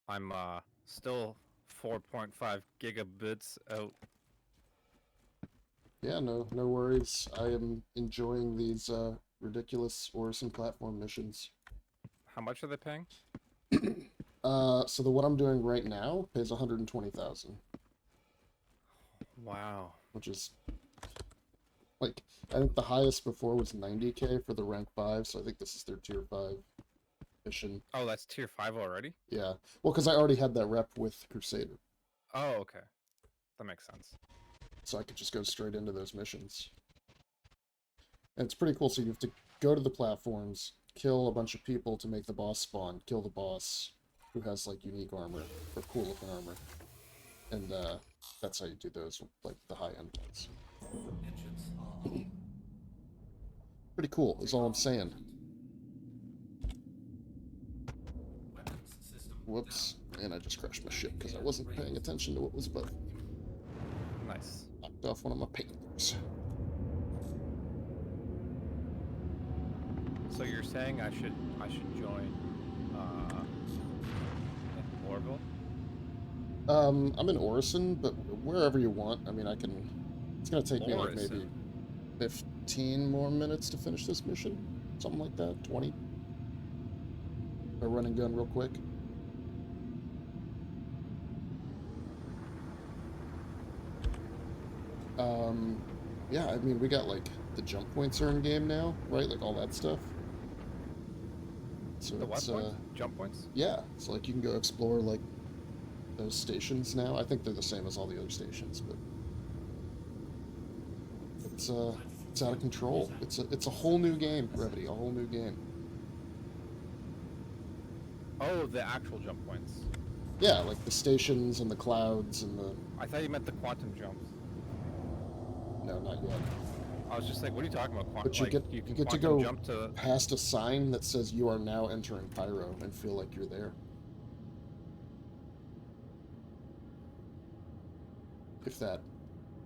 I'm still 4.5 gigabits out. Yeah, no worries. I am enjoying these ridiculous Orison platform missions. How much are they paying? So the one I'm doing right now pays 120,000, Wow. which is like I think the highest before was 90K for the rank 5, so I think this is their tier 5 mission. Oh, that's tier 5 already? Yeah. Well, because I already had that rep with Crusader, Oh, okay. That makes sense. so I could just go straight into those missions. And it's pretty cool. So you have to go to the platforms, kill a bunch of people to make the boss spawn, kill the boss who has like unique armor or cool looking armor, and that's how you do those like the high end ones. Pretty cool is all I'm saying. Whoops, and I just crashed my ship because I wasn't paying attention to what was above. Nice. Knocked off one of my papers. So you're saying I should join in Orville? I'm in Orison, but wherever you want. I mean, I can. It's gonna take me like maybe Orison. 15 more minutes to finish this mission, something like that. 20. A run and gun real quick. Um, yeah, I mean, we got like the jump points are in game now, right? Like all that stuff. So The what it's points? Jump points? yeah, so like you can go explore like those stations now. I think they're the same as all the other stations, but it's out of control. It's a whole new game, Brevity, a whole new game. Oh, the actual jump points. Yeah, like the stations and the clouds and the I thought you meant the quantum jumps. no, not yet. I was just like, what are you talking about? But Like, you you can get to quantum go jump to... past a sign that says you are now entering Pyro and feel like you're there. If that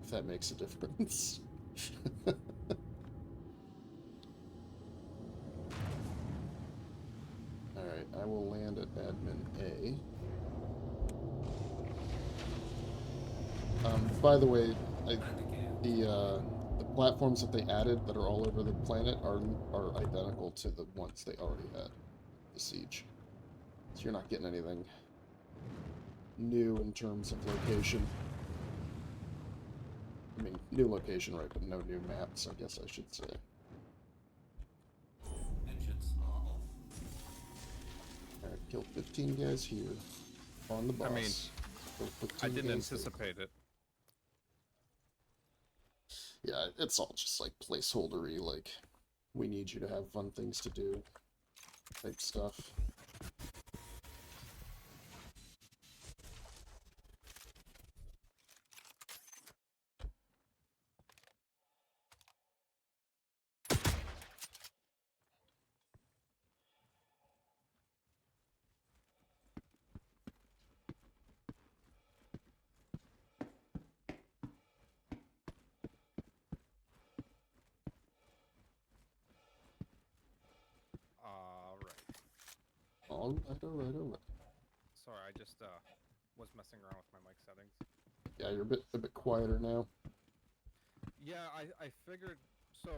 if that makes a difference. Alright, I will land at admin A. By the way, I, the platforms that they added that are all over the planet are identical to the ones they already had. The Siege. So you're not getting anything new in terms of location. I mean, new location, right, but no new maps, I guess I should say. Alright, killed 15 guys here. On the I mean, boss. Killed I 15 didn't guys there. anticipate it. Yeah, it's all just like placeholdery, like we need you to have fun things to do type stuff. Alright. Alright. Sorry, I just was messing around with my mic settings. Yeah, you're a bit quieter now. Yeah, I figured. So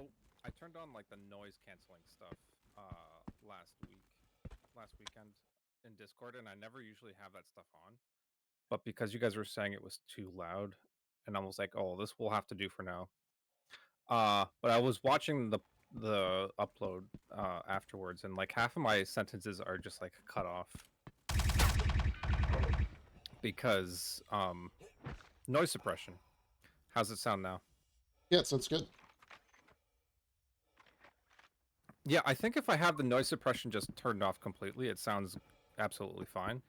I turned on like the noise canceling stuff last weekend in Discord, and I never usually have that stuff on. But because you guys were saying it was too loud, and I was like, oh, this will have to do for now. But I was watching the upload afterwards, and like half of my sentences are just like cut off because noise suppression. How's it sound now? Yeah, it sounds good. Yeah, I think if I have the noise suppression just turned off completely, it sounds absolutely fine.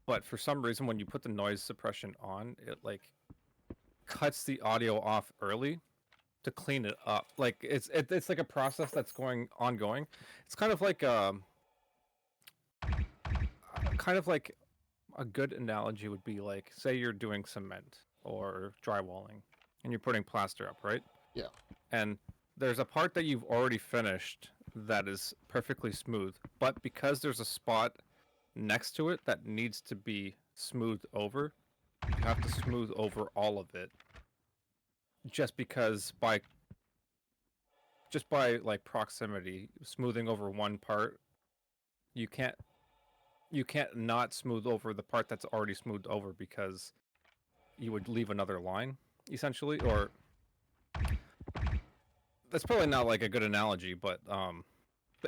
But for some reason, when you put the noise suppression on, it like cuts the audio off early to clean it up. Like it's like a process that's ongoing. It's kind of like a good analogy would be like, say you're doing cement or drywalling and you're putting plaster up, right? Yeah. And there's a part that you've already finished that is perfectly smooth, but because there's a spot next to it that needs to be smoothed over, you have to smooth over all of it. Just because by like proximity, smoothing over one part, you can't not smooth over the part that's already smoothed over because you would leave another line, essentially. Or that's probably not like a good analogy, but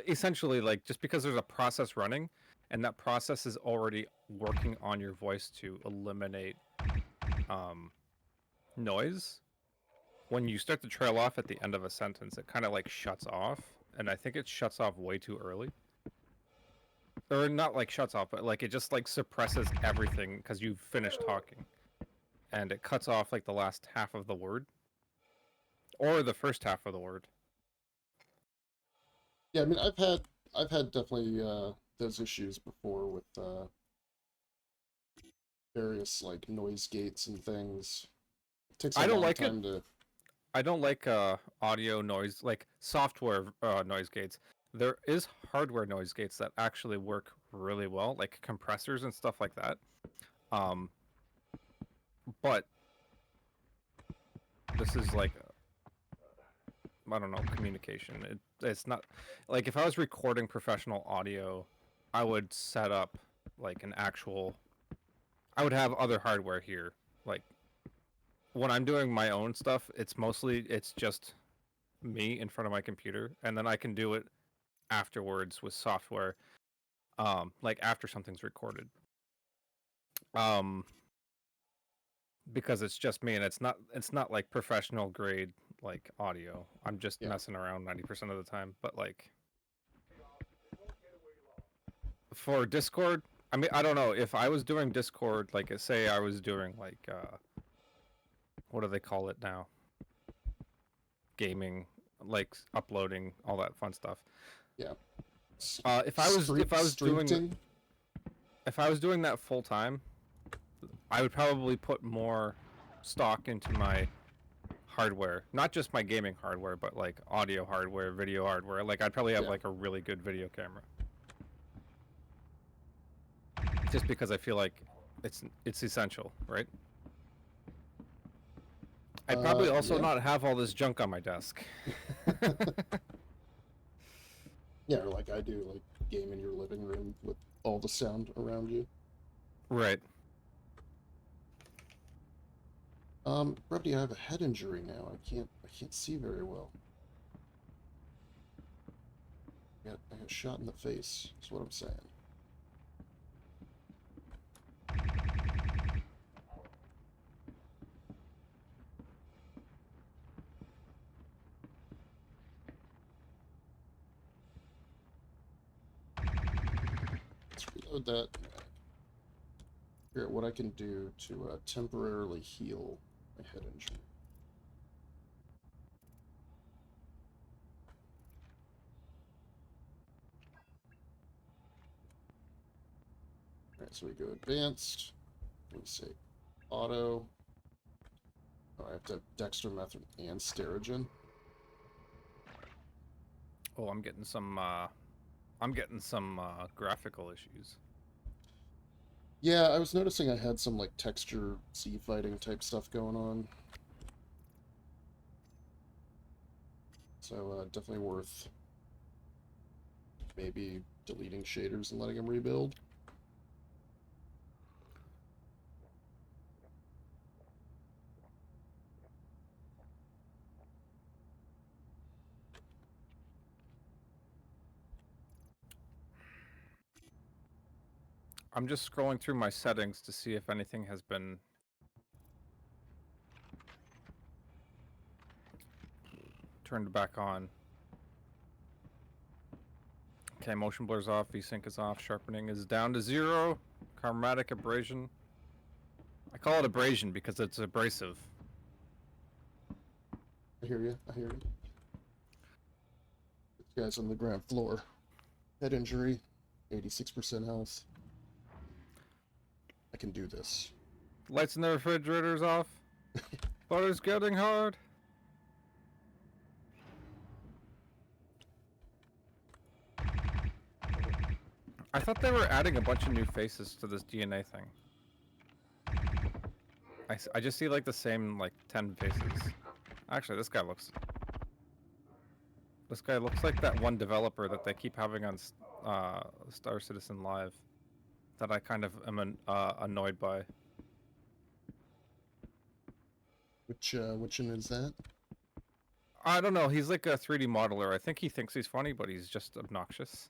essentially, like, just because there's a process running and that process is already working on your voice to eliminate noise, when you start to trail off at the end of a sentence, it kind of like shuts off, and I think it shuts off way too early. Or not like shuts off, but like it just like suppresses everything because you've finished talking, and it cuts off like the last half of the word or the first half of the word. Yeah, I mean, I've had definitely those issues before with various like noise gates and things. It takes a I don't long like it. time to. I don't like audio noise, like software noise gates. There is hardware noise gates that actually work really well, like compressors and stuff like that. But this is like, I don't know, communication. It's not like if I was recording professional audio, I would set up like an actual. I would have other hardware here. Like when I'm doing my own stuff, it's just me in front of my computer, and then I can do it afterwards with software, like after something's recorded. Because it's just me and it's not like professional grade like audio. I'm just Yeah. messing around 90% of the time. But like for Discord, I mean, I don't know if I was doing Discord, like say I was doing like what do they call it now? Gaming, like uploading all that fun stuff. Yeah. If I was Streaming? doing that full time, I would probably put more stock into my hardware, not just my gaming hardware, but like audio hardware, video hardware. Like I'd probably have like a really good video camera, just because I feel like it's essential, right? I'd probably also not have all this junk on my desk. Yeah, or like I do, like game in your living room with all the sound around you. Right. Brevity, I have a head injury now. I can't see very well. I got shot in the face, is what I'm saying. Let's reload that. Figure out what I can do to temporarily heal my head injury. Alright, so we go advanced. We say auto. Oh, I have to have dextromethrin and Sterigin. Oh, I'm getting some graphical issues. Yeah, I was noticing I had some like texture Z fighting type stuff going on. So definitely worth maybe deleting shaders and letting them rebuild. I'm just scrolling through my settings to see if anything has been turned back on. Okay, motion blur's off, VSync is off, sharpening is down to 0, chromatic abrasion. I call it abrasion because it's abrasive. I hear you. I hear you. This guy's on the ground floor. Head injury, 86% health. I can do this. Lights in the refrigerator's off. Butter's getting hard. I thought they were adding a bunch of new faces to this DNA thing. I just see like the same like 10 faces. Actually, this guy looks like that one developer that they keep having on Star Citizen Live that I kind of am annoyed by. Which one is that? I don't know. He's like a 3D modeler. I think he thinks he's funny, but he's just obnoxious.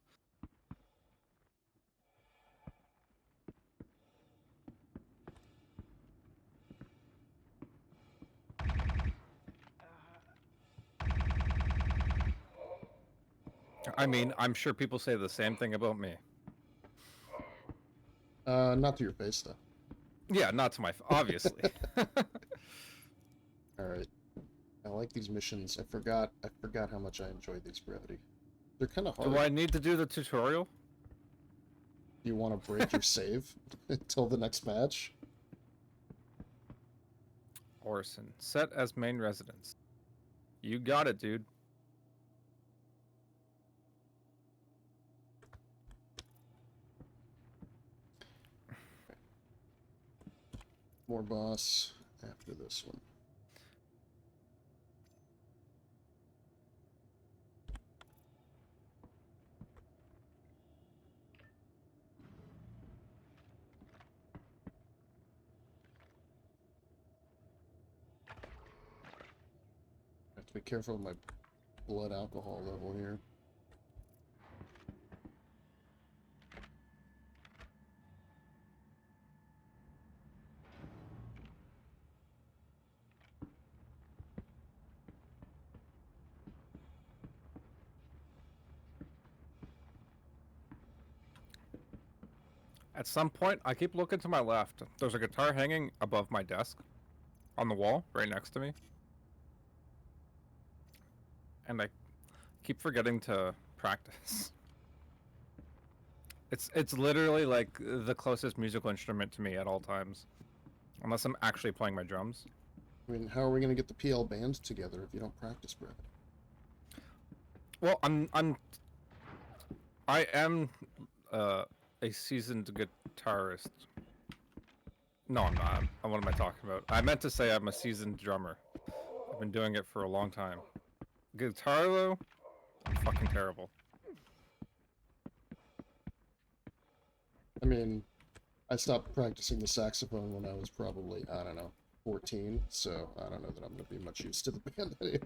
I mean, I'm sure people say the same thing about me. Not to your face though. Yeah, not to my obviously. All right. I like these missions. I forgot how much I enjoyed these Brevity. They're kind of hard. Do I need to do the tutorial? Do you want to break your save until the next patch? Orson, set as main residence. You got it, dude. More boss after this one. I have to be careful of my blood alcohol level here. At some point, I keep looking to my left. There's a guitar hanging above my desk on the wall right next to me. And I keep forgetting to practice. It's literally like the closest musical instrument to me at all times. Unless I'm actually playing my drums. I mean, how are we going to get the PL band together if you don't practice Brevity? Well, I am a seasoned guitarist. No, I'm not. What am I talking about? I meant to say I'm a seasoned drummer. I've been doing it for a long time. Guitar, though, I'm fucking terrible. I mean, I stopped practicing the saxophone when I was probably, I don't know, 14, so I don't know that I'm going to be much use to the band anyway.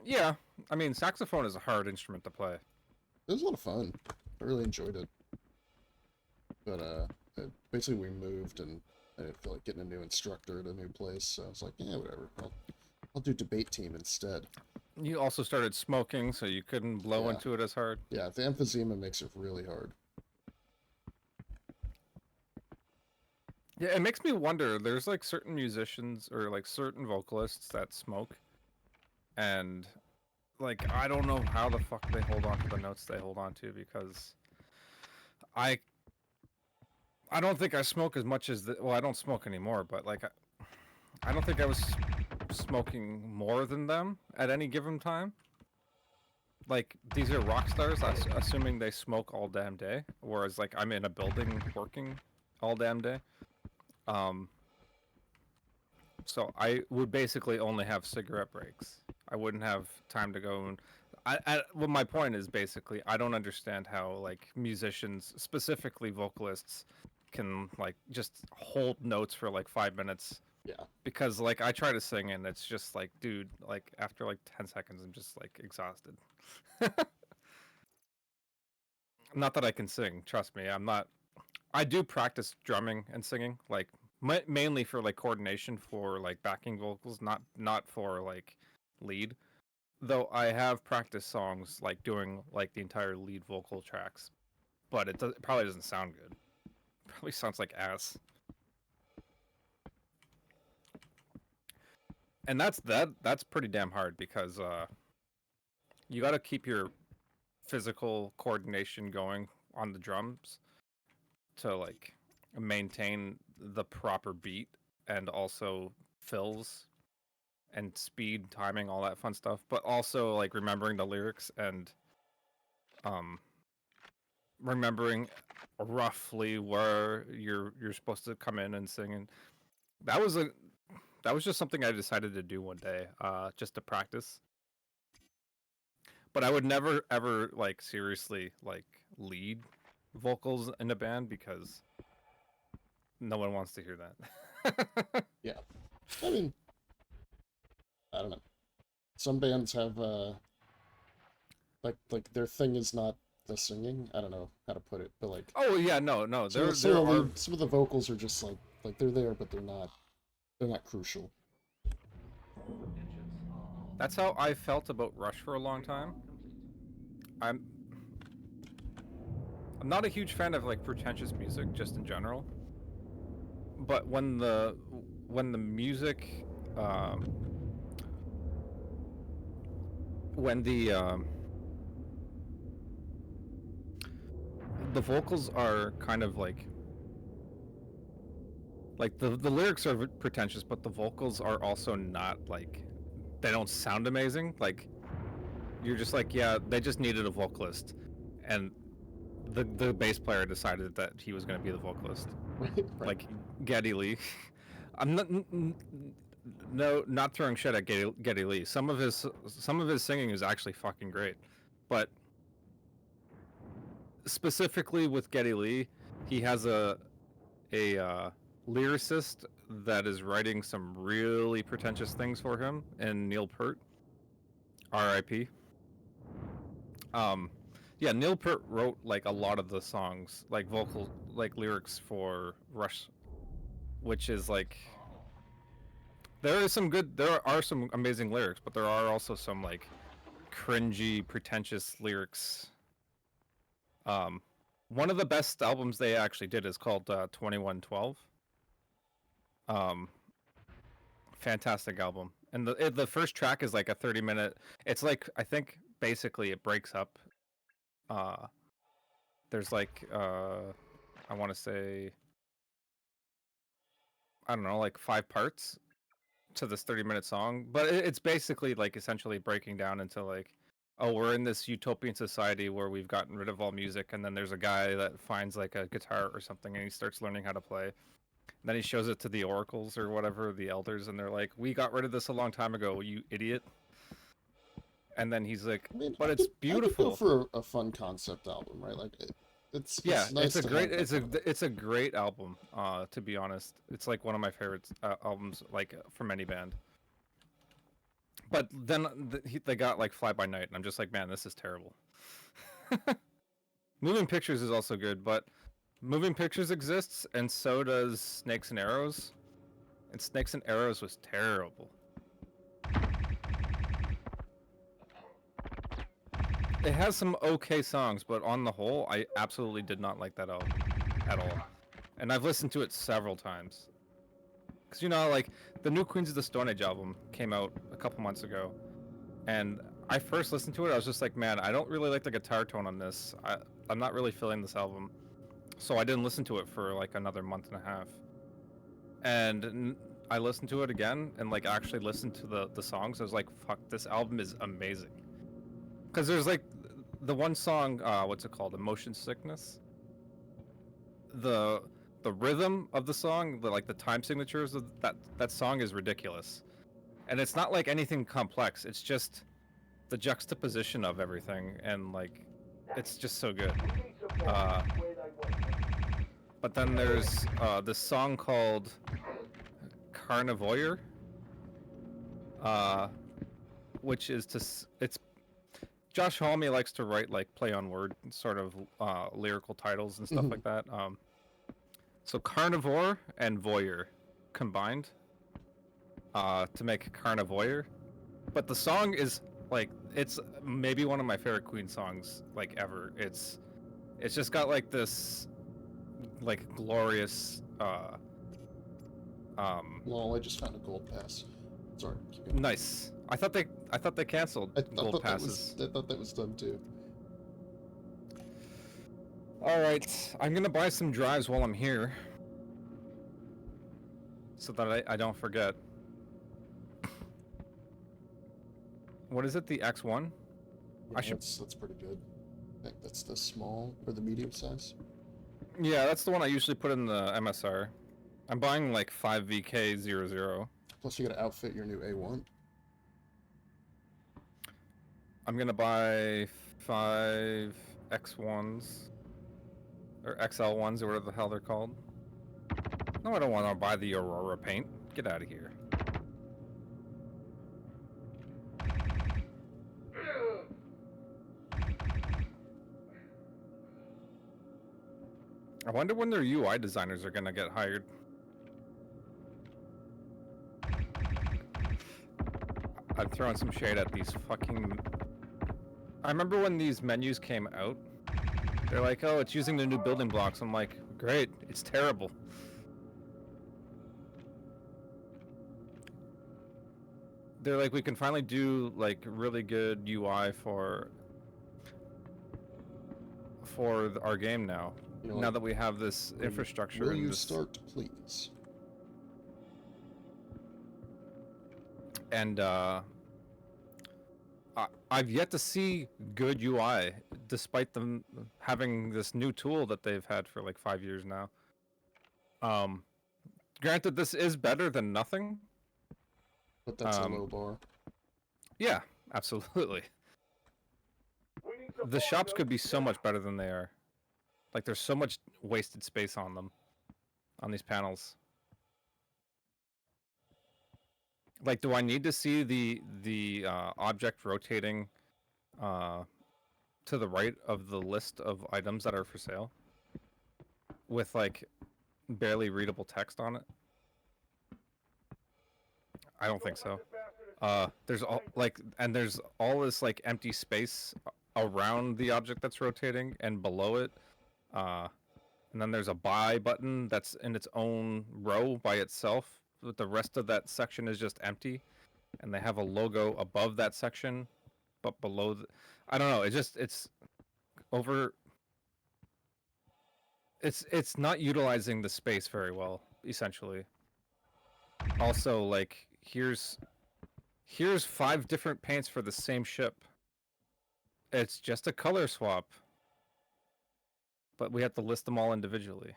Yeah, I mean, saxophone is a hard instrument to play. It was a lot of fun. I really enjoyed it. But, basically we moved and I didn't feel like getting a new instructor at a new place, so I was like, yeah, whatever. I'll do debate team instead. You also started smoking, so you couldn't blow into it as hard. Yeah, the emphysema makes it really hard. Yeah, it makes me wonder. There's like certain musicians or like certain vocalists that smoke, and like I don't know how the fuck they hold on to the notes they hold on to because I don't think I smoke as much as well, I don't smoke anymore, but like I don't think I was smoking more than them at any given time. Like these are rock stars, assuming they smoke all damn day, whereas like I'm in a building working all damn day. So I would basically only have cigarette breaks. I wouldn't have time to go and well, my point is basically I don't understand how like musicians, specifically vocalists, can like just hold notes for like 5 minutes. Yeah. Because like I try to sing and it's just like, dude, like after like 10 seconds I'm just like exhausted. Not that I can sing, trust me. I do practice drumming and singing, like mainly for like coordination for like backing vocals, not for like lead. Though I have practiced songs like doing like the entire lead vocal tracks, but it probably doesn't sound good. It probably sounds like ass. And that's pretty damn hard because you got to keep your physical coordination going on the drums to like maintain the proper beat and also fills and speed, timing, all that fun stuff, but also like remembering the lyrics and remembering roughly where you're supposed to come in and sing, and that was just something I decided to do one day, just to practice. But I would never ever like seriously like lead vocals in a band because no one wants to hear that. Yeah. I mean, I don't know. Some bands have like their thing is not the singing. I don't know how to put it, but like Oh yeah, no, some there are. some of the vocals are just like they're there, but they're not crucial. That's how I felt about Rush for a long time. I'm I'm not a huge fan of like pretentious music just in general. But when the music when the vocals are kind of like the lyrics are pretentious, but the vocals are also not like, they don't sound amazing. Like you're just like, yeah, they just needed a vocalist, and the bass player decided that he was going to be the vocalist. Right. Like Geddy Lee. I'm not no, not throwing shit at Geddy Lee. Some of his singing is actually fucking great, but specifically with Geddy Lee, he has a lyricist that is writing some really pretentious things for him, and Neil Peart, R.I.P. Yeah, Neil Peart wrote like a lot of the songs, like vocal, like lyrics for Rush, which is like, there are some amazing lyrics, but there are also some like cringy, pretentious lyrics. Um, One of the best albums they actually did is called 2112. Um, Fantastic album, and the first track is like a 30-minute. It's like, I think basically it breaks up. Uh, there's like I want to say, I don't know, like 5 parts to this 30-minute song, but it's basically like essentially breaking down into like, oh, we're in this utopian society where we've gotten rid of all music, and then there's a guy that finds like a guitar or something, and he starts learning how to play. And then he shows it to the oracles or whatever, the elders, and they're like, we got rid of this a long time ago, you idiot. And then he's like, I mean, but it's I could go beautiful. for a fun concept album, right? Like Yeah, it's nice to have that kind of... it's a great album. To be honest, it's like one of my favorite albums, like from any band. But then they got like Fly By Night, and I'm just like, man, this is terrible. Moving Pictures is also good, but Moving Pictures exists, and so does Snakes and Arrows. And Snakes and Arrows was terrible. It has some okay songs, but on the whole, I absolutely did not like that album at all. And I've listened to it several times. Because, you know, like, the new Queens of the Stone Age album came out a couple months ago. And I first listened to it, I was just like, man, I don't really like the guitar tone on this. I'm not really feeling this album. So I didn't listen to it for, like, another month and a half. And I listened to it again and, like, actually listened to the songs. I was like, fuck, this album is amazing. Because there's, like, the one song, what's it called? Emotion Sickness? The rhythm of the song, the time signatures of that song is ridiculous. And it's not like anything complex. It's just the juxtaposition of everything, and like, it's just so good. But then there's this song called Carnivoyeur, which is it's Josh Homme likes to write like play on word sort of lyrical titles and stuff like that. So carnivore and voyeur combined to make Carnivoyeur. But the song is like, it's maybe one of my favorite Queen songs like ever. It's just got like this like glorious Lol, I just found a gold pass. Sorry, keep going. nice. I thought they canceled gold passes. I thought that was done too. All right, I'm gonna buy some drives while I'm here, so that I don't forget. What is it? The X1? Yeah, that's pretty good. I think that's the small or the medium size. Yeah, that's the one I usually put in the MSR. I'm buying like 5VK00. Plus, you gotta outfit your new A1. I'm gonna buy 5X1s. Or XL1s, or whatever the hell they're called. No, I don't want to buy the Aurora paint. Get out of here. I wonder when their UI designers are gonna get hired. I'm throwing some shade at these fucking... I remember when these menus came out, they're like, oh, it's using the new building blocks. I'm like, great, it's terrible. They're like, we can finally do like really good UI for our game now. You're Now like, that we have this infrastructure. Will and you this... start, please? And I've yet to see good UI, despite them having this new tool that they've had for like 5 years now. Granted, this is better than nothing. But that's a low bar. Yeah, absolutely. The shops could be so much better than they are. Like, there's so much wasted space on them, on these panels. Like, do I need to see the object rotating to the right of the list of items that are for sale with like barely readable text on it? I don't think so. There's all like, and there's all this like empty space around the object that's rotating and below it. And then there's a buy button that's in its own row by itself. But the rest of that section is just empty, and they have a logo above that section, but below I don't know. It's over. It's not utilizing the space very well, essentially. Also, like, here's 5 different paints for the same ship. It's just a color swap, but we have to list them all individually.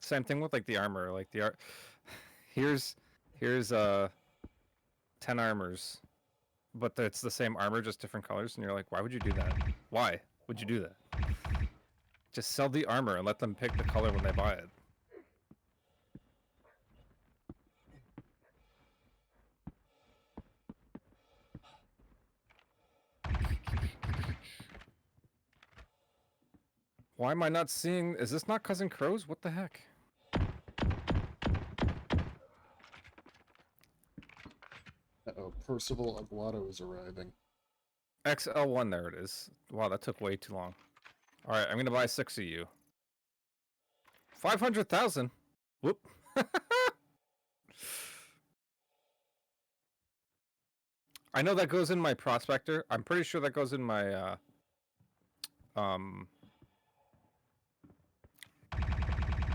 Same thing with like the armor. Like the art. Here's 10 armors, but it's the same armor, just different colors, and you're like, why would you do that? Why would you do that? Just sell the armor and let them pick the color when they buy it. Why am I not seeing... Is this not Cousin Crows? What the heck? Uh-oh, Percival Aguado is arriving. XL1, there it is. Wow, that took way too long. Alright, I'm gonna buy 6 of you. 500,000? Whoop. I know that goes in my prospector. I'm pretty sure that goes in my,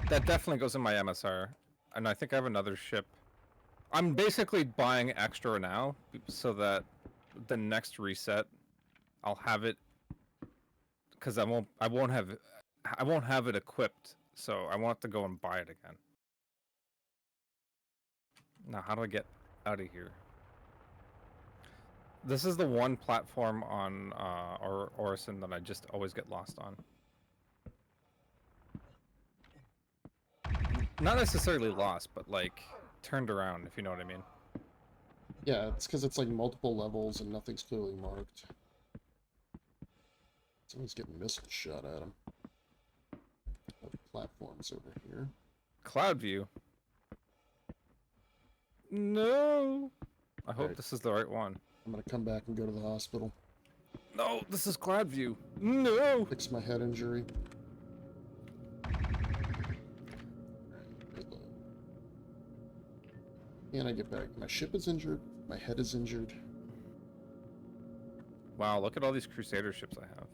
that definitely goes in my MSR. And I think I have another ship. I'm basically buying extra now, so that the next reset, I'll have it, because I won't have it equipped, so I won't have to go and buy it again. Now, how do I get out of here? This is the one platform on Orison that I just always get lost on. Not necessarily lost, but like turned around, if you know what I mean. Yeah, it's because it's like multiple levels and nothing's clearly marked. Someone's getting missile shot at him. Platforms over here. Cloud view. No. I hope this is the right one. I'm gonna come back and go to the hospital. No, this is cloud view. No. Fix my head injury. And I get back. My ship is injured. My head is injured. Wow, look at all these Crusader ships I have.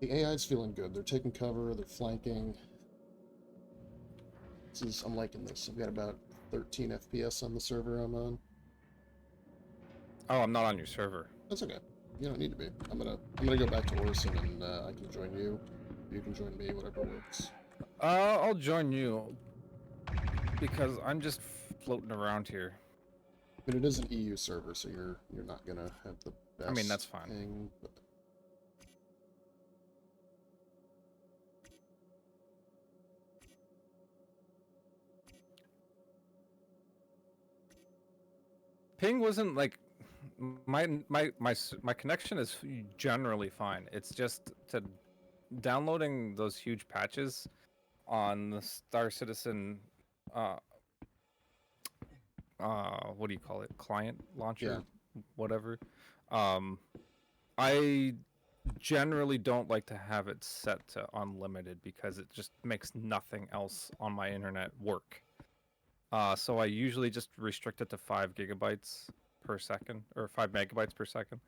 The AI's feeling good. They're taking cover, they're flanking. I'm liking this. I've got about 13 FPS on the server I'm on. Oh, I'm not on your server. That's okay. You don't need to be. I'm gonna go back to Orson and I can join you. You can join me, whatever works. I'll join you because I'm just floating around here. But it is an EU server, so you're not gonna have the best. I mean, that's fine. Ping, but... Ping wasn't like my connection is generally fine. It's just to downloading those huge patches on the Star Citizen what do you call it, client launcher, whatever. I generally don't like to have it set to unlimited because it just makes nothing else on my internet work. So I usually just restrict it to 5 gigabytes per second or 5 megabytes per second.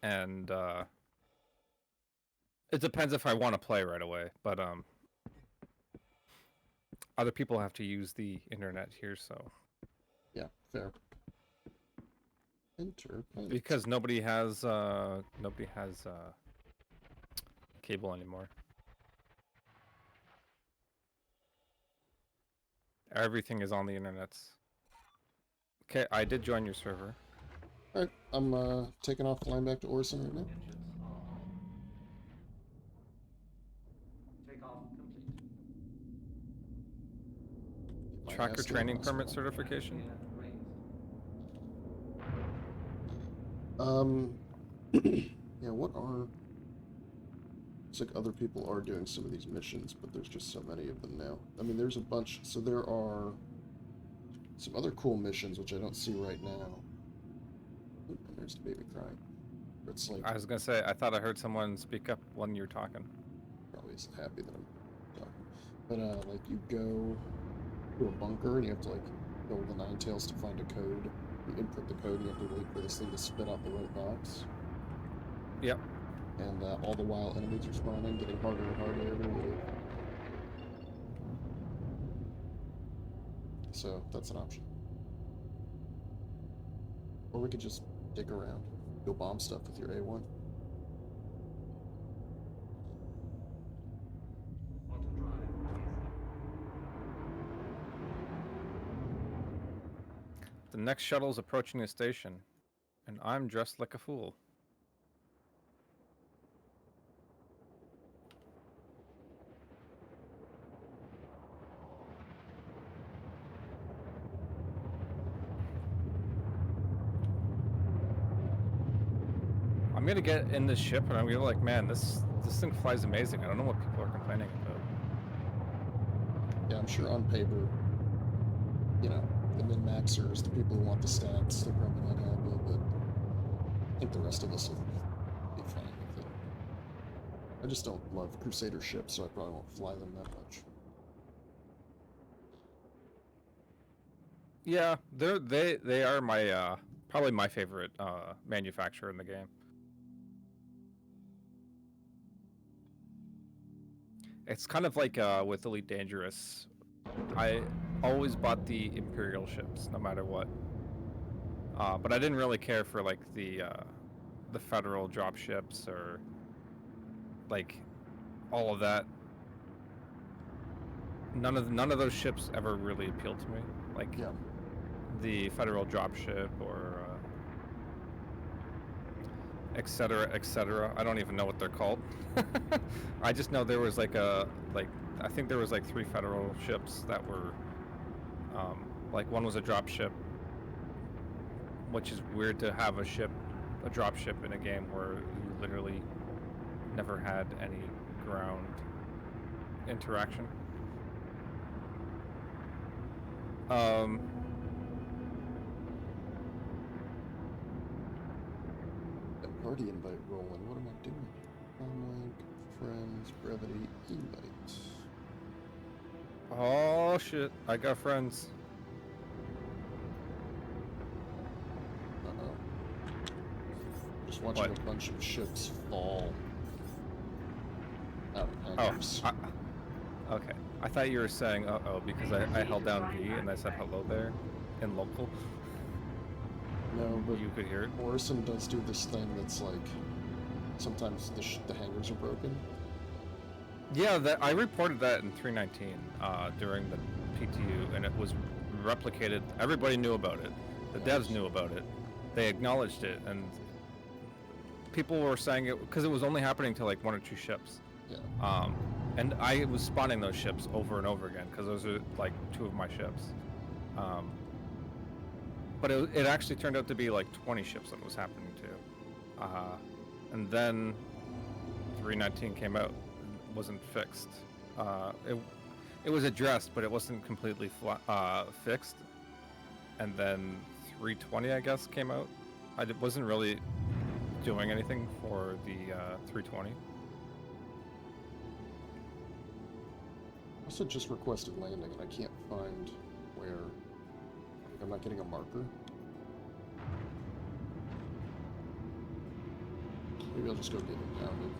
And it depends if I want to play right away, but other people have to use the internet here, so yeah, fair. Enter. Because nobody has cable anymore. Everything is on the internet. Okay, I did join your server. Alright, I'm taking off, flying back to Orson right now. Tracker training permit certification? Yeah, what are... Looks like other people are doing some of these missions, but there's just so many of them now. I mean, there's a bunch, so there are some other cool missions, which I don't see right now. Oop, and there's the baby crying. It's like... I was gonna say, I thought I heard someone speak up when you're talking. Probably isn't happy that I'm talking. But, like, you go to a bunker, and you have to, like, build the Nine Tails to find a code. You input the code, and you have to wait for this thing to spit out the right box. Yep. And all the while enemies are spawning, getting harder and harder every wave. So, that's an option. Or we could just dig around. Go bomb stuff with your A1. The next shuttle's approaching the station, and I'm dressed like a fool. I'm gonna get in this ship and I'm gonna be like, man, this thing flies amazing. I don't know what people are complaining about. Yeah, I'm sure on paper, you know, the min-maxers, the people who want the stats, they're probably not happy, but I think the rest of us will be fine with it. I just don't love Crusader ships, so I probably won't fly them that much. Yeah, they are my probably my favorite manufacturer in the game. It's kind of like with Elite Dangerous. I always bought the Imperial ships, no matter what. But I didn't really care for like the Federal drop ships or like all of that. None of those ships ever really appealed to me. Like the Federal dropship or etc. etc. I don't even know what they're called. I just know there was like I think there was like 3 Federal ships that were like one was a dropship, which is weird to have a dropship in a game where you literally never had any ground interaction. Party invite rolling. What am I doing? Online, friends, brevity, invite. Oh shit! I got friends. Uh-oh. Just just watching What? a bunch of ships fall out of Oh, hangars. okay. I thought you were saying uh-oh because I held down V and I said hello there in local. No, but You could hear it. Orison does do this thing that's like, sometimes the hangars are broken. Yeah, I reported that in 319 during the PTU, and it was replicated. Everybody knew about it. The devs knew about it. They acknowledged it, and people were saying it because it was only happening to like 1 or 2 ships. Yeah. And I was spawning those ships over and over again because those are like 2 of my ships. But it actually turned out to be like 20 ships that was happening to. And then 319 came out. It wasn't fixed. It was addressed, but it wasn't completely fixed. And then 320, I guess, came out. I wasn't really doing anything for the 320. I also just requested landing, and I can't find where. Like, I'm not getting a marker. Maybe I'll just go get impounded.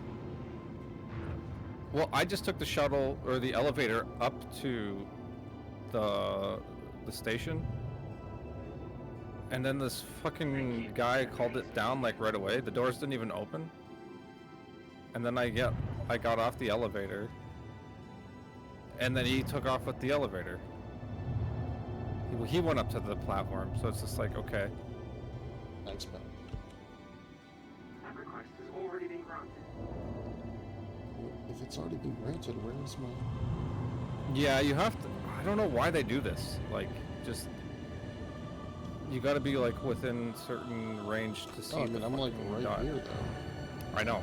Well, I just took the shuttle or the elevator up to the station, and then this fucking guy called it down like right away. The doors didn't even open, and then I got off the elevator, and then he took off with the elevator. He went up to the platform, so it's just like, okay. Thanks, man. That request has already been granted. If it's already been granted, where is my... Yeah, you have to. I don't know why they do this. Like, just you got to be like within certain range to see. Oh, I mean, I'm like right dot. here, though. I know.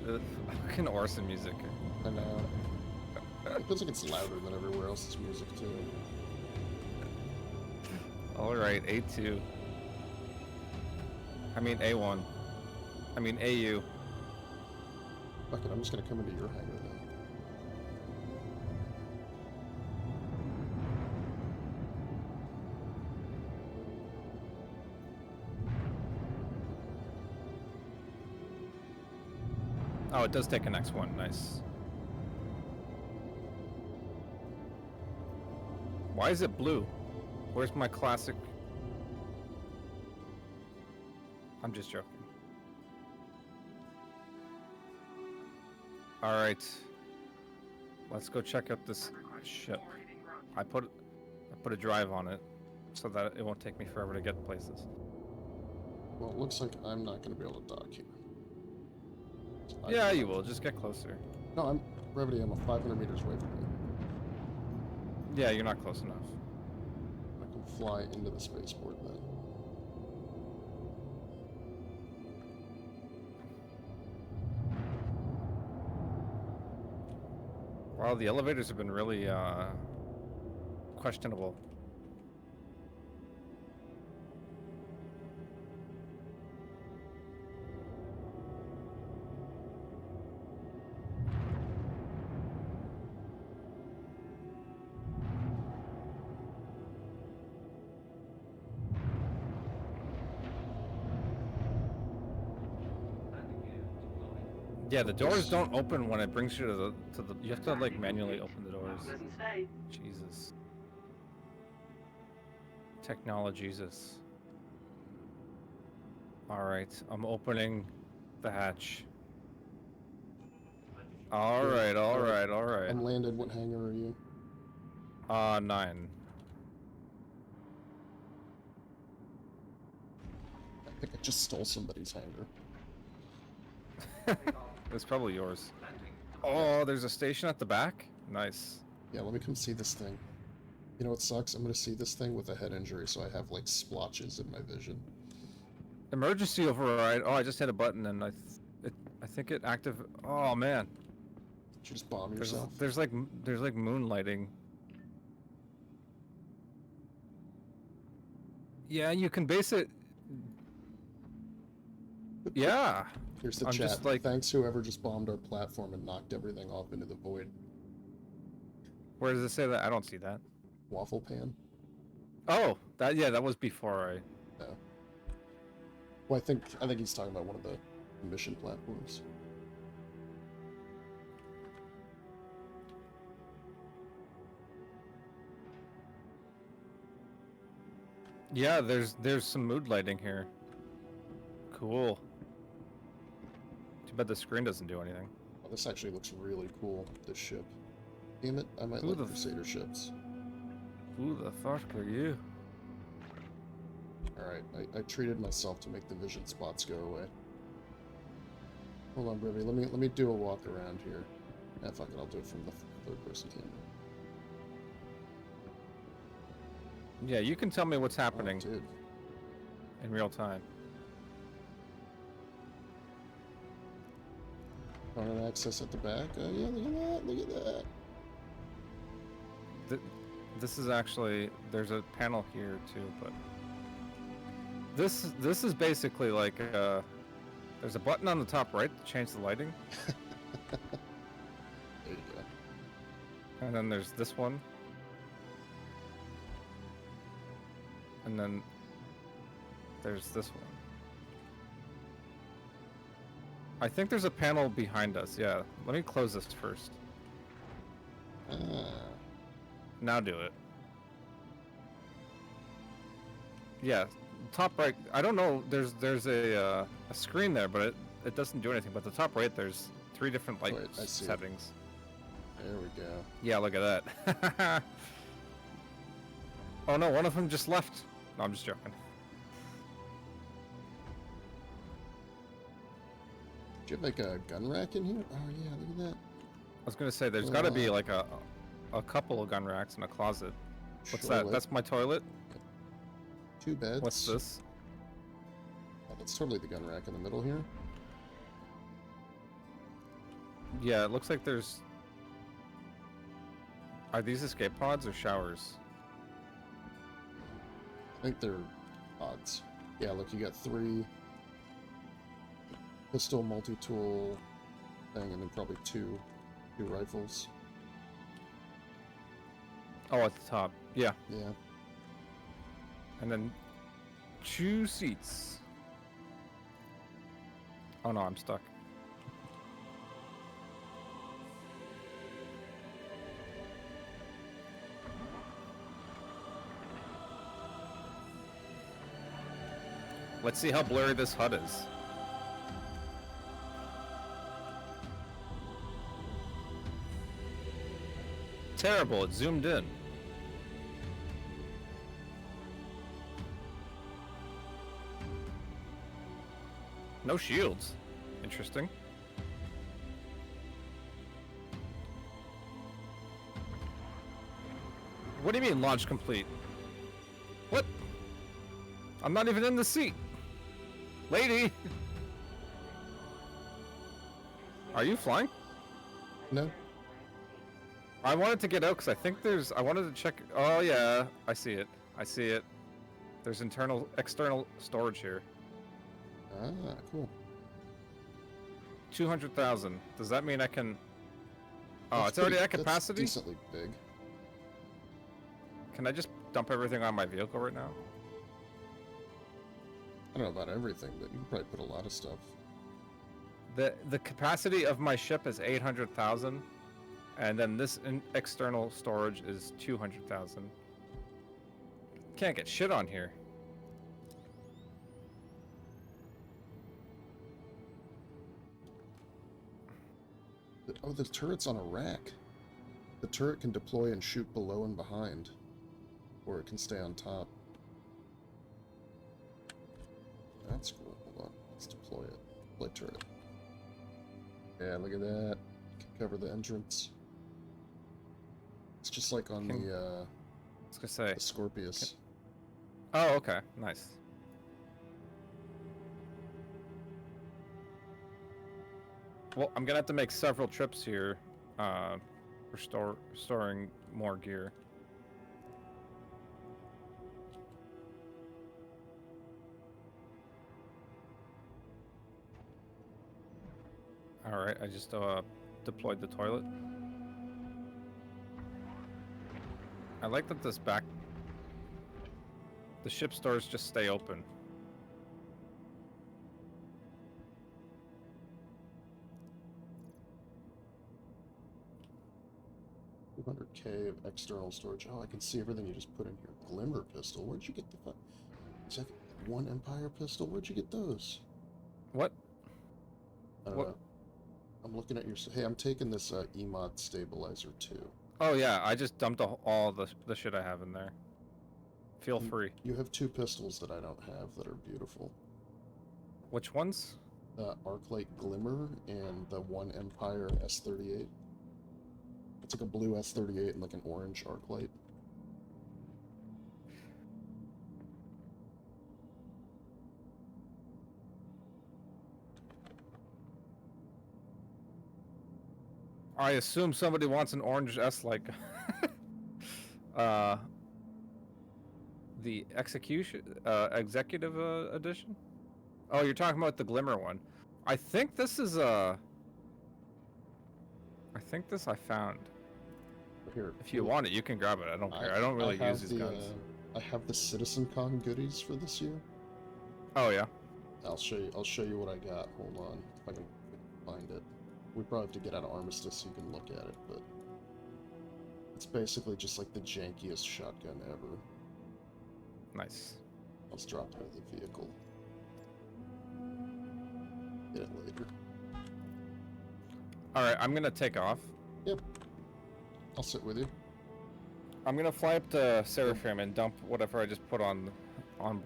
The fucking Orson music. I know. It feels like it's louder than everywhere else's music, too. Alright, A2. I mean A1. I mean AU. Fuck it, I'm just gonna come into your hangar, then. Oh, it does take an X1. Nice. Why is it blue? Where's my classic? I'm just joking. Alright. Let's go check out this ship. I put a drive on it so that it won't take me forever to get places. Well, it looks like I'm not gonna be able to dock here. Yeah, you will. Just get closer. No, Brevity, I'm 500 meters away from you. Yeah, you're not close enough. I can fly into the spaceport then. Wow, the elevators have been really questionable. Yeah, the doors don't open when it brings you to the. You have to like manually open the doors. Pleasant stay. Jesus. Technology, Jesus. All right, I'm opening the hatch. All right, all right, all right. I'm landed. What hangar are you? 9. I think I just stole somebody's hangar. It's probably yours. Oh, there's a station at the back? Nice. Yeah, let me come see this thing. You know what sucks? I'm gonna see this thing with a head injury, so I have like splotches in my vision. Emergency override. Oh, I just hit a button and I think it Oh man. Did you just bomb yourself? There's like moonlighting. Yeah, you can base it. Yeah. Here's the I'm chat. just like- Thanks whoever just bombed our platform and knocked everything off into the void. Where does it say that? I don't see that. Waffle pan? Oh, that was before I. No. Well, I think he's talking about one of the mission platforms. Yeah, there's some mood lighting here. Cool. Too bad the screen doesn't do anything. Oh, this actually looks really cool, this ship. Damn it, I might Who like the Crusader ships. Who the fuck are you? Alright, I treated myself to make the vision spots go away. Hold on, Brevity, let me do a walk around here. Ah, fuck it, I'll do it from the third person camera. Yeah, you can tell me what's Oh, happening dude. in real time. Counter access at the back. Oh yeah, look at that, look at that. This is actually, there's a panel here too, but this is basically like there's a button on the top right to change the lighting, There you go. and then there's this one, and then there's this one. I think there's a panel behind us. Yeah, let me close this first. Ah. Now do it. Yeah, top right. I don't know. There's a screen there, but it doesn't do anything. But the top right, there's 3 different light Wait, I see it. settings. There we go. Yeah, look at that. Oh no, one of them just left. No, I'm just joking. Do you have like a gun rack in here? Oh yeah, look at that. I was gonna say there's got to be like a couple of gun racks in a closet. What's that? Toilet. That's my toilet. 2 beds. What's this? Oh, that's totally the gun rack in the middle here. Yeah, it looks like there's. Are these escape pods or showers? I think they're pods. Yeah, look, you got 3 pistol multi-tool thing, and then probably two rifles. Oh, at the top. Yeah, Yeah. and then 2 seats. Oh no, I'm stuck. Let's see how blurry this HUD is. Terrible, it zoomed in. No shields. Interesting. What do you mean launch complete? What? I'm not even in the seat. Lady! Are you flying? No? I wanted to get out because I think there's. I wanted to check. Oh yeah, I see it. I see it. There's external storage here. Ah, cool. 200,000. Does that mean I can? Oh, That's it's already pretty- at capacity. That's decently big. Can I just dump everything on my vehicle right now? I don't know about everything, but you can probably put a lot of stuff. The capacity of my ship is 800,000, and then this external storage is 200,000. Can't get shit on here. Oh, the turret's on a rack. The turret can deploy and shoot below and behind, or it can stay on top. That's cool. Hold on. Let's deploy it. Deploy turret. Yeah, look at that. Can cover the entrance. It's just like on Can- the I was gonna say. Scorpius. Oh, okay, nice. Well, I'm gonna have to make several trips here for storing more gear. Alright, I just deployed the toilet. I like that the ship's doors just stay open. $200K of external storage. Oh, I can see everything you just put in here. Glimmer pistol. Where'd you get the fuck? Second, one Empire pistol. Where'd you get those? What? I don't What? know. I'm looking at your. Hey, I'm taking this EMOD stabilizer too. Oh yeah, I just dumped all the shit I have in there. Feel free. You have two pistols that I don't have that are beautiful. Which ones? Arclight Glimmer and the one Empire S38. It's like a blue S38 and like an orange Arclight. I assume somebody wants an orange S like the executive edition? Oh, you're talking about the Glimmer one. I think this is I think this I found. Here, If you want it, you can grab it. I don't care. I don't really use these guns. I have the CitizenCon goodies for this year. Oh yeah. I'll show you what I got. Hold on, if I can find it. We probably have to get out of Armistice so you can look at it, but it's basically just like the jankiest shotgun ever. Nice. Let's drop out of the vehicle. Get it later. All right, I'm gonna take off. Yep. I'll sit with you. I'm gonna fly up to Seraphim and dump whatever I just put on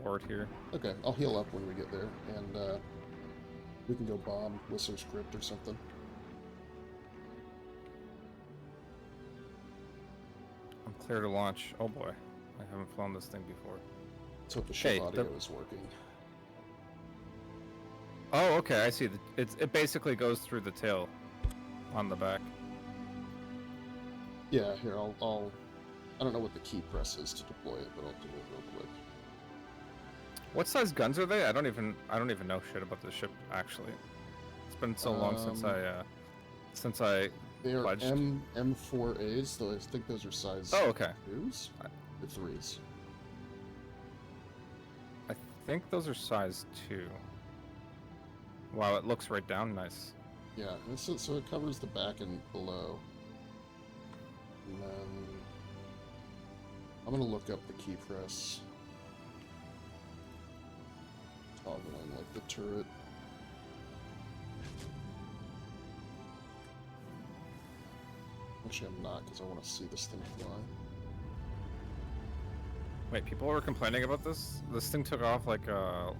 board here. Okay, I'll heal up when we get there, and we can go bomb Whistler's Crypt or something. I'm clear to launch. Oh boy, I haven't flown this thing before. Let's hope the ship Hey, audio is working. Oh, okay, I see. It basically goes through the tail on the back. Yeah, here, I don't know what the key press is to deploy it, but I'll do it real quick. What size guns are they? I don't even know shit about this ship actually. It's been so long since I They are pledged. M4As, though I think those are size Oh, okay. 2s? Or 3s. I think those are size 2. Wow, it looks right down. Nice. Yeah, so it covers the back and below. And then I'm gonna look up the key press. Toggling like the turret. Actually, I'm not, because I want to see this thing fly. Wait, people were complaining about this? This thing took off like a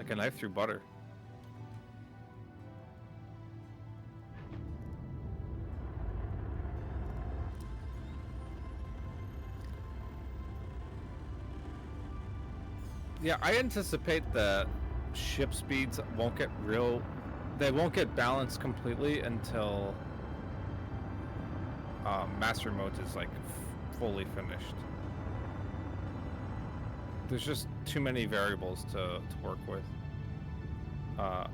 knife through butter. Yeah, I anticipate that ship speeds won't get balanced completely until master mode is like fully finished. There's just too many variables to work with. Yeah,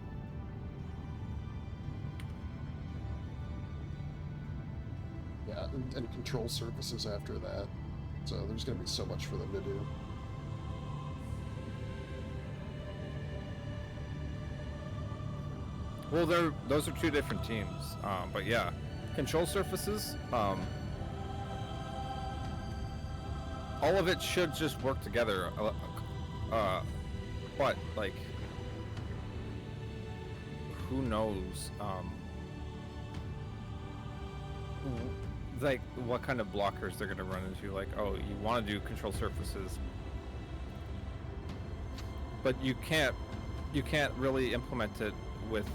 and control surfaces after that. So there's going to be so much for them to do. Well, those are two different teams, but yeah, control surfaces. All of it should just work together. But like, who knows? Like what kind of blockers they're gonna run into? Like, oh, you want to do control surfaces, but you can't really implement it with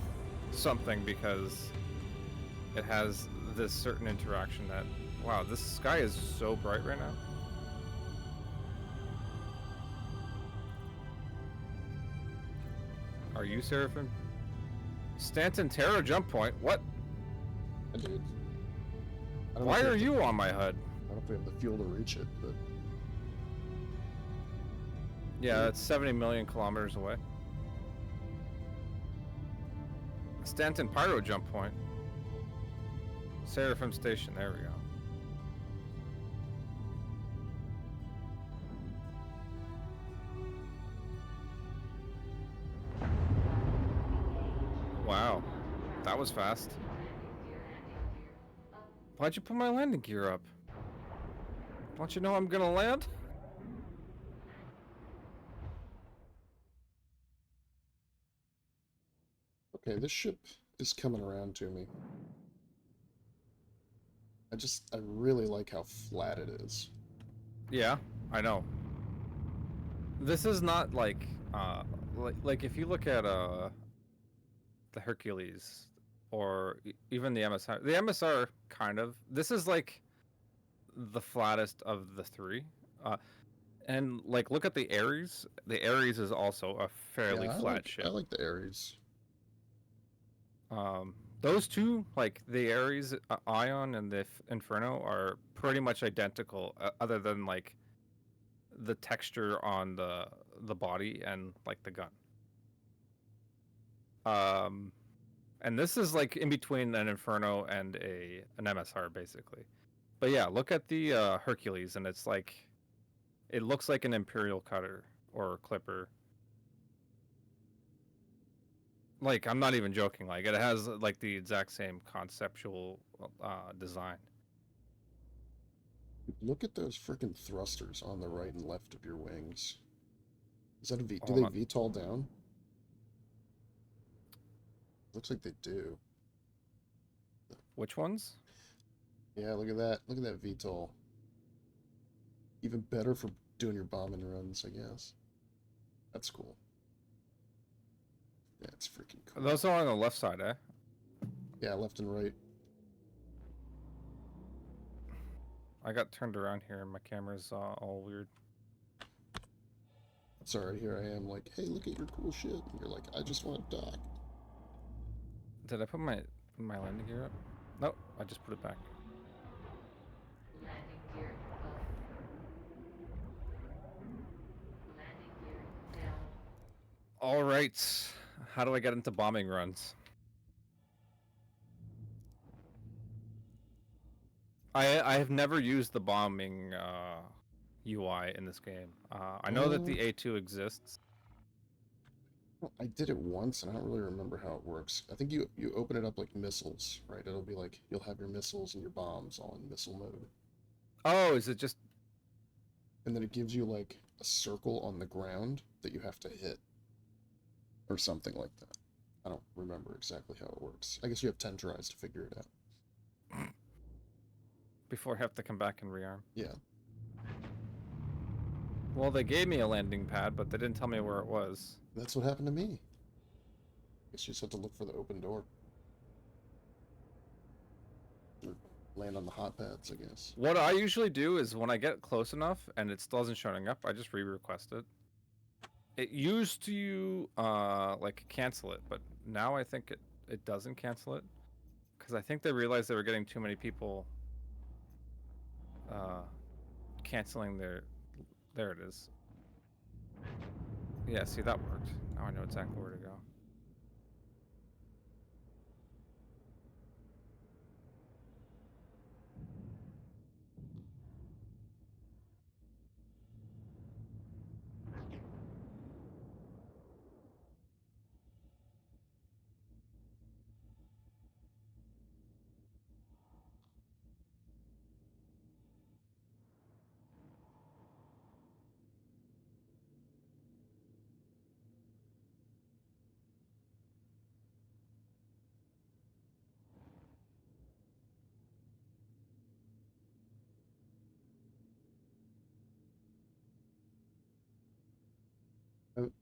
something because it has this certain interaction that, wow, this sky is so bright right now. Are you Seraphim? Stanton Terra jump point? What? Dude. I don't know Why if we are have you on my HUD? I don't know if we have the fuel to reach it, but Yeah, it's 70 million kilometers away. Stanton Pyro jump point. Seraphim Station, there we go. Wow, that was fast. Why'd you put my landing gear up? Don't you know I'm gonna land? Okay, this ship is coming around to me. I really like how flat it is. Yeah, I know. This is not like if you look at the Hercules or even the MSR. The MSR kind of. This is like the flattest of the three. And like look at the Ares. The Ares is also a fairly Yeah, flat I ship. like the Ares. Those two, like the Ares Ion and the Inferno, are pretty much identical, other than like the texture on the body and like the gun. And this is like in between an Inferno and an MSR basically. But yeah, look at the Hercules, and it's like it looks like an Imperial cutter or clipper. Like I'm not even joking. Like it has like the exact same conceptual design. Look at those freaking thrusters on the right and left of your wings. Is that a V? Do Hold they on. VTOL down? Looks like they do. Which ones? Yeah, look at that. Look at that VTOL. Even better for doing your bombing runs, I guess. That's cool. That's freaking cool. Those are on the left side, eh? Yeah, left and right. I got turned around here and my camera's all weird. Sorry, here I am like, hey, look at your cool shit. And you're like, I just want to dock. Did I put my landing gear up? Nope, I just put it back. Landing gear up. Landing gear down. All right, how do I get into bombing runs? I have never used the bombing UI in this game. I know that the A2 exists. Well, I did it once, and I don't really remember how it works. I think you open it up like missiles, right? It'll be like you'll have your missiles and your bombs all in missile mode, Oh, is it just... and then it gives you like a circle on the ground that you have to hit, or something like that. I don't remember exactly how it works. I guess you have 10 tries to figure it out. before I have to come back and rearm? Yeah. Well, they gave me a landing pad, but they didn't tell me where it was. That's what happened to me. Guess you just have to look for the open door. Or land on the hot pads, I guess. What I usually do is when I get close enough and it still isn't showing up, I just re-request it. It used to like cancel it, but now I think it doesn't cancel it, because I think they realized they were getting too many people canceling their... There it is. Yeah, see, that worked. Now I know exactly where to go.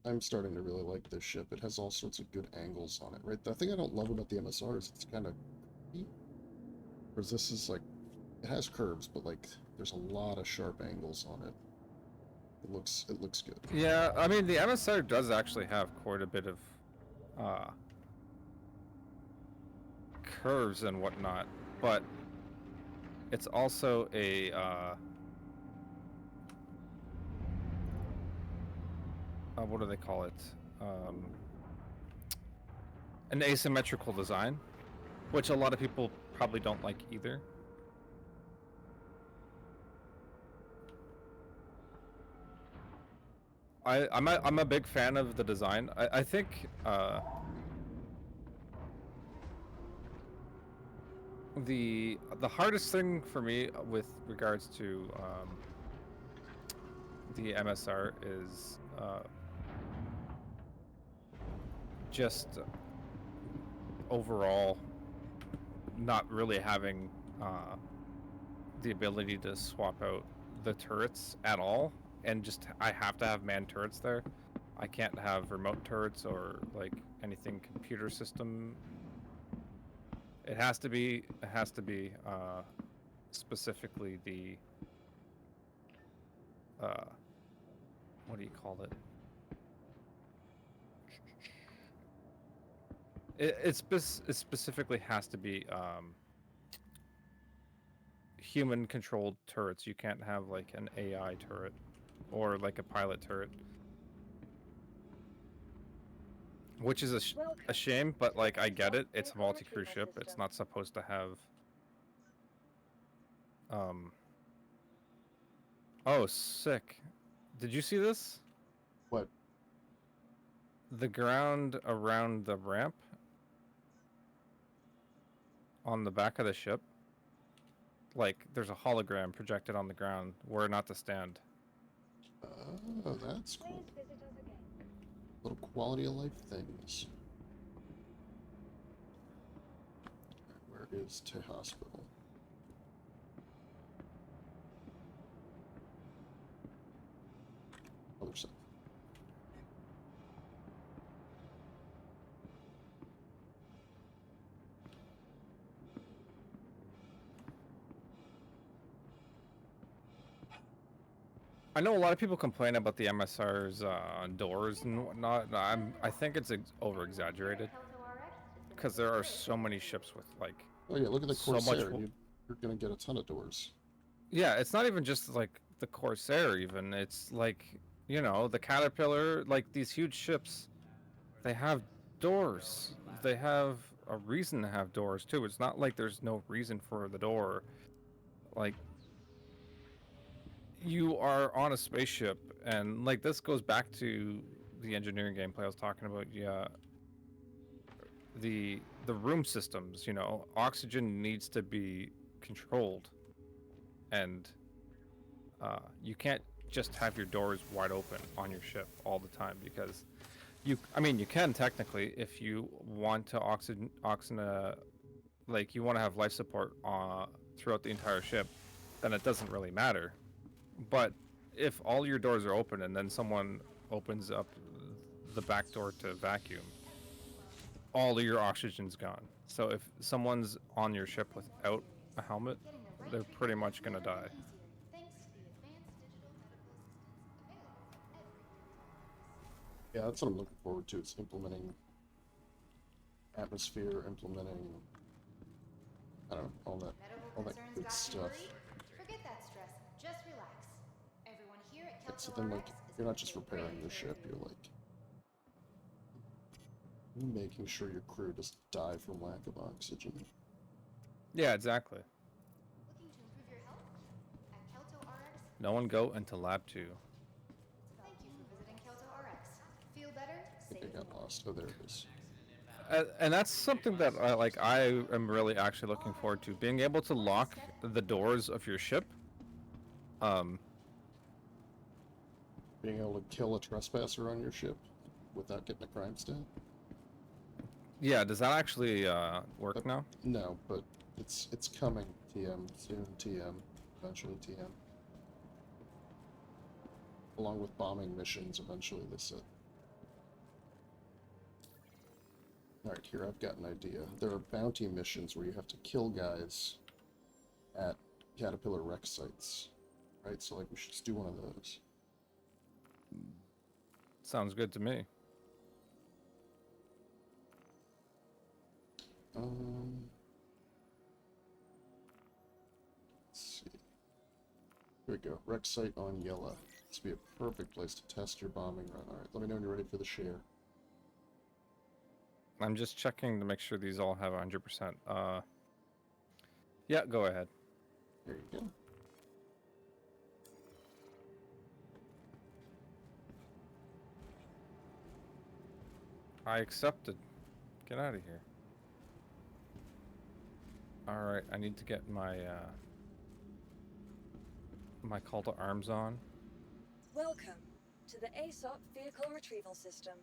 I'm starting to really like this ship. It has all sorts of good angles on it, right? The thing I don't love about the MSR is it's kind of... Whereas this is like... It has curves, but like there's a lot of sharp angles on it. It looks good. Yeah, I mean, the MSR does actually have quite a bit of curves and whatnot, but it's also a what do they call it? an asymmetrical design, which a lot of people probably don't like either. I'm a big fan of the design. I think the hardest thing for me with regards to the MSR is just overall not really having the ability to swap out the turrets at all, and just I have to have manned turrets there. I can't have remote turrets or like anything computer system. It has to be specifically the what do you call it? It specifically has to be human controlled turrets. You can't have like an AI turret or like a pilot turret, which is a shame, but like I get it. It's a multi-crew ship. It's not supposed to have oh, sick. Did you see this? What? The ground around the ramp on the back of the ship, like there's a hologram projected on the ground where not to stand. Oh, that's cool. Little quality of life things. Where is T Hospital? Other side. I know a lot of people complain about the MSR's doors and whatnot. I think it's over exaggerated because there are so many ships with like Oh yeah, look at the so much Corsair. You're gonna get a ton of doors. yeah, it's not even just like the Corsair even. It's like, you know, the Caterpillar, like these huge ships, they have doors. They have a reason to have doors too. It's not like there's no reason for the door. Like you are on a spaceship and like this goes back to the engineering gameplay I was talking about. Yeah, the room systems, you know, oxygen needs to be controlled, and you can't just have your doors wide open on your ship all the time because I mean you can technically if you want to like you want to have life support throughout the entire ship, then it doesn't really matter. But if all your doors are open and then someone opens up the back door to vacuum, all of your oxygen's gone. So if someone's on your ship without a helmet, they're pretty much gonna die. Yeah, that's what I'm looking forward to. It's implementing atmosphere, implementing I don't know, all that good stuff. Forget that stress. Just relax. Everyone here at Like, so then like you're not just repairing your ship, you're like making sure your crew doesn't die from lack of oxygen. Yeah, exactly. Looking to improve your health? At Kelto RX, No one go into lab 2. thank you for visiting Kelto RX. Feel better? I think I got lost. Oh, there it is. And that's something that I am really actually looking forward to, being able to lock the doors of your ship. Being able to kill a trespasser on your ship without getting a crime stat? Yeah, does that actually work now? No, but it's coming. TM soon. TM eventually. TM. Along with bombing missions, eventually they said. Alright, here I've got an idea. There are bounty missions where you have to kill guys at Caterpillar wreck sites. Right, so like we should just do one of those. Sounds good to me. Let's see. Here we go. Wreck site on Yella. This would be a perfect place to test your bombing run. Alright, let me know when you're ready for the share. I'm just checking to make sure these all have 100%. Yeah, go ahead. There you go. I accepted. Get out of here. Alright, I need to get my, my call to arms on. Welcome to the ASOP Vehicle Retrieval System.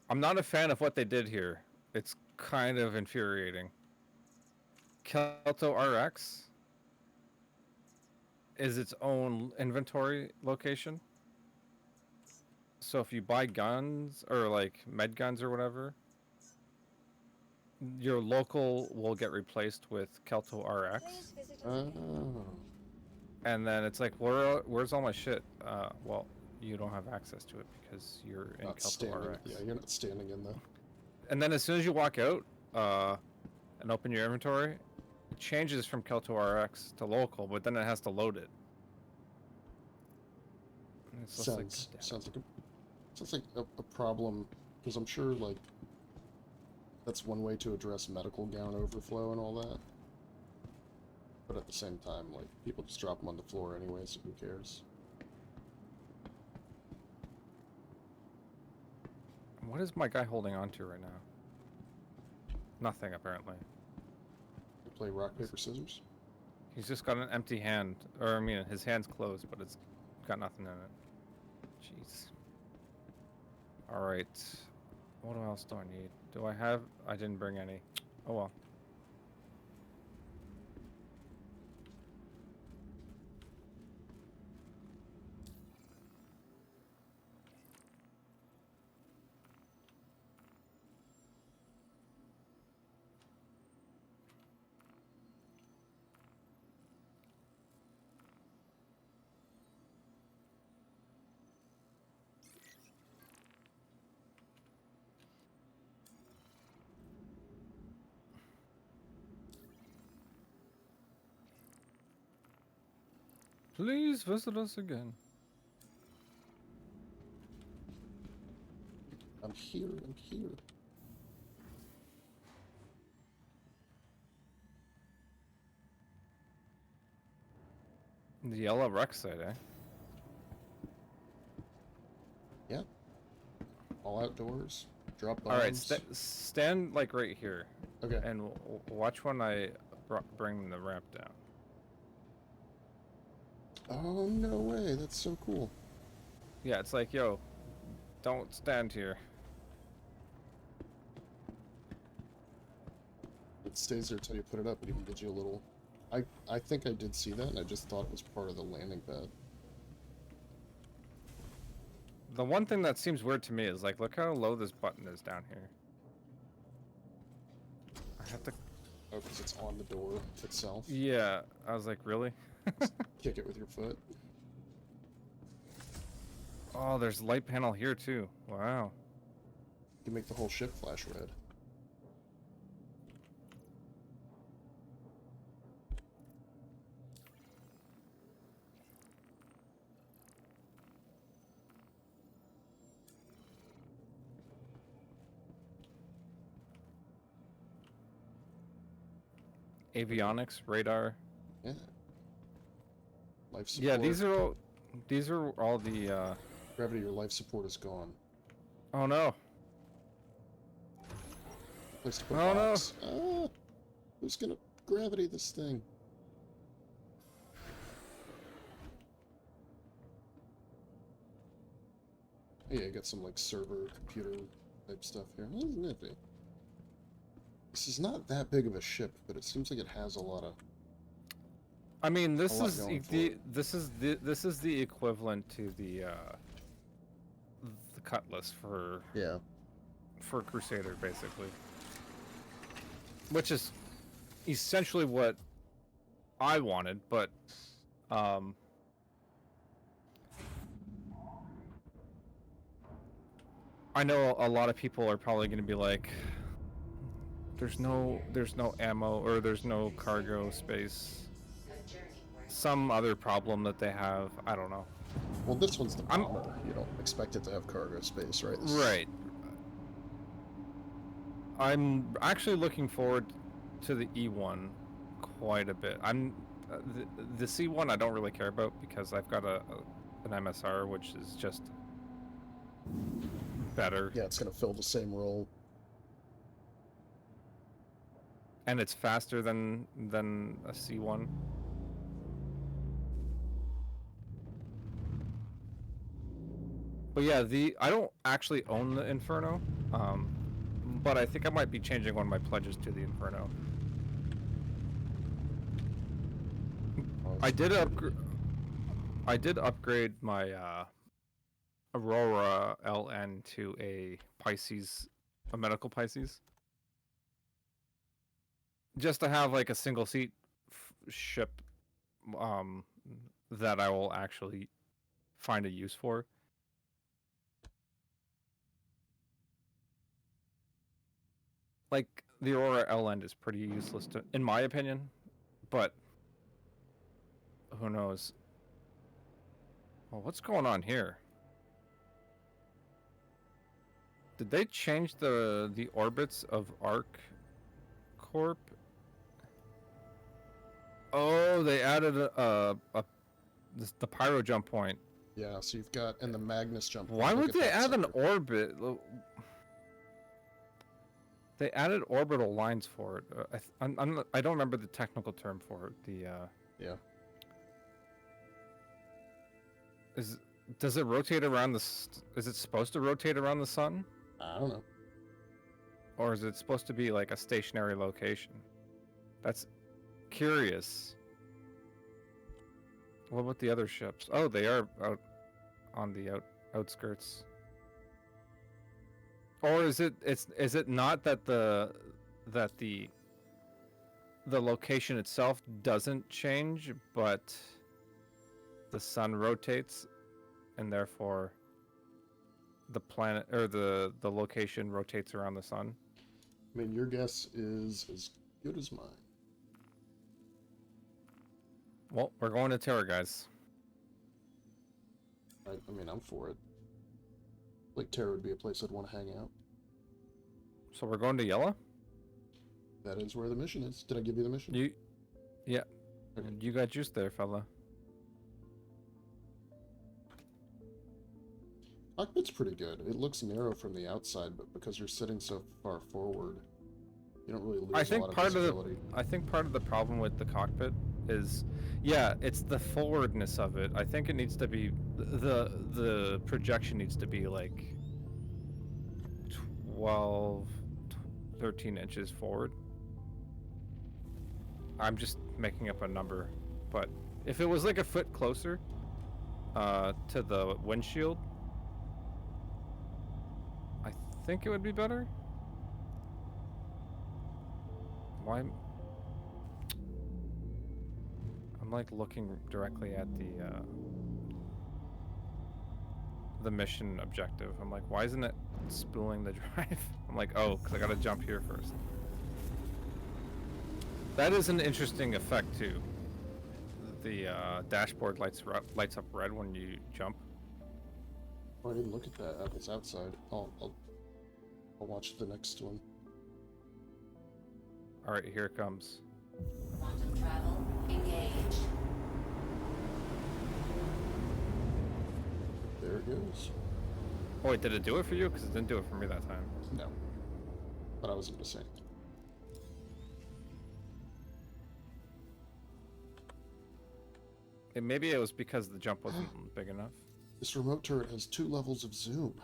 I'm not a fan of what they did here. It's kind of infuriating. Kelto RX is its own inventory location. So if you buy guns or like med guns or whatever, your local will get replaced with Kelto RX. Please visit us again. Oh. And then it's like, where's all my shit? Well, you don't have access to it because you're in Not Kelto standing. RX. Yeah, you're not standing in though. And then as soon as you walk out and open your inventory, it changes from Kelto RX to local, but then it has to load it. And it's just like, Sounds damn it. sounds like a problem, because I'm sure like that's one way to address medical gown overflow and all that. But at the same time, like people just drop them on the floor anyway, so who cares? What is my guy holding on to right now? Nothing, apparently. You play rock paper scissors. He's just got an empty hand. Or, I mean, his hand's closed, but it's got nothing in it. Jeez. Alright. What else do I need? Do I have... I didn't bring any. Oh well. Please visit us again. I'm here. I'm here. The yellow wreck site, eh? Yeah. All outdoors. Drop bombs. Alright, stand like right here. Okay. And watch when I bring the ramp down. Oh no way! That's so cool. Yeah, it's like, yo, don't stand here. It stays there till you put it up. It even gives you a little. I think I did see that, and I just thought it was part of the landing pad. The one thing that seems weird to me is like, look how low this button is down here. I have to... Oh, because it's on the door itself. Yeah, I was like, really? Kick it with your foot. Oh, there's light panel here too. Wow. You can make the whole ship flash red. Avionics, radar. Yeah. Life support. Yeah, these are all the Brevity, your life support is gone. oh no. Place to put Oh, no. box. Ah, who's gonna gravity this thing? Yeah, you got some like server computer type stuff here. This is nifty. This is not that big of a ship, but it seems like it has a lot of. I mean, this lot is going for the it. this is the equivalent to the Cutlass for Crusader, basically. Which is essentially what I wanted, but I know a lot of people are probably going to be like, there's no ammo or there's no cargo space. A journey worth some other problem that they have. I don't know. Well, this one's the I'm- bomber. You don't expect it to have cargo space, right? Right. I'm actually looking forward to the E1 quite a bit. The C1 I don't really care about because I've got an MSR which is just better Yeah, it's gonna fill the same role. and it's faster than a C1. But yeah, I don't actually own the Inferno, but I think I might be changing one of my pledges to the Inferno. I did upgrade my Aurora LN to a medical Pisces, just to have like a single seat ship that I will actually find a use for. Like the Aurora LN is pretty useless in my opinion, but who knows? Well, what's going on here? Did they change the orbits of Arc Corp? Oh, they added the pyro jump point. Yeah, so you've got and the Magnus jump. Why look would at they that add an sucker. orbit? They added orbital lines for it. I don't remember the technical term for it. Yeah. Does it rotate around is it supposed to rotate around the sun? I don't know. Or is it supposed to be like a stationary location? That's curious. What about the other ships? Oh, they are out on the outskirts. Or is it not that the location itself doesn't change, but the sun rotates, and therefore the planet or the location rotates around the sun? I mean, your guess is as good as mine. Well, we're going to Terra, guys. I mean, I'm for it. Like, Terra would be a place I'd want to hang out. So we're going to Yella? That is where the mission is. Did I give you the mission? Yeah. Okay. You got juice there, fella. Cockpit's pretty good. It looks narrow from the outside, but because you're sitting so far forward, you don't really lose I think a lot part of visibility. I think part of the problem with the cockpit is, yeah, it's the forwardness of it. I think it needs to be the projection needs to be like 12, 13 inches forward. I'm just making up a number, but if it was like a foot closer to the windshield, I think it would be better. Why? I'm like looking directly at the mission objective. I'm like, why isn't it spooling the drive? I'm like, oh, because I gotta jump here first. That is an interesting effect too. The dashboard lights up red when you jump. Oh, I didn't look at that. It's outside. I'll watch the next one. All right, here it comes. Quantum travel engaged. There it goes. Oh wait, did it do it for you? Because it didn't do it for me that time. No. But I wasn't gonna say. Maybe it was because the jump wasn't big enough. This remote turret has 2 levels of zoom.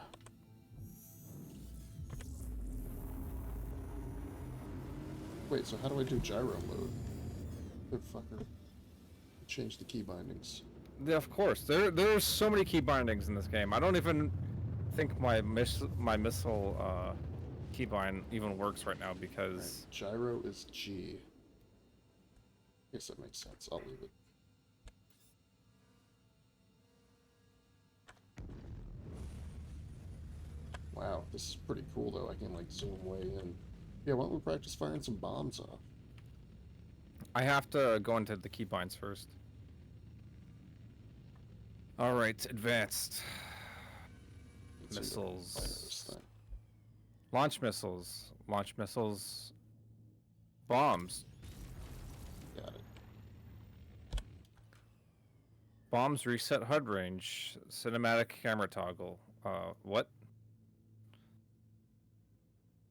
Wait, so how do I do gyro mode? Good fucker. Change the key bindings. Yeah, of course. There's so many key bindings in this game. I don't even think my missile keybind even works right now because Right. Gyro is G. I guess that makes sense. I'll leave it. Wow, this is pretty cool though. I can like zoom way in. Yeah, why don't we practice firing some bombs off? I have to go into the keybinds first. All right, advanced Let's see what I can find in missiles. this thing. Launch missiles. Launch missiles. Bombs. Got it. Bombs reset HUD range. Cinematic camera toggle. What?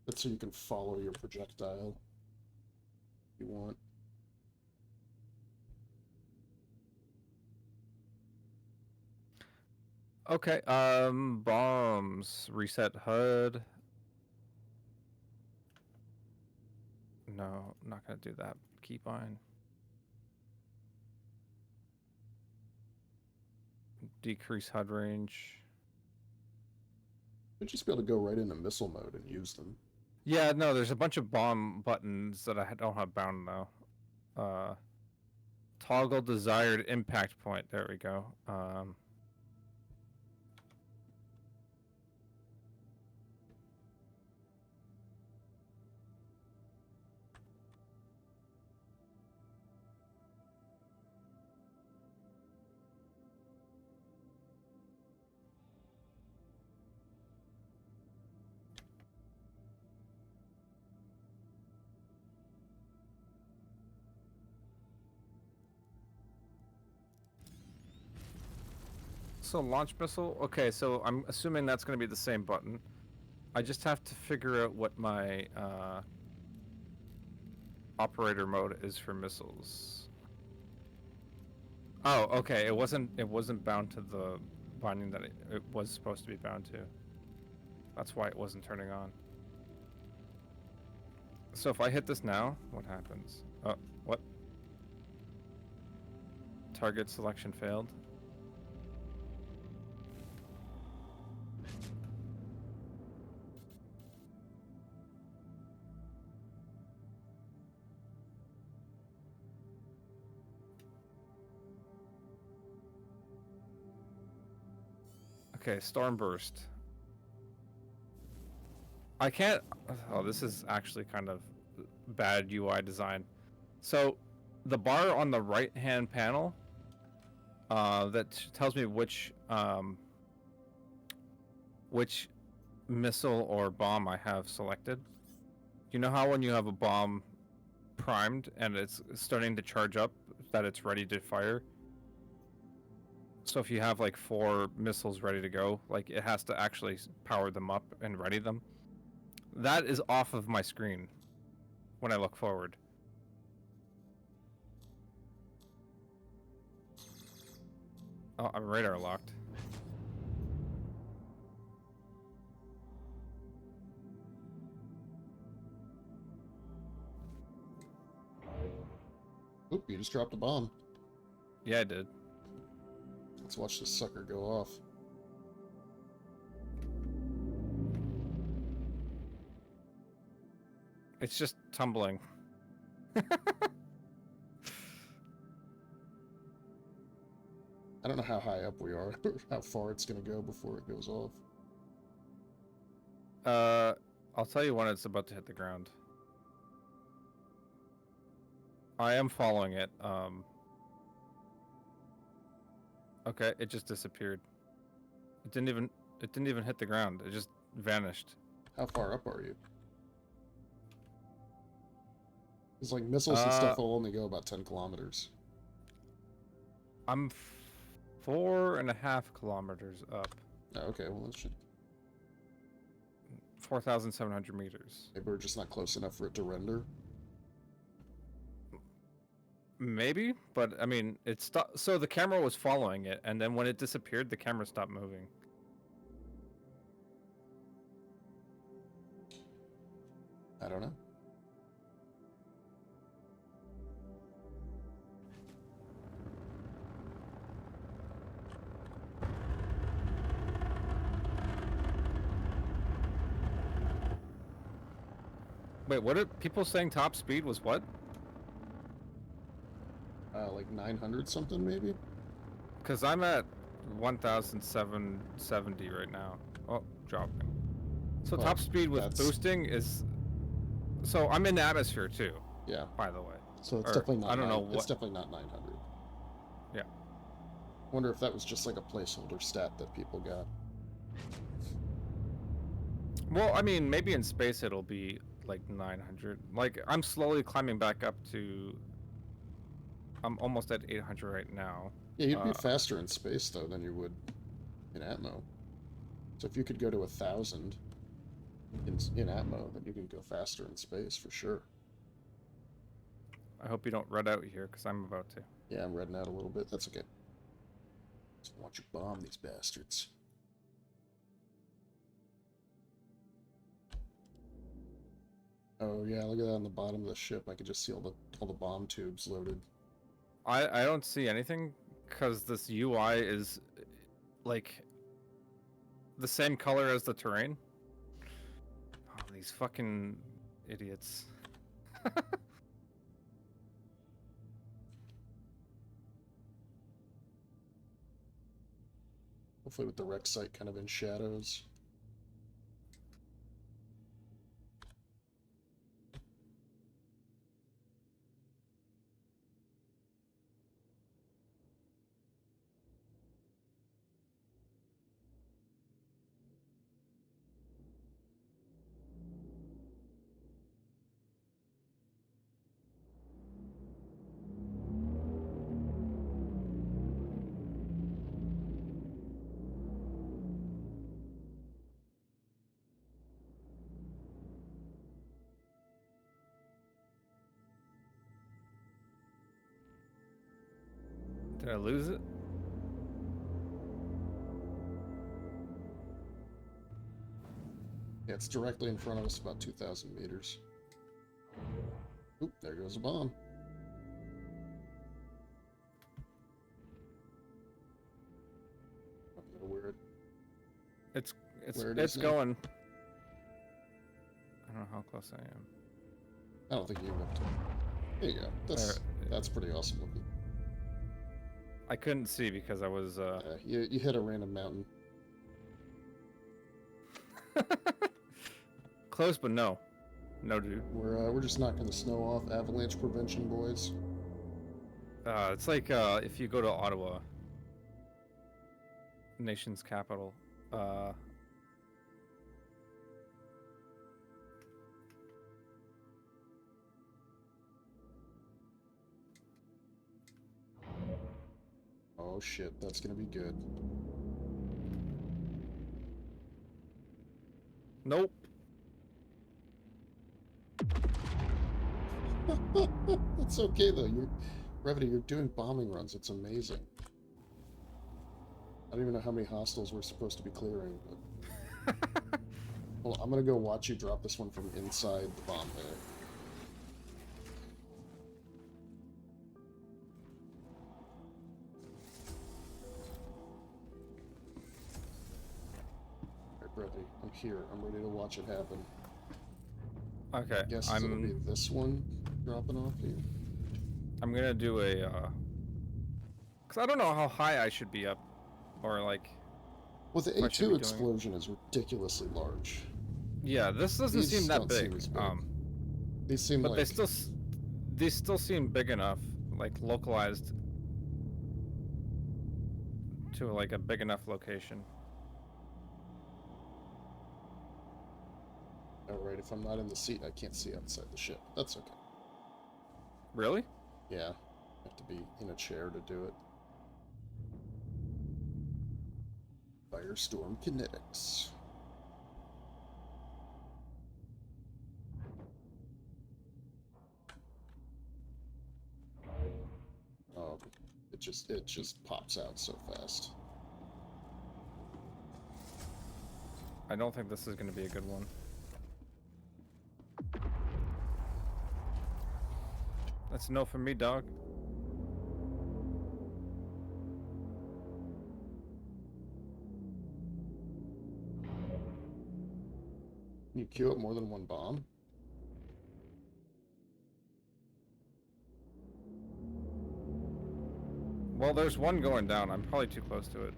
That's so you can follow your projectile. If you want. Okay, bombs. Reset HUD. No, I'm not gonna do that. Keybind. Decrease HUD range. You'd just be able to go right into missile mode and use them. Yeah, no, there's a bunch of bomb buttons that I don't have bound though. Toggle desired impact point. There we go. So launch missile. Okay, so I'm assuming that's going to be the same button. I just have to figure out what my operator mode is for missiles. Oh, okay. It wasn't bound to the binding that it was supposed to be bound to. That's why it wasn't turning on. So if I hit this now, what happens? Oh, what? Target selection failed. Okay, Stormburst. I can't... Oh, this is actually kind of bad UI design. So, the bar on the right-hand panel that tells me which missile or bomb I have selected. You know how when you have a bomb primed and it's starting to charge up, that it's ready to fire? So if you have like 4 missiles ready to go, like it has to actually power them up and ready them. That is off of my screen when I look forward. Oh, I'm radar locked. Oop, you just dropped a bomb. Yeah, I did. Let's watch this sucker go off. It's just tumbling. I don't know how high up we are, or how far it's going to go before it goes off. I'll tell you when it's about to hit the ground. I am following it. Okay, it just disappeared. It didn't even hit the ground. It just vanished. How far up are you? It's like missiles and stuff will only go about 10 kilometers. I'm 4.5 kilometers up. Oh, okay, well that should... 4,700 meters. Maybe we're just not close enough for it to render. Maybe, but I mean, it stopped. So the camera was following it, and then when it disappeared, the camera stopped moving. I don't know. Wait, what are people saying top speed was what? Like 900 something maybe? Because I'm at 1,770 right now. Oh, dropping. So Well, top speed with that's- boosting is... So I'm in the atmosphere too, Yeah. by the way. So it's Or, definitely not. I don't know It's what- definitely not 900. Yeah. wonder if that was just like a placeholder stat that people got. Well, I mean, maybe in space it'll be like 900. Like, I'm slowly climbing back up to... I'm almost at 800 right now. Yeah, you'd be faster in space, though, than you would in Atmo. So if you could go to 1,000 in Atmo, then you can go faster in space, for sure. I hope you don't red out here, because I'm about to. Yeah, I'm redding out a little bit. That's okay. Just want you to bomb these bastards. Oh yeah, look at that on the bottom of the ship. I could just see all the bomb tubes loaded. I don't see anything, because this UI is, like, the same color as the terrain. Oh, these fucking idiots. Hopefully with the wreck site kind of in shadows. Did I lose it? Yeah, it's directly in front of us, about 2,000 meters. Oop, there goes a bomb. I don't know where it... Where it It's is now. going. I don't know how close I am. I don't think you have to... There you go. That's pretty awesome looking. I couldn't see because I was You hit a random mountain. close, but no. No, dude. We're just knocking the snow off. Avalanche prevention, boys. It's like if you go to Ottawa, nation's capital. Oh shit, that's gonna be good. Nope. It's okay though. Brevity, you're doing bombing runs. It's amazing. I don't even know how many hostiles we're supposed to be clearing, but... Well, I'm gonna go watch you drop this one from inside the bomb bay. Alright, Brevity, I'm here. I'm ready to watch it happen. Okay. I guess it'll be this one dropping off here. I'm gonna do a cause I don't know how high I should be up, or like. Well, the what I should be A2 doing. explosion is ridiculously large. Yeah, this doesn't These seem that don't seem big. as big. These seem But like... they still seem big enough, like localized to like a big enough location. Alright, if I'm not in the seat, I can't see outside the ship. That's okay. Really? Yeah, I have to be in a chair to do it. Firestorm kinetics. Oh, it just pops out so fast. I don't think this is gonna be a good one. That's a no for me, dog. Can you queue up more than one bomb? Well, there's one going down. I'm probably too close to it.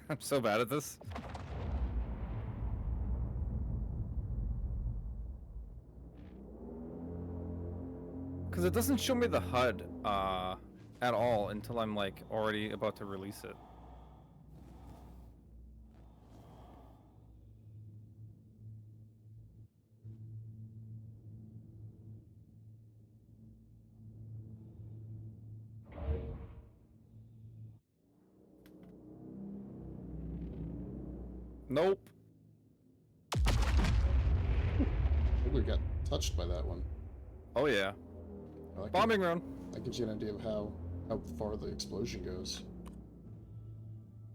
I'm so bad at this. Because it doesn't show me the HUD at all until I'm like already about to release it. Nope. We got touched by that one. Oh yeah. Well, Bombing run. That gives you an idea of how far the explosion goes.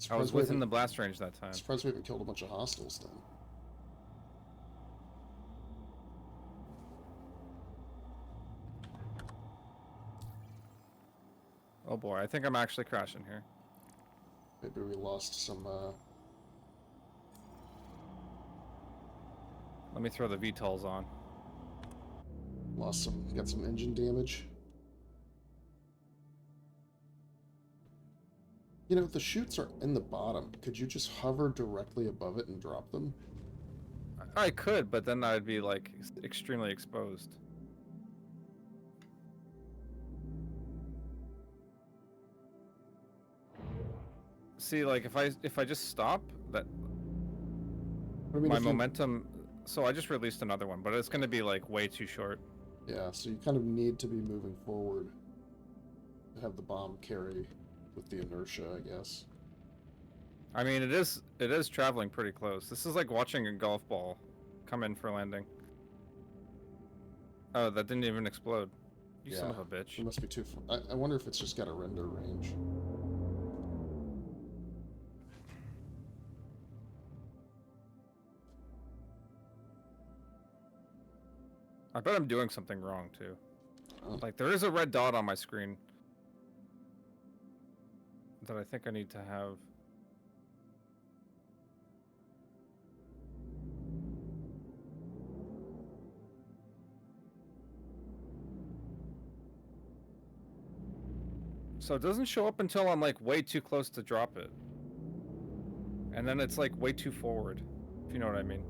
I was Surprised we within the haven't- blast range that time. Surprised we haven't killed a bunch of hostiles then. Oh boy, I think I'm actually crashing here. Maybe we lost some, Let me throw the VTOLs on. got some engine damage. You know, the chutes are in the bottom. Could you just hover directly above it and drop them? I could, but then I'd be like extremely exposed. See, like if I just stop, that I mean, my if you- momentum. So I just released another one, but it's gonna be like way too short. Yeah, so you kind of need to be moving forward to have the bomb carry with the inertia, I guess. I mean, it is traveling pretty close. This is like watching a golf ball come in for landing. Oh, that didn't even explode. You son of a bitch. It must be too far. I wonder if it's just got a render range. I bet I'm doing something wrong too. Oh. Like there is a red dot on my screen that I think I need to have. So it doesn't show up until I'm like way too close to drop it. And then it's like way too forward, if you know what I mean.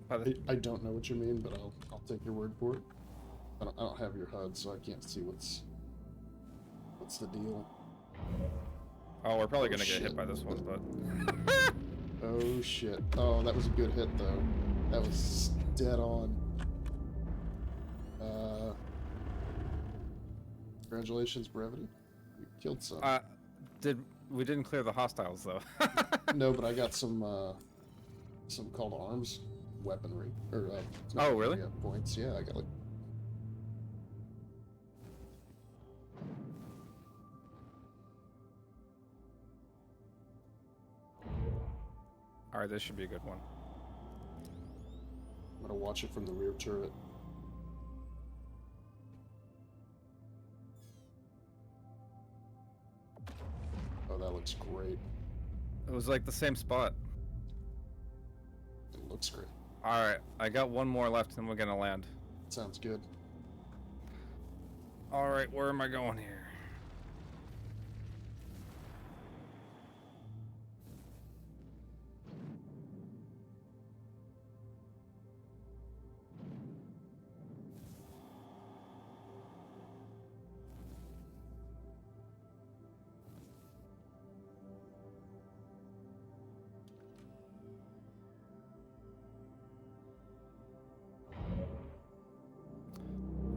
By the I don't know what you mean, but I'll take your word for it. I don't have your HUD, so I can't see what's the deal. Oh, we're probably Oh, gonna get shit. hit by this one, but Oh shit. Oh, that was a good hit though. That was dead on. Congratulations, Brevity. You killed some. we didn't clear the hostiles though. No, but I got some called arms weaponry. Or not Oh, weaponry, really? points. Yeah, I got like. All right, this should be a good one. I'm gonna watch it from the rear turret. Oh, that looks great. It was like the same spot. It looks great. All right, I got one more left, and we're gonna land. Sounds good. All right, where am I going here?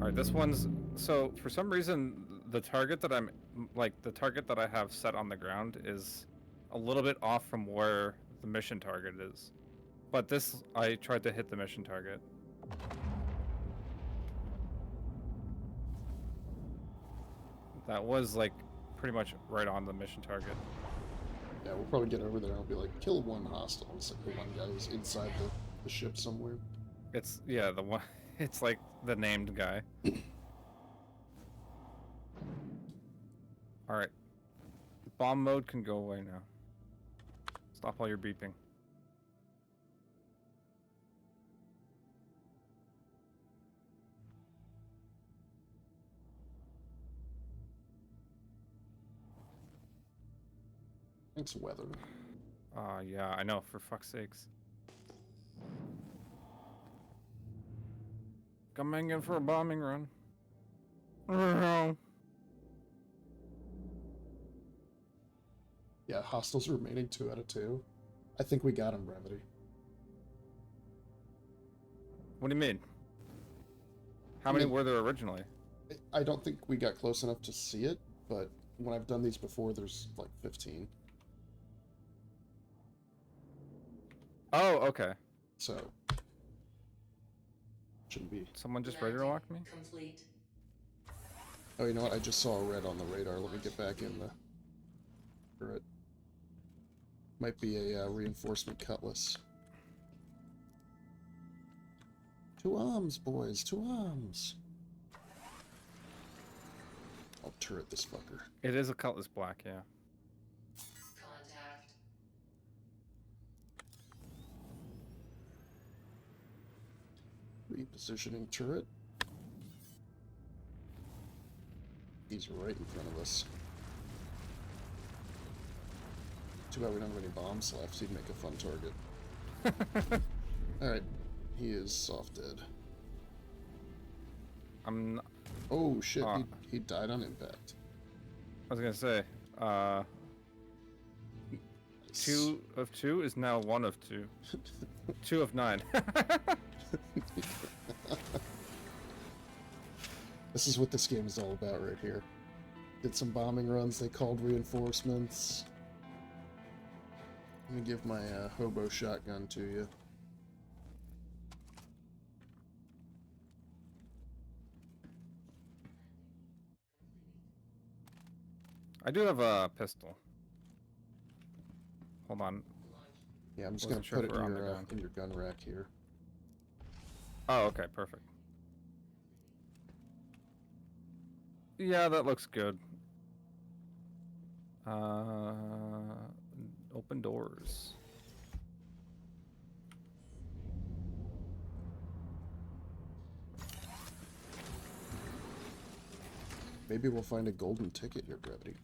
Alright, this one's... So, for some reason, the target that the target that I have set on the ground is a little bit off from where the mission target is. But this, I tried to hit the mission target. That was, like, pretty much right on the mission target. Yeah, we'll probably get over there and I'll be like, kill one hostile. It's like the one guy who's inside the ship somewhere. It's, yeah, the one... It's like the named guy. Alright. Bomb mode can go away now. Stop all your beeping. Thanks, weather. Yeah, I know, for fuck's sakes. Coming in for a bombing run. Yeah, hostiles remaining 2 out of 2. I think we got him, Brevity. What do you mean? How I many mean- were there originally? I don't think we got close enough to see it, but when I've done these before, there's like 15. Oh, okay. So, shouldn't be. Someone just radar locked me? Complete. Oh, you know what? I just saw a red on the radar. Let me get back in the turret. Might be a reinforcement cutlass. 2 arms, boys. 2 arms. I'll turret this fucker. It is a Cutlass Black, yeah. Contact. Repositioning turret. He's right in front of us. Too bad we don't have any bombs left. He'd make a fun target. Alright. He is soft dead. I'm. Oh shit, he died on impact. I was gonna say, 2 of 2 is now 1 of 2. 2 of 9. This is what this game is all about right here. Did some bombing runs, they called reinforcements. Let me give my hobo shotgun to you. I do have a pistol. Hold on. Yeah, I'm just Wasn't gonna sure put if it we're on the ground. in your gun rack here. Oh, okay, perfect. Yeah, that looks good. Open doors. Maybe we'll find a golden ticket here, Brevity.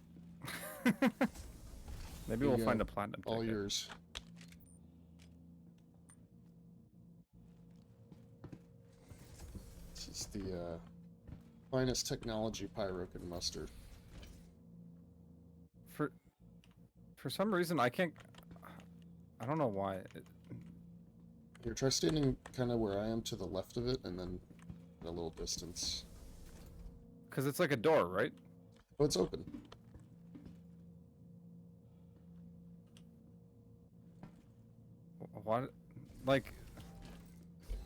Maybe Here we'll you find go. a platinum All ticket. yours. This is the finest technology pyro can muster. For some reason, I can't. I don't know why. Here, try standing kind of where I am to the left of it, and then at a little distance. Because it's like a door, right? Oh, it's open. What? Like,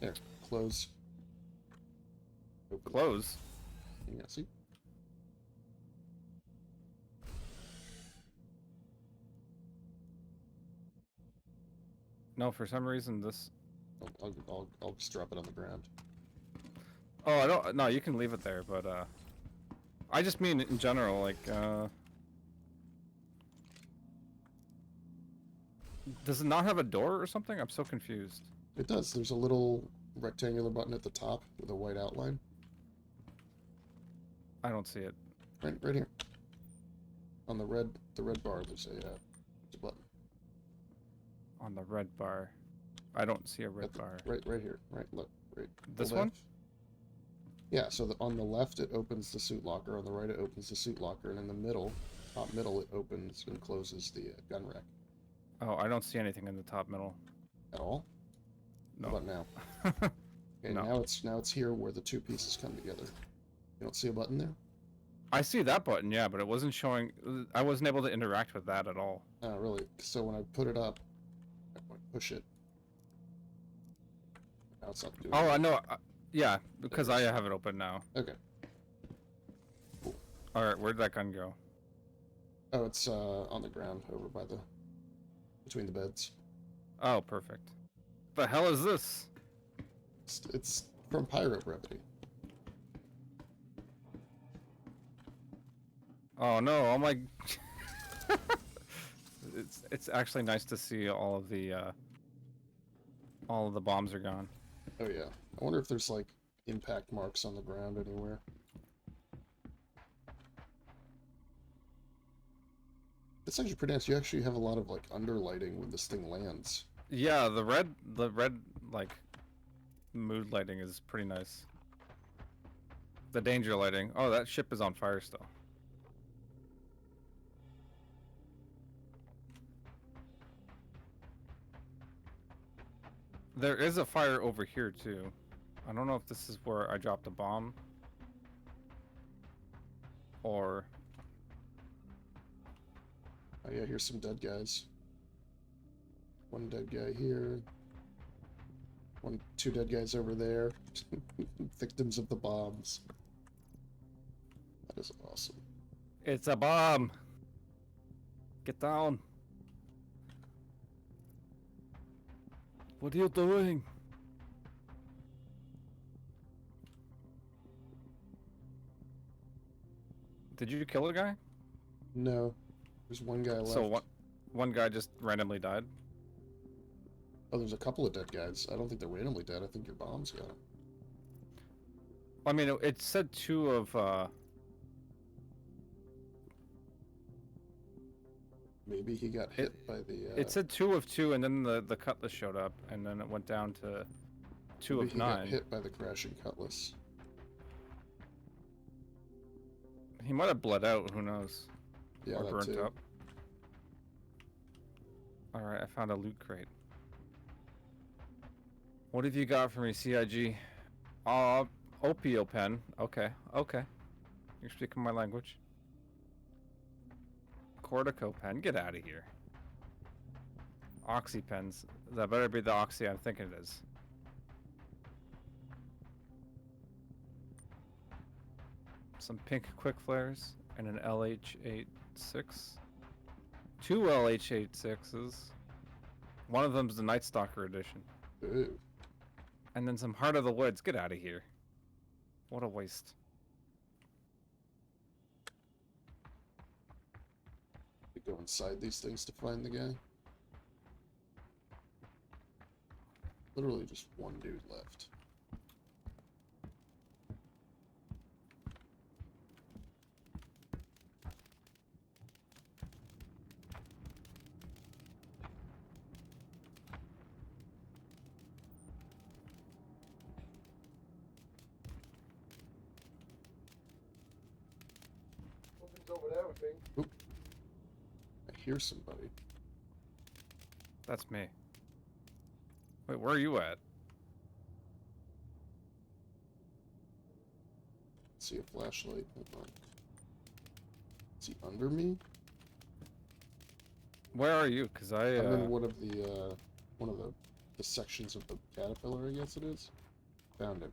There, close. Open. close? Yeah, see? No, for some reason this. I'll just drop it on the ground. Oh, I don't. No, you can leave it there, but I just mean in general, like does it not have a door or something? I'm so confused. It does. There's a little rectangular button at the top with a white outline. I don't see it. Right here. On the red bar, there's a button. On the red bar. I don't see a red At the- bar. Right here. Right, look. Right. This Pull one? back. Yeah, so on the left it opens the suit locker, on the right it opens the suit locker, and in the middle, top middle, it opens and closes the gun rack. Oh, I don't see anything in the top middle. At all? No. How about now? Okay, No. now it's here where the 2 pieces come together. You don't see a button there? I see that button, yeah, but it wasn't showing. I wasn't able to interact with that at all. Oh, really? So when I put it up, I push it. Now it's not doing Oh, it. I know. Yeah, because I have it open now. Okay. All right, where'd that gun go? Oh, it's on the ground over by the between the beds. Oh, perfect. The hell is this? It's from Pyro Brevity. Oh no! Oh my. It's actually nice to see all of the bombs are gone. Oh yeah. I wonder if there's like impact marks on the ground anywhere. It's actually pretty nice. You actually have a lot of like underlighting when this thing lands. Yeah, the red like mood lighting is pretty nice. The danger lighting. Oh, that ship is on fire still. There is a fire over here too. I don't know if this is where I dropped a bomb. Or... Oh yeah, here's some dead guys. One dead guy here. Two dead guys over there. Victims of the bombs. That is awesome. It's a bomb! Get down! What are you doing? Did you kill a guy? No. There's one guy left. So one guy just randomly died? Oh, there's a couple of dead guys. I don't think they're randomly dead. I think your bombs got them. I mean, it said two of, Maybe he got hit by the... It said 2 of 2, and then the Cutlass showed up, and then it went down to 2 maybe of he 9. got hit by the crashing Cutlass. He might have bled out, who knows? Yeah, Or that burnt too. up. Alright, I found a loot crate. What have you got for me, CIG? Opio pen. Okay, okay. You're speaking my language. Cortico pen. Get out of here. Oxy pens. That better be the Oxy I'm thinking it is. Some pink quick flares and an LH86. 2 LH86s. One of them's the Night Stalker edition. Ooh. And then some Heart of the Woods. Get out of here. What a waste. We go inside these things to find the guy. Literally just one dude left. Oop. I hear somebody. That's me. Wait, where are you at? See a flashlight. Hold on. Is he under me? Where are you? Cause I'm in one of the sections of the caterpillar, I guess it is. Found him.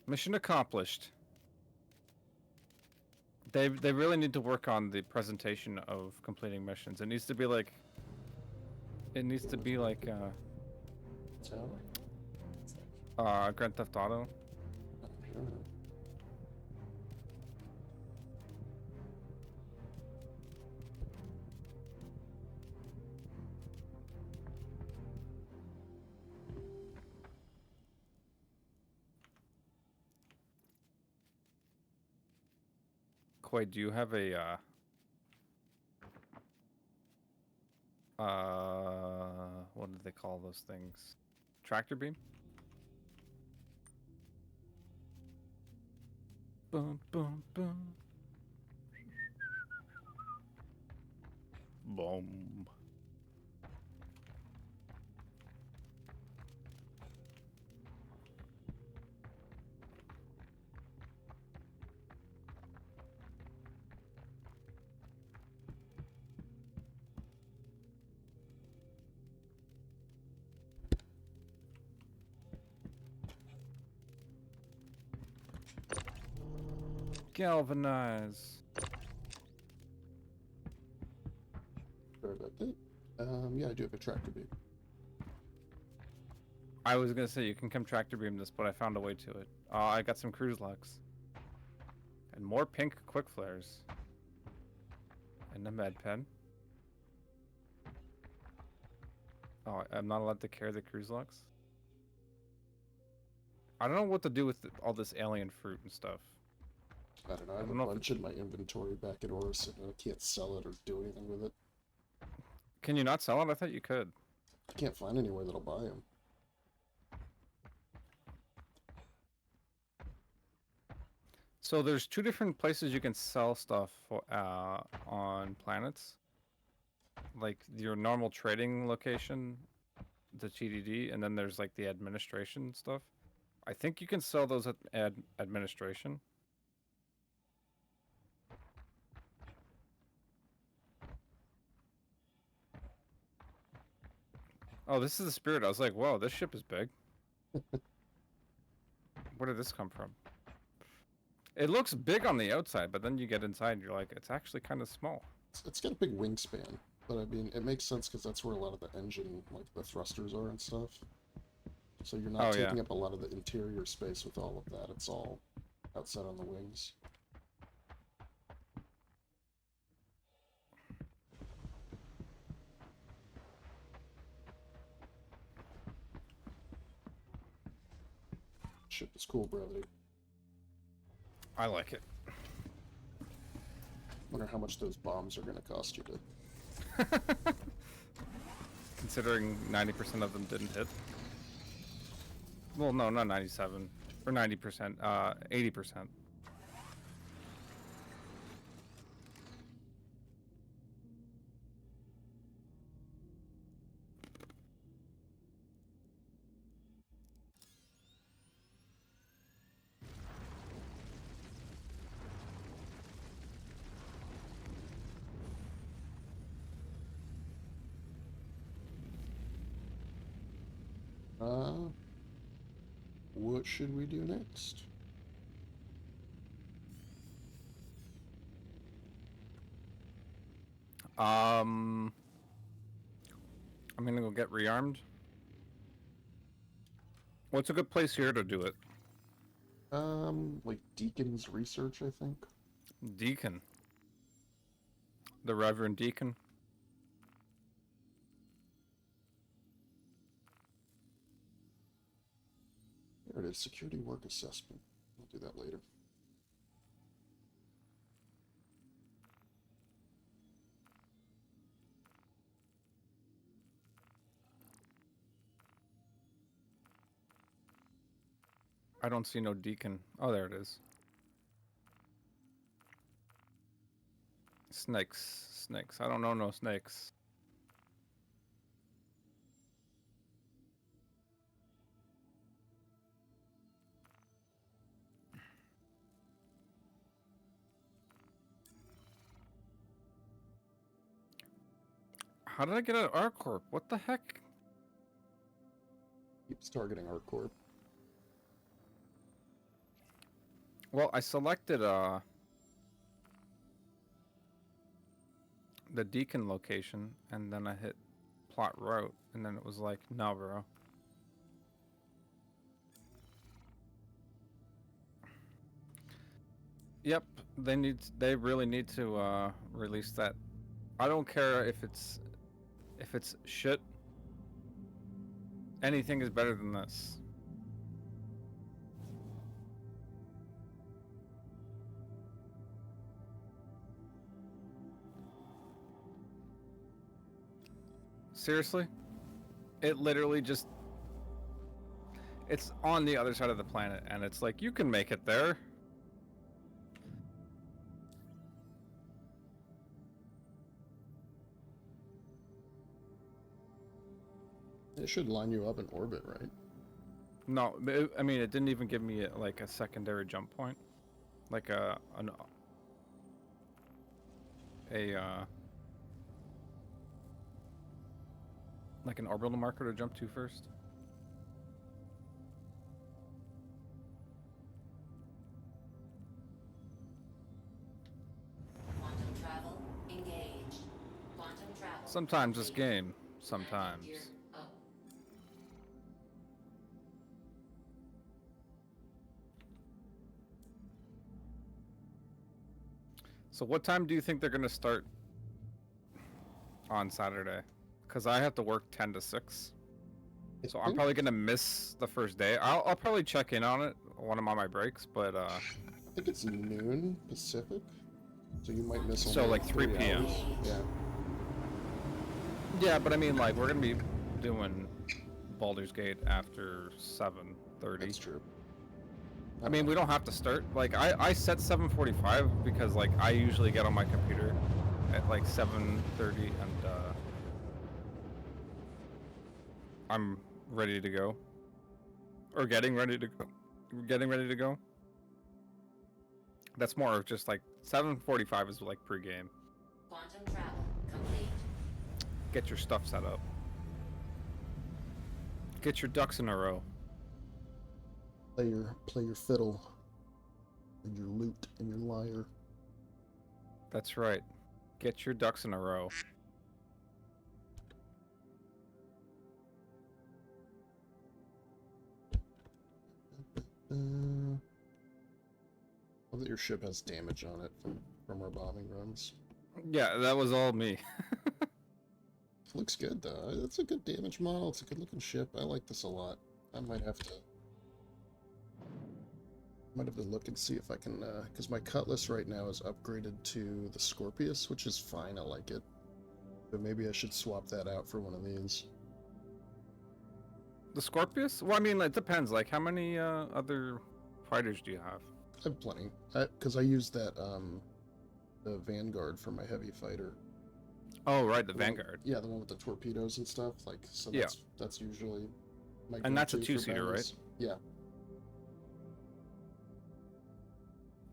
Mission accomplished. They really need to work on the presentation of completing missions. It needs to be like Grand Theft Auto. Sure. Quade, do you have a what do they call those things? Tractor beam? Boom, boom, boom. Boom. Galvanize. Sorry about that. Yeah, I do have a tractor beam. I was gonna say you can come tractor beam this, but I found a way to it. I got some cruise locks. And more pink quick flares. And a med pen. Oh, I'm not allowed to carry the cruise locks? I don't know what to do with all this alien fruit and stuff. I don't know, I have don't a know if bunch in my inventory back at Orison, and I can't sell it or do anything with it. Can you not sell it? I thought you could. I can't find anywhere that'll buy them. So there's two different places you can sell stuff on planets. Like your normal trading location, the TDD, and then there's like the administration stuff. I think you can sell those at administration. Oh, this is the Spirit. I was like, whoa, this ship is big. Where did this come from? It looks big on the outside, but then you get inside and you're like, it's actually kind of small. It's got a big wingspan, but I mean, it makes sense because that's where a lot of the engine, like the thrusters are and stuff. So you're not taking up a lot of the interior space with all of that. It's all outside on the wings. Ship is cool, Brevity. I like it. Wonder how much those bombs are going to cost you to... Considering 90% of them didn't hit. Well, no, not 97. Or 90%. 80%. What should we do next? I'm gonna go get rearmed. What's a good place here to do it? Like Deacon's Research, I think. Deacon. The Reverend Deacon. There it is, Security Work Assessment. I'll do that later. I don't see no Deacon. Oh, there it is. Snakes. Snakes. I don't know no snakes. How did I get an ArcCorp? What the heck? Keeps targeting our corp. Well, I selected the Deacon location, and then I hit plot route, and then it was like, no, bro. Yep, they really need to release that. I don't care if it's shit. Anything is better than this. Seriously? It literally just... It's on the other side of the planet, and it's like, you can make it there. It should line you up in orbit, right? No, I mean, it didn't even give me like a secondary jump point. Like like an orbital marker to jump to first. Quantum travel engaged. Quantum travel. Sometimes this game. Sometimes. Gear up. So what time do you think they're gonna start on Saturday? Because I have to work 10 to 6. So I'm probably gonna miss the first day. I'll probably check in on it when I'm on my breaks, but I think it's noon Pacific, so you might miss. So, only like 3 p.m. hours. Yeah. Yeah, but I mean, like, we're gonna be doing Baldur's Gate after 7:30. That's true. I mean, we don't have to start. Like, I set 7:45 because, like, I usually get on my computer at, like, 7:30 and, I'm ready to go. Or getting ready to go. Getting ready to go. That's more of just, like, 7:45 is, like, pre-game. Quantum travel complete. Get your stuff set up. Get your ducks in a row. Play your fiddle. And your lute and your lyre. That's right. Get your ducks in a row. Love that your ship has damage on it from our bombing runs. Yeah, that was all me. It looks good though. It's a good damage model. It's a good looking ship. I like this a lot. I might have to look and see if I can, because my Cutlass right now is upgraded to the Scorpius, which is fine. I like it, but maybe I should swap that out for one of these. The Scorpius? Well, I mean, it depends. Like, how many other fighters do you have? I have plenty, because I use that the Vanguard for my heavy fighter. Oh, right, the The one- Vanguard. Yeah, the one with the torpedoes and stuff. Like, so Yeah. that's usually my And that's a go-to for two-seater, right? battles. Yeah.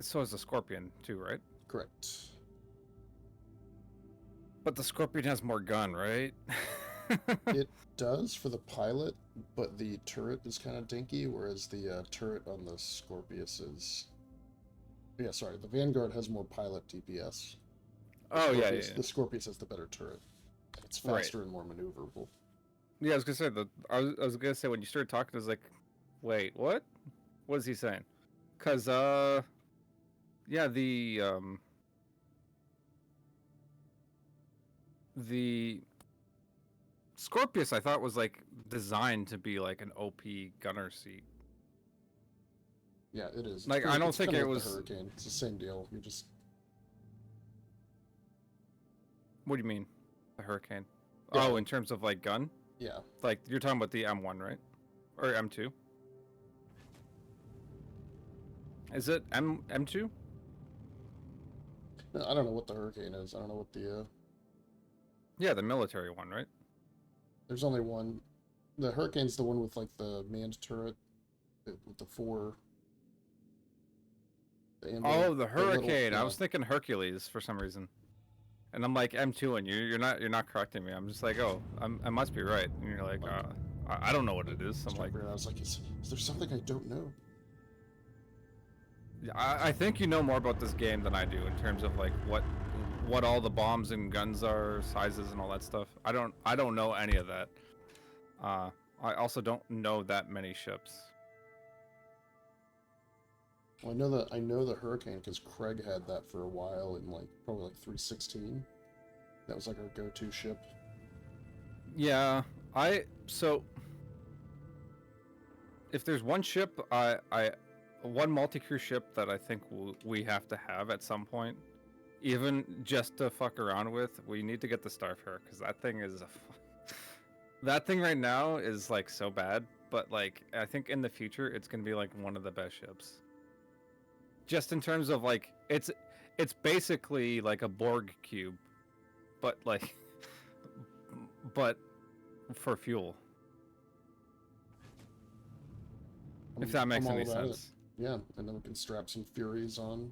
So is the Scorpion, too, right? Correct. But the Scorpion has more gun, right? It does for the pilot, but the turret is kind of dinky, whereas the turret on the Scorpius is... Yeah, sorry, the Vanguard has more pilot DPS. Oh, yeah, yeah. The Scorpius has the better turret. It's Right. faster and more maneuverable. Yeah, I was gonna say I was gonna say when you started talking, I was like, wait, what? What is he saying? Cause yeah, the Scorpius I thought was like designed to be like an OP gunner seat. Yeah, it is. It's Like, pretty- I don't it's think kinda it like was- the Hurricane. It's the same deal. You just... What do you mean, the Hurricane? Yeah. Oh, in terms of like gun, Yeah. like you're talking about the M1, right? Or M2? Is it M2? No, I don't know what the Hurricane is. I don't know what the... Yeah, the military one, right? There's only one. The Hurricane's the one with, like, the manned turret. With the four... Oh, the Hurricane. I yeah. was thinking Hercules for some reason, and I'm like M2, and you're not correcting me. I'm just like, oh, I must be right, and you're like, I don't know what it is. I'm like, I was like, is there something I don't know? I think you know more about this game than I do in terms of like what all the bombs and guns are, sizes, and all that stuff. I don't know any of that. I also don't know that many ships. Well, I know the Hurricane because Craig had that for a while in like probably like 316. That was like our go-to ship. Yeah, so if there's one ship, one multi-crew ship that I think we have to have at some point, even just to fuck around with, we need to get the Starfarer, because that thing is that thing right now is like so bad, but like I think in the future it's gonna be like one of the best ships. Just in terms of like it's basically like a Borg cube, but like but for fuel. If that makes I'm all any about it. sense. Yeah, and then we can strap some Furies on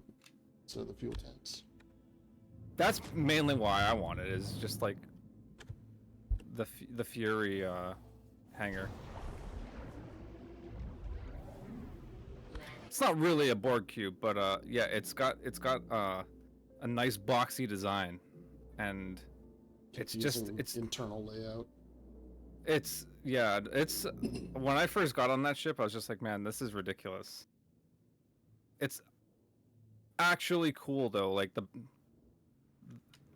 to the fuel tanks. That's mainly why I want it, is just like the Fury hangar. It's not really a Borg cube, but yeah, it's got a nice boxy design, and it's just Confusing internal layout. it's when I first got on that ship, I was just like, man, this is ridiculous. It's actually cool though, like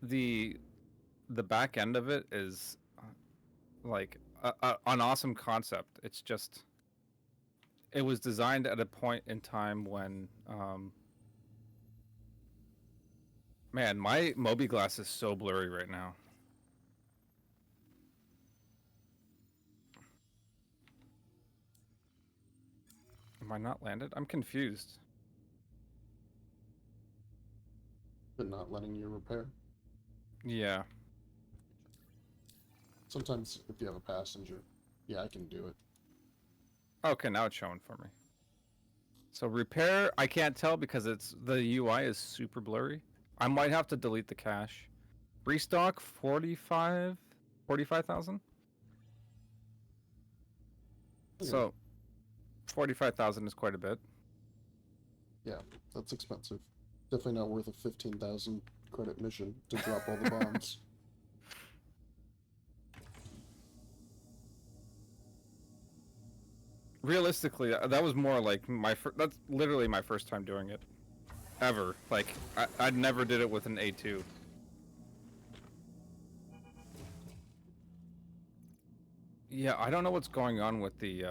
the back end of it is like an awesome concept. It's just, it was designed at a point in time when man, my Moby glass is so blurry right now. Am I not landed? I'm confused. But not letting you repair. Yeah. Sometimes if you have a passenger, yeah, I can do it. Okay, now it's showing for me. So repair, I can't tell because the UI is super blurry. I might have to delete the cache. Restock 45,000. Okay. So 45,000 is quite a bit. Yeah, that's expensive. Definitely not worth a 15,000 credit mission to drop all the bombs. Realistically, that was more like that's literally my first time doing it. Ever. Like, I never did it with an A2. Yeah, I don't know what's going on with the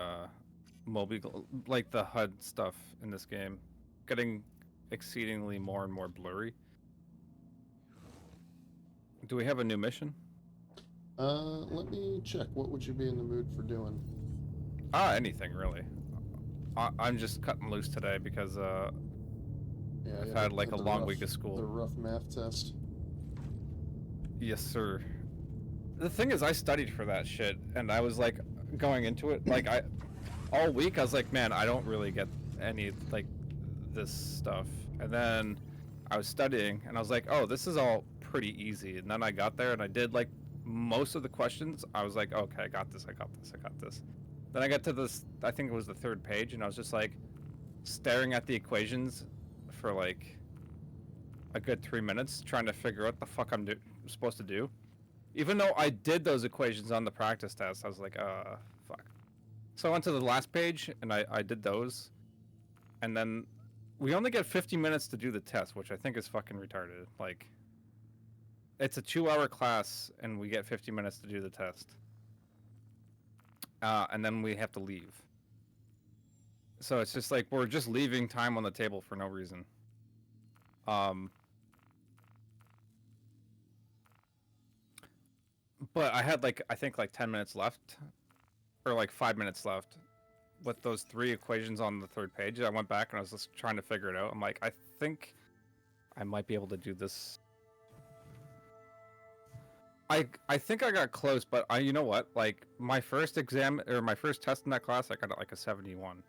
mobile, like the HUD stuff in this game. Getting exceedingly more and more blurry. Do we have a new mission? Let me check. What would you be in the mood for doing? Anything really. I'm just cutting loose today because Yeah, I've you had like a the long rough- week of school. The rough math test. Yes, sir. The thing is, I studied for that shit, and I was like, going into it, like all week, I was like, man, I don't really get any like this stuff. And then I was studying, and I was like, oh, this is all pretty easy. And then I got there, and I did like most of the questions. I was like, okay, I got this. Then I got to this, I think it was the third page, and I was just like staring at the equations for like a good 3 minutes, trying to figure out what the fuck I'm supposed to do. Even though I did those equations on the practice test, I was like, fuck. So I went to the last page, and I did those. And then we only get 50 minutes to do the test, which I think is fucking retarded. Like, it's a 2-hour class, and we get 50 minutes to do the test. And then we have to leave. So it's just like, we're just leaving time on the table for no reason. But I had like, I think like 10 minutes left, or like 5 minutes left with those 3 equations on the third page. I went back and I was just trying to figure it out. I'm like, I think I might be able to do this. I think I got close, but you know what? Like my first exam or my first test in that class, I got like a 71.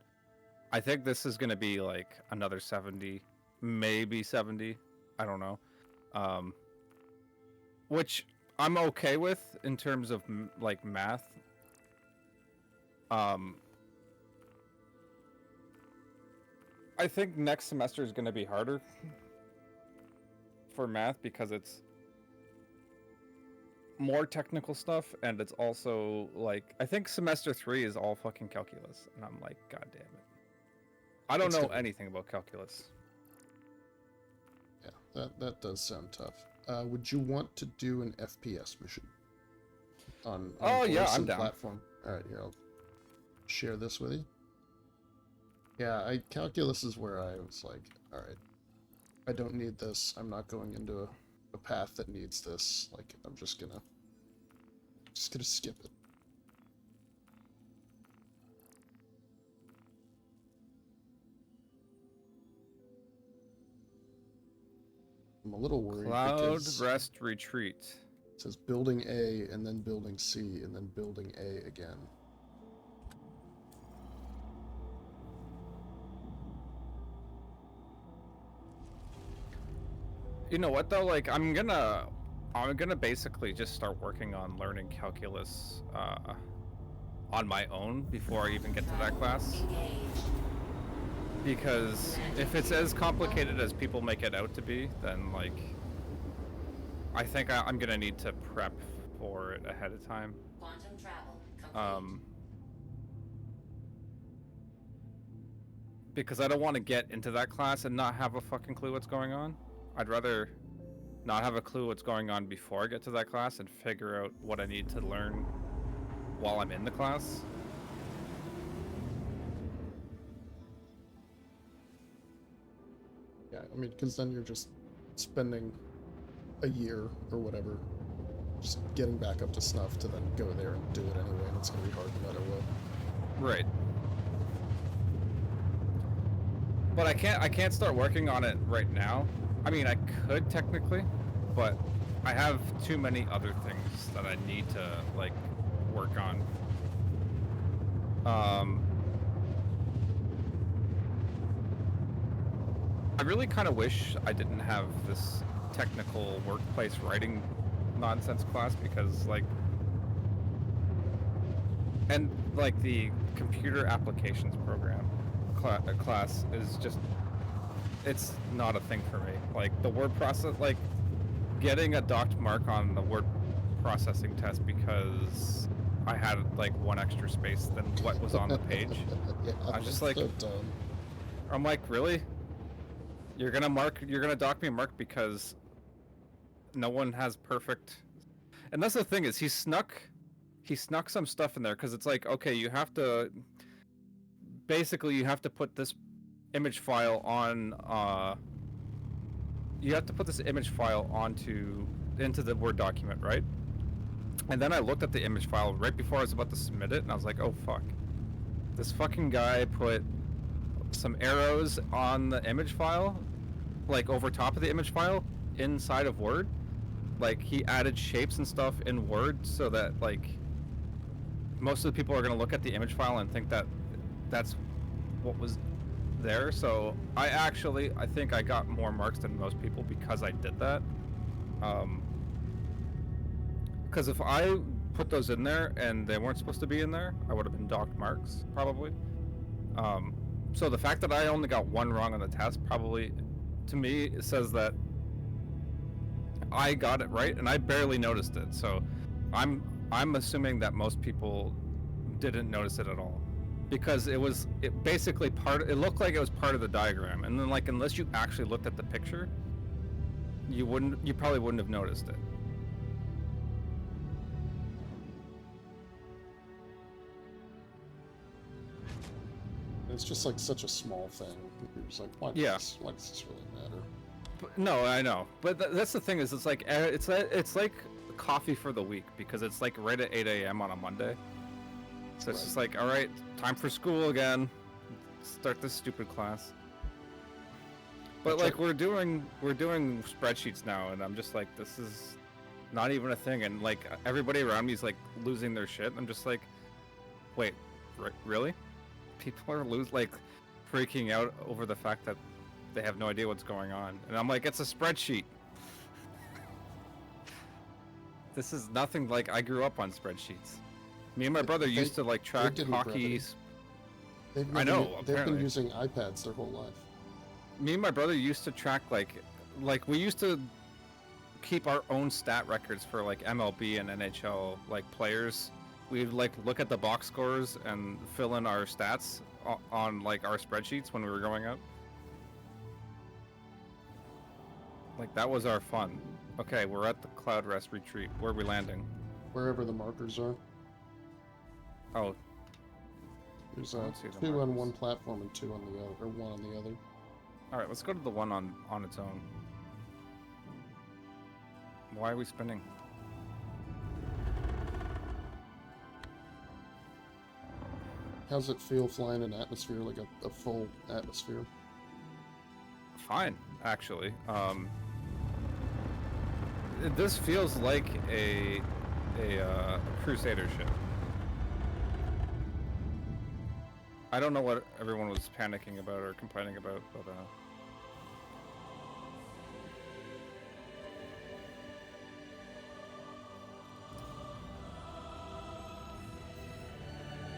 I think this is gonna be like another 70, maybe 70. I don't know. Which I'm okay with in terms of like math. I think next semester is going to be harder for math because it's more technical stuff, and it's also like, I think semester 3 is all fucking calculus, and I'm like, god damn it. I don't know anything about calculus. Yeah, that does sound tough. Would you want to do an FPS mission? On Oh, yeah, voice I'm and down. Platform. Alright, here, I'll share this with you. Yeah, calculus is where I was like, alright, I don't need this. I'm not going into a path that needs this. Like, I'm just gonna skip it. I'm a little worried Cloud because Rest Retreat. it says building A and then building C and then building A again. You know what though? Like, I'm gonna basically just start working on learning calculus on my own before I even get to that class. Engage. Because if it's as complicated as people make it out to be, then like, I think I'm gonna need to prep for it ahead of time. Quantum travel complete. Because I don't want to get into that class and not have a fucking clue what's going on. I'd rather not have a clue what's going on before I get to that class and figure out what I need to learn while I'm in the class. Yeah, I mean, because then you're just spending a year or whatever just getting back up to snuff to then go there and do it anyway, and it's gonna be hard no matter what. Right. But I can't start working on it right now. I mean, I could technically, but I have too many other things that I need to like work on. I really kind of wish I didn't have this technical workplace writing nonsense class because like and like the computer applications program class is just it's not a thing for me. Like the word process, like getting a docked mark on the word processing test because I had like one extra space than what was on the page. Yeah, I'm just that's like, so dumb. I'm like, really? You're gonna dock me a mark because no one has perfect. And that's the thing is he snuck some stuff in there because it's like, okay, you have to put this image file on into the Word document, right? And then I looked at the image file right before I was about to submit it, and I was like, oh fuck. This fucking guy put some arrows on the image file, like over top of the image file, inside of Word. Like he added shapes and stuff in Word so that like most of the people are gonna look at the image file and think that that's what was there. So I think I got more marks than most people because I did that. Because if I put those in there and they weren't supposed to be in there, I would have been docked marks probably. So the fact that I only got one wrong on the test probably, to me, it says that I got it right and I barely noticed it. So I'm assuming that most people didn't notice it at all. Because it looked like it was part of the diagram, and then like unless you actually looked at the picture, you probably wouldn't have noticed it. It's just like such a small thing. You're just like, why does this really matter? But, no, I know, but that's the thing is it's like it's like coffee for the week because it's like right at 8 a.m. on a Monday. So it's just like, all right, time for school again. Start this stupid class. But like we're doing spreadsheets now, and I'm just like, this is not even a thing. And like everybody around me is like losing their shit. I'm just like, wait, really? People are freaking out over the fact that they have no idea what's going on. And I'm like, it's a spreadsheet. This is nothing like I grew up on spreadsheets. Me and my brother used to like track hockey. I know. They've been using iPads their whole life. Me and my brother used to track like we used to keep our own stat records for like MLB and NHL like players. We'd like look at the box scores and fill in our stats on like our spreadsheets when we were growing up. Like that was our fun. Okay, we're at the Cloud Rest retreat. Where are we landing? Wherever the markers are. Oh. There's 2 on one platform and 2 on the other, or 1 on the other. Alright, let's go to the one on its own. Why are we spinning? How's it feel flying in atmosphere, like a full atmosphere? Fine, actually. This feels like a Crusader ship. I don't know what everyone was panicking about or complaining about, but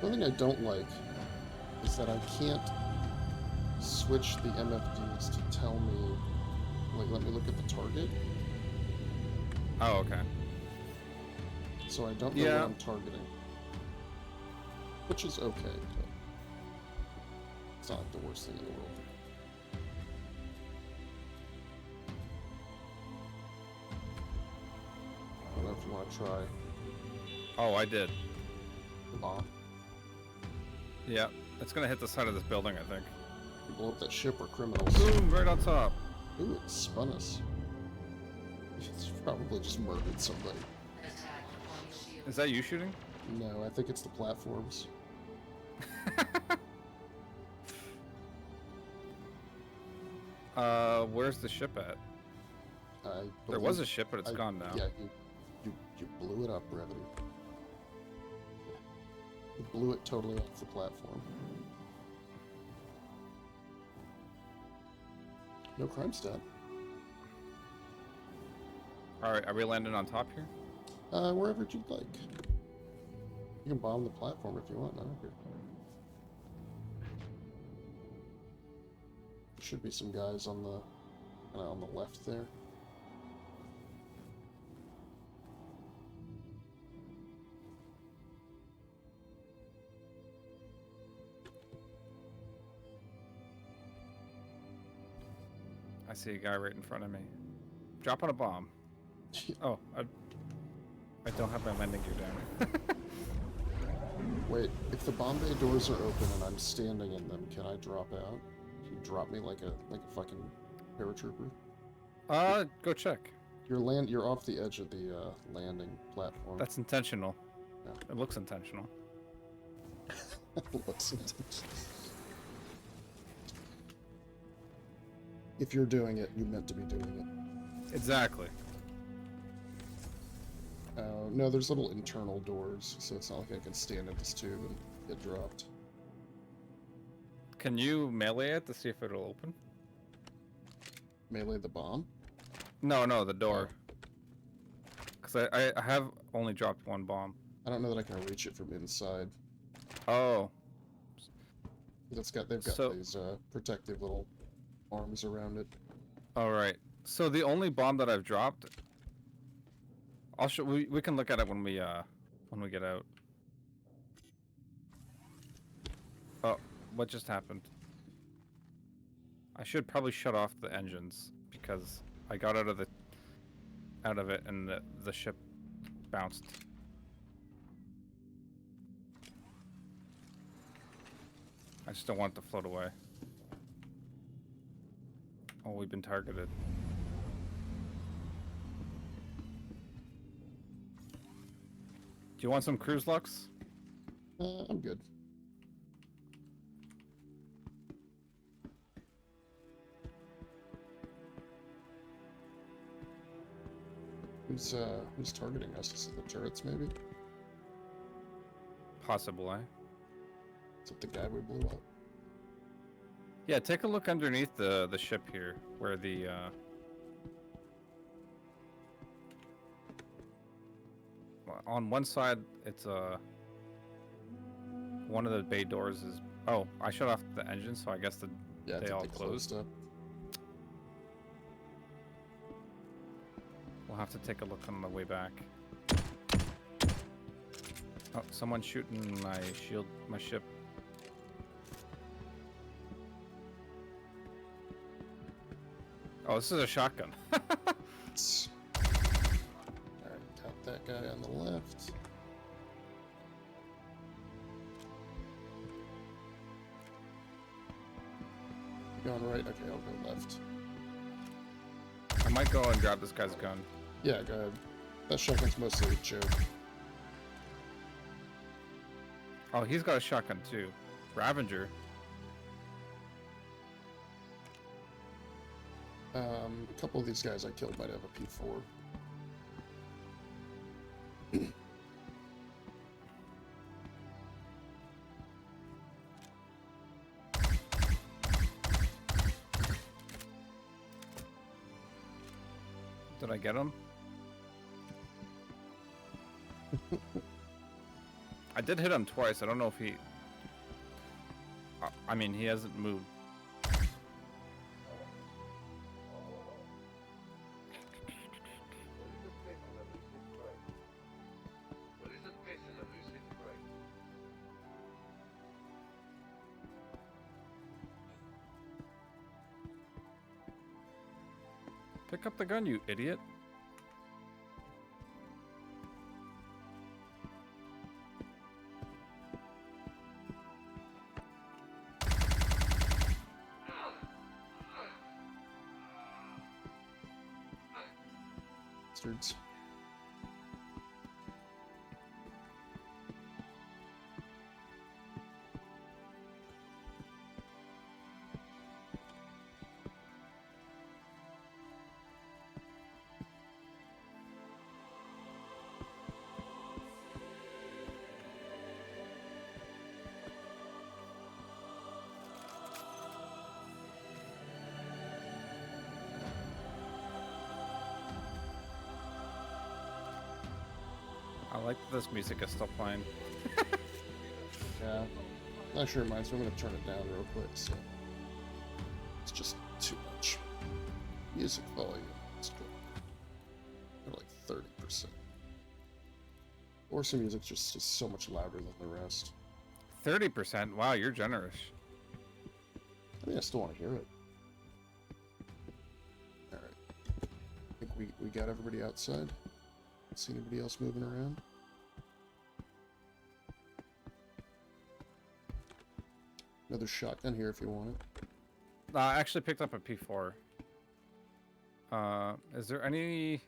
One thing I don't like is that I can't switch the MFDs to tell me, like, let me look at the target. oh, okay. So I don't know what I'm targeting. Which is okay, but it's not the worst thing in the world. I don't know if you want to try. Oh, I did. The bomb. Yeah, it's gonna hit the side of this building, I think. You blow up that ship or criminals. Boom, right on top. Ooh, it spun us. It's probably just murdered somebody. Is that you shooting? No, I think it's the platforms. Where's the ship at? I There was a believe- ship, but it's gone now. Yeah, you blew it up, Brevity. You blew it totally off the platform. No crime stat. Alright, are we landing on top here? Wherever you'd like. You can bomb the platform if you want. I don't care. There should be some guys on the left there. I see a guy right in front of me. Dropping a bomb. Oh, I don't have my landing gear down. Wait, if the bomb bay doors are open and I'm standing in them, can I drop out? Can you drop me like a fucking paratrooper? Go check. You're off the edge of the landing platform. That's intentional. Yeah. It looks intentional. Looks intense. If you're doing it, you meant to be doing it. Exactly. No, there's little internal doors, so it's not like I can stand in this tube and get dropped. Can you melee it to see if it'll open? Melee the bomb? No, the door. Because I have only dropped one bomb. I don't know that I can reach it from inside. Oh. They've got So- these protective little arms around it. Alright. So the only bomb that I've dropped... I'll show... We can look at it when we get out. Oh, what just happened? I should probably shut off the engines because I got out of it and the ship bounced. I just don't want it to float away. Oh, we've been targeted. Do you want some cruise lux? I'm good. Who's targeting us? Is it the turrets, maybe? Possible, eh? Is it the guy we blew up? Yeah, take a look underneath the ship here, where the on one side it's one of the bay doors is. Oh, I shut off the engine, so I guess Yeah, I they think all they closed. up. We'll have to take a look on the way back. Oh, someone's shooting my ship. Oh, this is a shotgun. Alright, got that guy on the left. Going right? Okay, I'll go left. I might go and grab this guy's gun. Yeah, go ahead. That shotgun's mostly a joke. Oh, he's got a shotgun too. Ravager. A couple of these guys I killed might have a P4. Did I get him? I did hit him twice. I don't know if he... I mean, he hasn't moved. Pick up the gun, you idiot. Bastards. like that this music is still playing. Yeah. Not sure mine, so I'm gonna turn it down real quick. So it's just too much. Music volume. Let's go. They're like 30%. Or some music just is so much louder than the rest. 30%? Wow, you're generous. I mean, I still want to hear it. Alright. I think we got everybody outside. See anybody else moving around? Another shotgun here if you want it. I actually picked up a P4. Is there any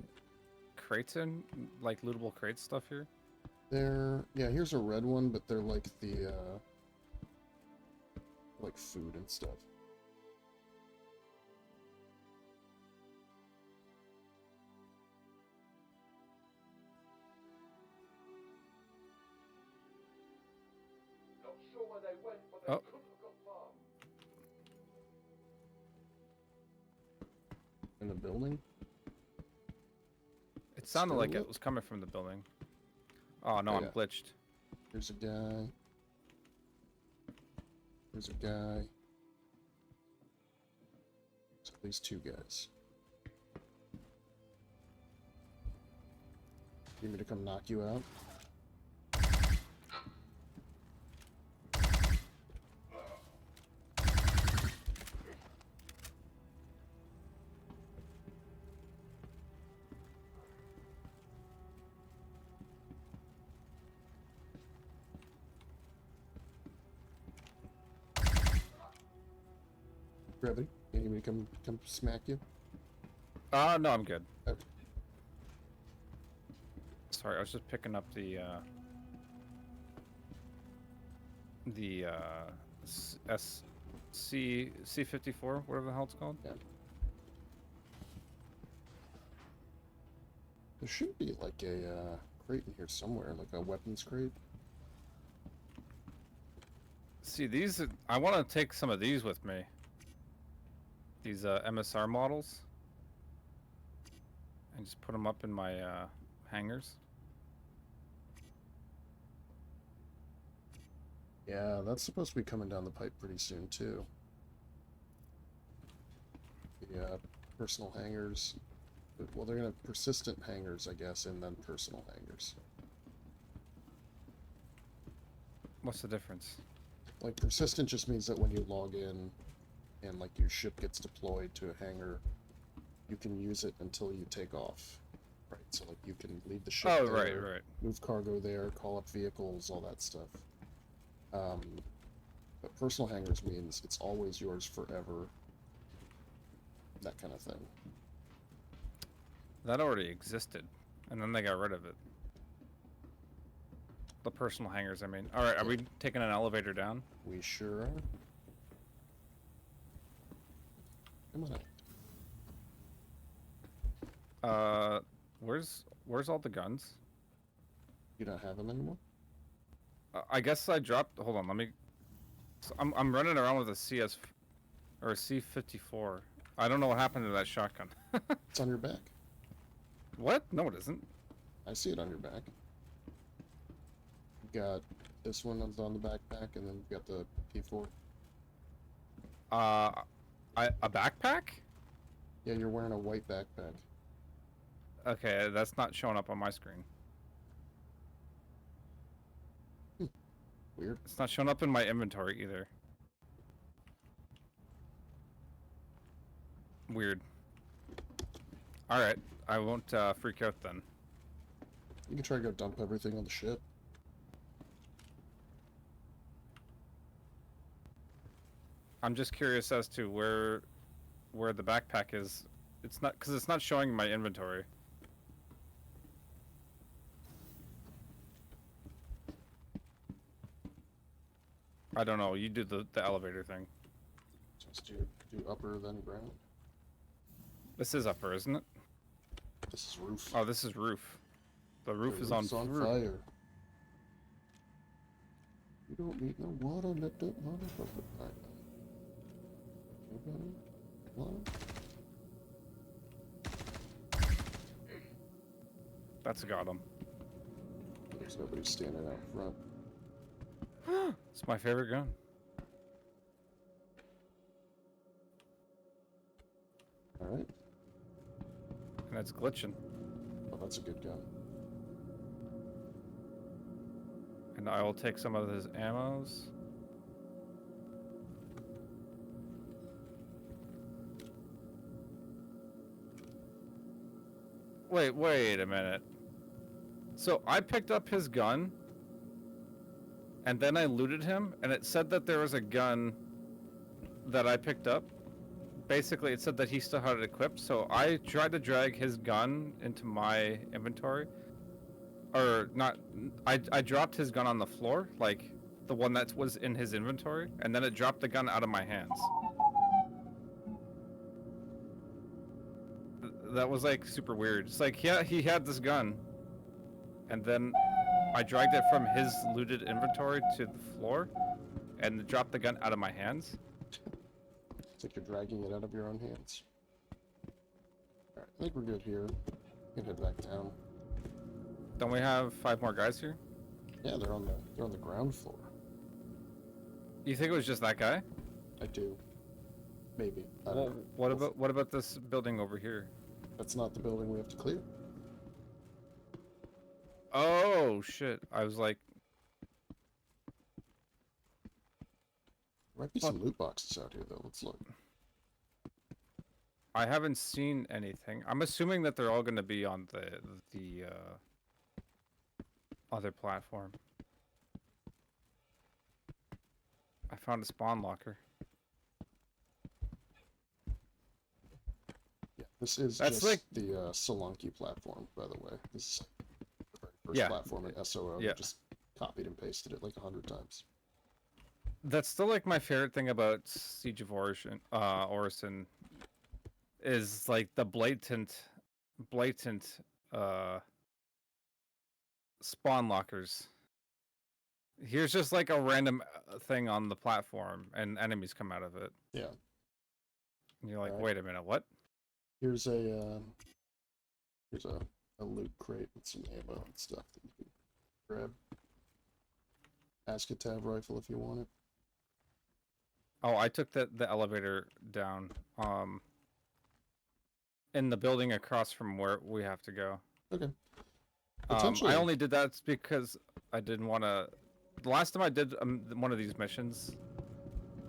crates in, like lootable crates stuff here? Yeah, here's a red one, but they're like the, like food and stuff. Oh. In the building? It sounded Still like lit? it was coming from the building. Oh no, Oh, I'm yeah. glitched. Here's a guy. There's a guy. There's at least two guys. Need me to come knock you out? Brevity, you need me to come smack you? No, I'm good. Okay. Sorry, I was just picking up the C54, whatever the hell it's called. Yeah. There should be like a crate in here somewhere, like a weapons crate. See, these, I want to take some of these with me. These MSR models. And just put them up in my hangars. Yeah, that's supposed to be coming down the pipe pretty soon too. The personal hangars. Well, they're gonna have persistent hangars, I guess, and then personal hangars. What's the difference? Like, persistent just means that when you log in and, like, your ship gets deployed to a hangar, you can use it until you take off. Right, so, like, you can leave the ship Oh, there, right. move cargo there, call up vehicles, all that stuff. But personal hangars means it's always yours forever. That kind of thing. That already existed, and then they got rid of it. The personal hangars, I mean. Alright, are we taking an elevator down? We sure are. Come on out. Where's all the guns? You don't have them anymore? I guess I dropped. Hold on, let me. So I'm running around with a CS or a C54. I don't know what happened to that shotgun. It's on your back. What? No, it isn't. I see it on your back. You got this one that's on the backpack, and then you got the P4. A backpack? Yeah, you're wearing a white backpack. Okay, that's not showing up on my screen. Weird. It's not showing up in my inventory either. Weird. Alright, I won't freak out then. You can try to go dump everything on the ship. I'm just curious as to where the backpack is. It's not, because it's not showing my inventory. I don't know. You do the elevator thing. Just do upper then ground. This is upper, isn't it? This is roof. Oh, this is roof. The roof is on fire. fire. You don't need no water, let the water from the fire. Nobody? What? That's got him. There's nobody standing out front. It's my favorite gun. Alright. And it's glitching. Oh, that's a good gun. And I will take some of his ammos. Wait a minute. So I picked up his gun, and then I looted him, and it said that there was a gun that I picked up. Basically, it said that he still had it equipped, so I tried to drag his gun into my inventory. Or not, I dropped his gun on the floor, like the one that was in his inventory, and then it dropped the gun out of my hands. That was like super weird. It's like, yeah, he had this gun, and then I dragged it from his looted inventory to the floor, and it dropped the gun out of my hands. It's like you're dragging it out of your own hands. Alright, I think we're good here. We can head back down. Don't we have 5 more guys here? Yeah, they're on the ground floor. You think it was just that guy? I do. Maybe. I Well, don't know. what about this building over here? That's not the building we have to clear. Oh shit! I was like, There might be some loot boxes out here though. Let's look. I haven't seen anything. I'm assuming that they're all going to be on the other platform. I found a spawn locker. Yeah, this is That's just like- the Solanke platform, by the way. This is the very first Yeah. platform in SOO. Yeah. Just copied and pasted it like 100 times. That's still like my favorite thing about Siege of Orison is like the blatant spawn lockers. Here's just like a random thing on the platform, and enemies come out of it. Yeah. And you're like, Alright. wait a minute, what? Here's a loot crate with some ammo and stuff that you can grab. Asketab rifle if you want it. Oh, I took the elevator down. In the building across from where we have to go. Okay. I Potentially- only did that because I didn't want to. The last time I did one of these missions,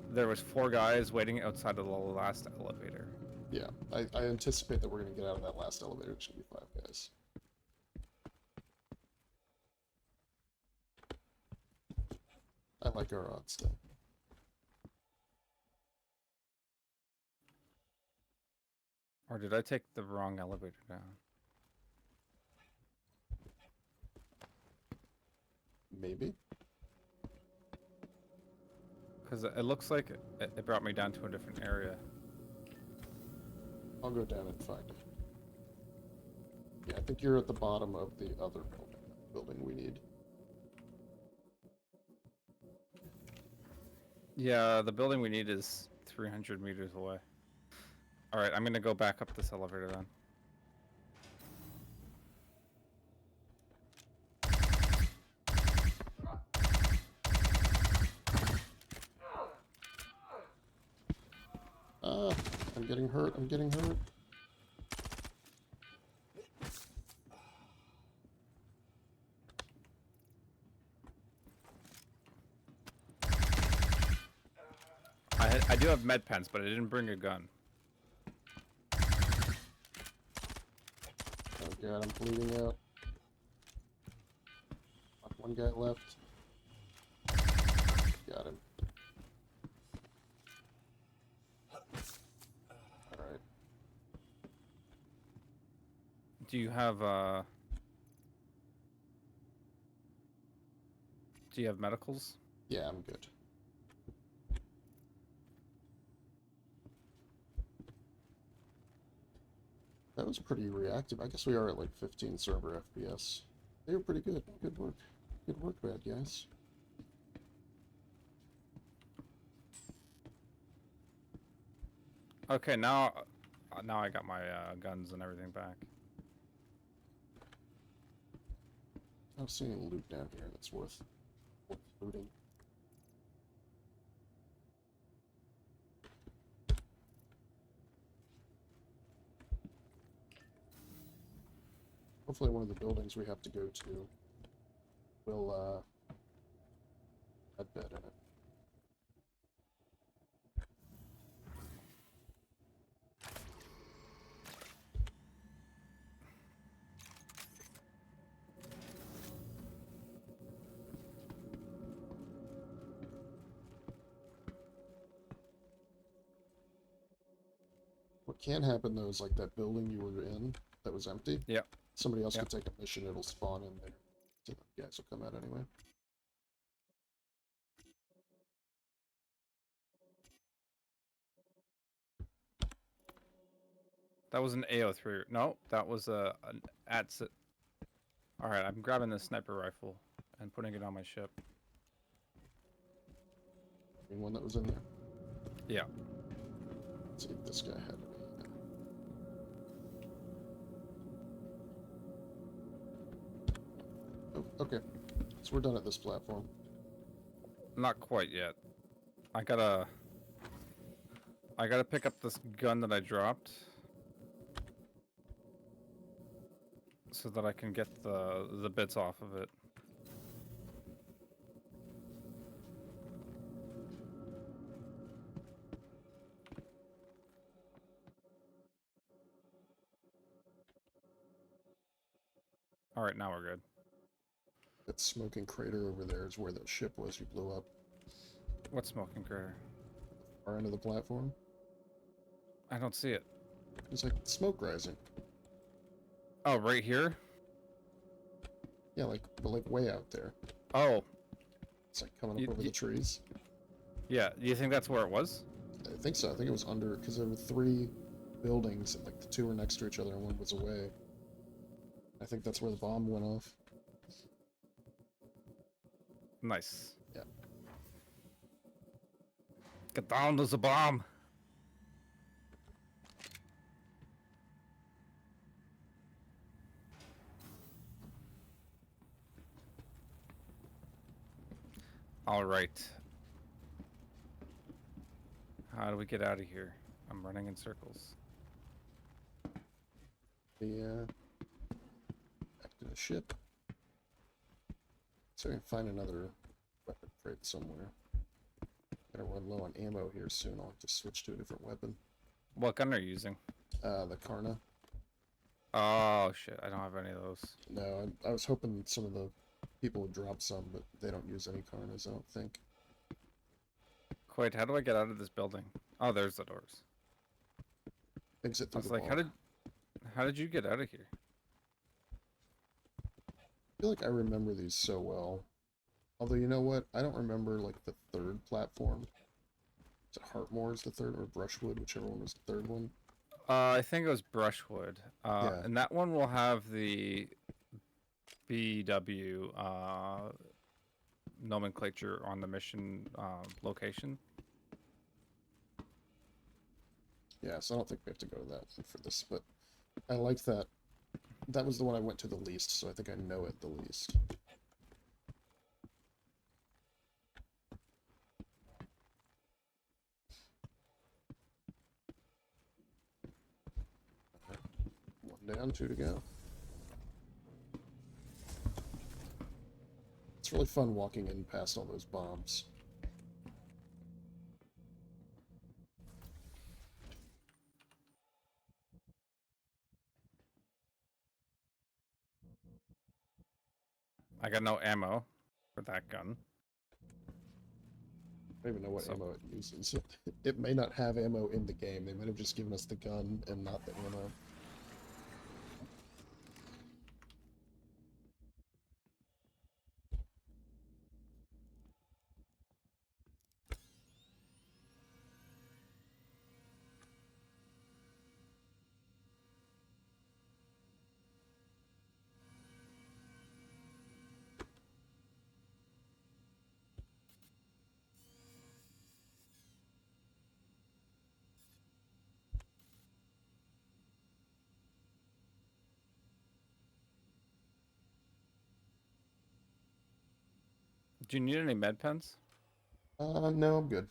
there was 4 guys waiting outside of the last elevator. Yeah, I anticipate that we're gonna get out of that last elevator. It's gonna be 5 guys. I like our odds though. Or did I take the wrong elevator down? Maybe. Because it looks like it brought me down to a different area. I'll go down and find it. Yeah, I think you're at the bottom of the other building we need. Yeah, the building we need is 300 meters away. Alright, I'm gonna go back up this elevator then. I'm getting hurt, I'm getting hurt. I do have med pens, but I didn't bring a gun. Oh god, I'm bleeding out. One guy left. Got him. Alright. Do you have do you have medicals? Yeah, I'm good. That was pretty reactive. I guess we are at like 15 server FPS. They were pretty good. Good work. Good work, bad guys. Okay, now I got my guns and everything back. I don't see any loot down here that's worth looting. Hopefully one of the buildings we have to go to will have bed in it. What can happen though is like that building you were in that was empty. Yeah. Somebody else Yep. could take a mission, it'll spawn in there. So the guys will come out anyway. That was an AO3. No, that was an ATS. All right, I'm grabbing this sniper rifle and putting it on my ship. Anyone that was in there. Yeah. Let's see if this guy had any. Oh, okay. So we're done at this platform. Not quite yet. I gotta pick up this gun that I dropped so that I can get the bits off of it. All right, now we're good. That smoking crater over there is where that ship was you blew up. What smoking crater? Far end of the platform. I don't see it. There's like smoke rising. Oh, right here? Yeah, but like way out there. Oh, It's like coming up over the trees. yeah. Do you think that's where it was? I think so. I think it was under, because there were 3 buildings, and like the 2 were next to each other and one was away. I think that's where the bomb went off. Nice. Yeah. Get down, there's a bomb. All right. How do we get out of here? I'm running in circles. Back to the ship. So we can find another weapon crate somewhere. Gonna run low on ammo here soon. I'll have to switch to a different weapon. What gun are you using? The Karna. Oh shit, I don't have any of those. No, I was hoping some of the people would drop some, but they don't use any Karnas, I don't think. Quade, how do I get out of this building? Oh, there's the doors. Exit I through was the like, wall. how did you get out of here? I feel like I remember these so well. Although, you know what? I don't remember, like, the 3rd platform. Is it Heartmoor's the 3rd, or Brushwood, whichever one was the 3rd one? I think it was Brushwood. Yeah. And that one will have the BW nomenclature on the mission location. Yeah, so I don't think we have to go to that for this, but I like that. That was the one I went to the least, so I think I know it the least. Alright. 1 down, 2 to go. It's really fun walking in past all those bombs. I got no ammo for that gun. I don't even know what So- ammo it uses. It may not have ammo in the game. They might have just given us the gun and not the ammo. Do you need any med pens? No, I'm good.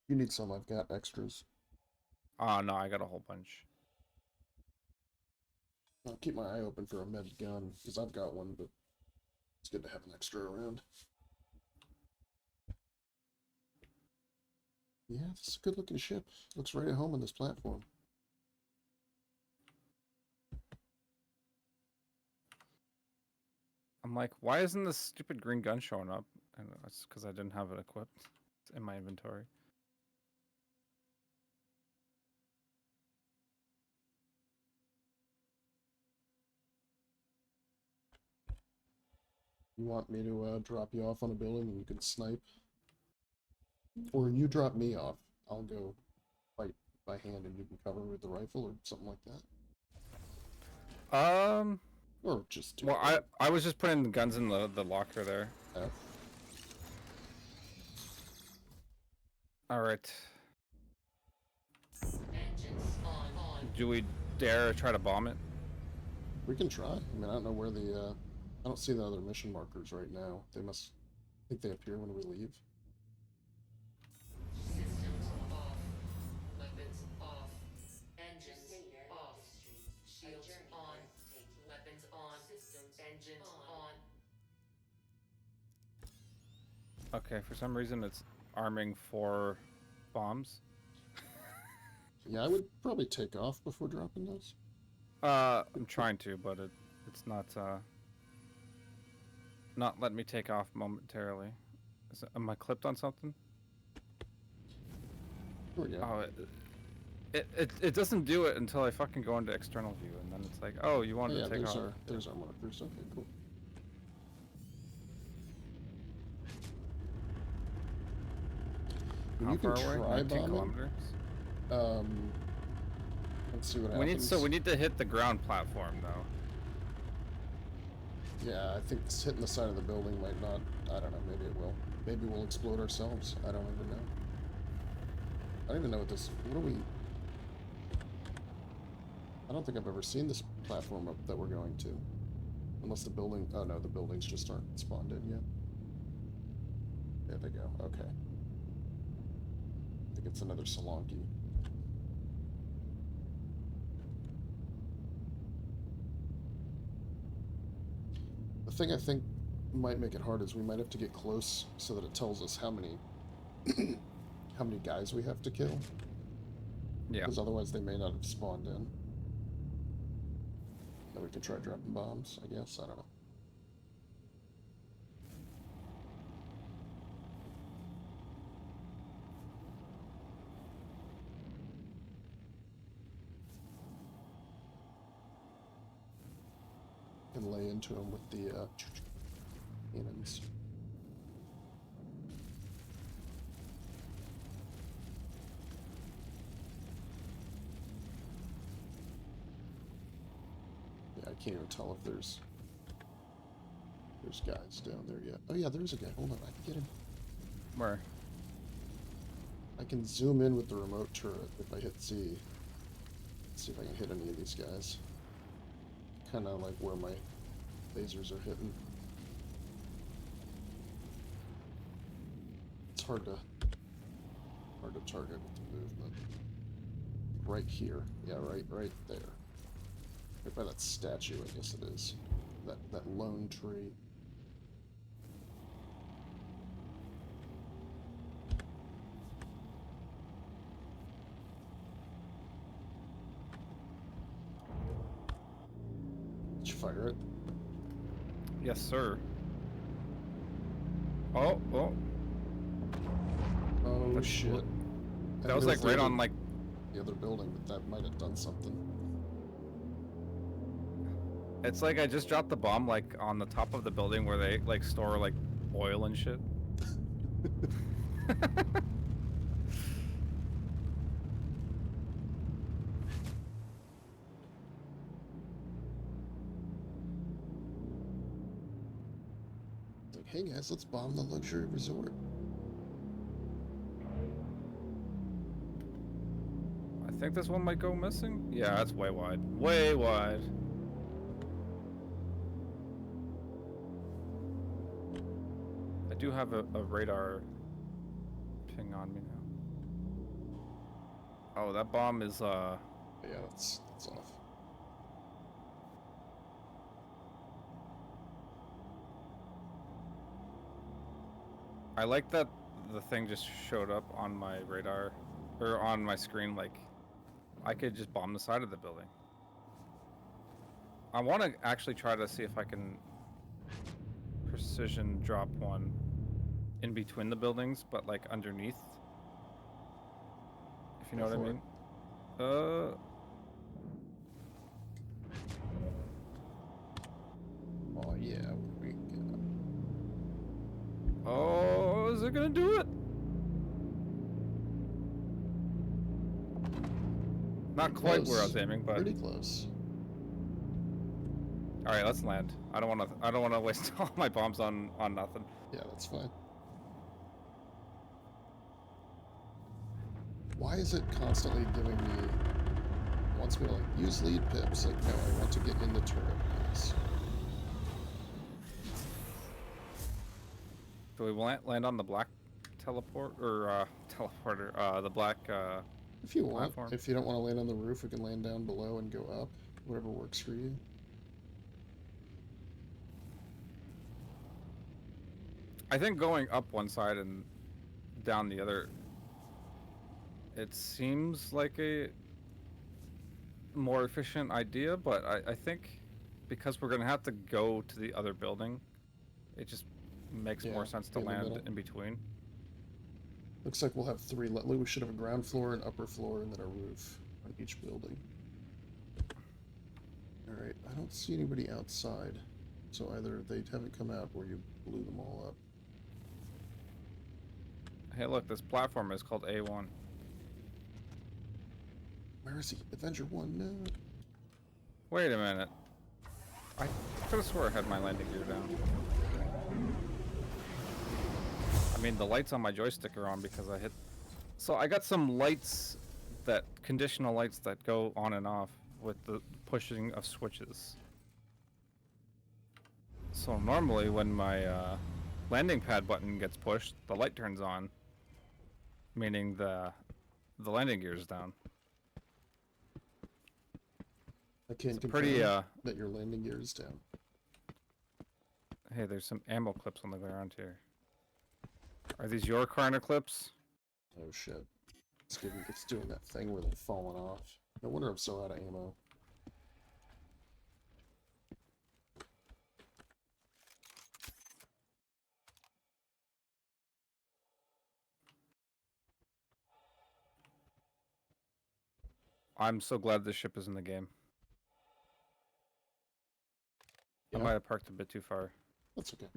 You need some, I've got extras. Oh no, I got a whole bunch. I'll keep my eye open for a med gun, because I've got one, but it's good to have an extra around. Yeah, this is a good looking ship. Looks right at home on this platform. I'm like, why isn't this stupid green gun showing up? And it's because I didn't have it equipped. It's in my inventory. You want me to drop you off on a building and you can snipe? Or you drop me off. I'll go fight by hand and you can cover with the rifle or something like that. Or just do Well, it. I was just putting the guns in the locker there. F. All right. Engines on. Do we dare try to bomb it? We can try. I mean, I don't know where the, I don't see the other mission markers right now. They must, I think they appear when we leave. Systems off. Weapons off. Engines off. Shields on. Weapons on. Systems engines on. Okay, for some reason it's arming 4 bombs. Yeah, I would probably take off before dropping those. I'm trying to, but it's not letting me take off momentarily. Am I clipped on something? There we go. Oh, it doesn't do it until I fucking go into external view, and then it's like, oh, you wanted Yeah, to take off. there's our markers. Okay, cool. How You can far away? try 19 bombing. kilometers. Let's see what We happens. need to hit the ground platform though. Yeah, I think hitting the side of the building might not. I don't know. Maybe it will. Maybe we'll explode ourselves. I don't even know. I don't even know what this. What are we? I don't think I've ever seen this platform up that we're going to. Unless the building. Oh no, the buildings just aren't spawned in yet. There they go. Okay. I think it's another Salonki. The thing I think might make it hard is we might have to get close so that it tells us how many how many guys we have to kill. Yeah. Because otherwise they may not have spawned in. Then we could try dropping bombs, I guess. I don't know. And lay into them with the cannons. Yeah, I can't even tell if there's guys down there yet. Oh yeah, there's a guy. Hold on, I can get him. Where? I can zoom in with the remote turret if I hit Z. Let's see if I can hit any of these guys. Kind of like where my lasers are hitting. It's hard to target with the movement. Right here. Yeah, right there. Right by that statue, I guess it is. That lone tree. Did you fire it? Yes, sir. Oh. Oh That's shit. cool. And That was there's like the right other- on like. the other building, but that might have done something. It's like I just dropped the bomb like on the top of the building where they like store like oil and shit. It's like, hey guys, let's bomb the luxury resort. I think this one might go missing. Yeah, it's way wide. Way wide. do have a radar ping on me now. Oh, that bomb is Yeah, that's off. I like that the thing just showed up on my radar, or on my screen, like, I could just bomb the side of the building. I want to actually try to see if I can precision drop one in between the buildings, but like underneath. If you know what I Go for mean. Oh yeah, we got. Oh, is it gonna do it? Not quite where I was aiming, but pretty close. all right, let's land. I don't want to waste all my bombs on nothing. Yeah, that's fine. Why is it constantly giving me? It wants me to like use lead pips. Like, no, I want to get in the turret. Yes. Do we land on the black teleport or teleporter? The black. If you want. Platform. If you don't want to land on the roof, we can land down below and go up. Whatever works for you. I think going up one side and down the other. It seems like a more efficient idea, but I think because we're gonna have to go to the other building, it just makes more sense to in the land middle. in between. Looks like we'll have three. We should have a ground floor, an upper floor, and then a roof on each building. Alright, I don't see anybody outside. So either they haven't come out or you blew them all up. Hey, look, this platform is called A1. Where is he? Avenger 1, no. Wait a minute. I could have swore I had my landing gear down. I mean, the lights on my joystick are on because I hit... So I got some lights that... conditional lights that go on and off with the pushing of switches. So normally when my landing pad button gets pushed, the light turns on. Meaning the landing gear is down. I can't It's confirm pretty, that your landing gear is down. Hey, there's some ammo clips on the ground here. Are these your Karna clips? Oh shit. It's doing that thing where they're falling off. No wonder I'm so out of ammo. I'm so glad this ship is in the game. I Yeah? might have parked a bit too far. That's okay.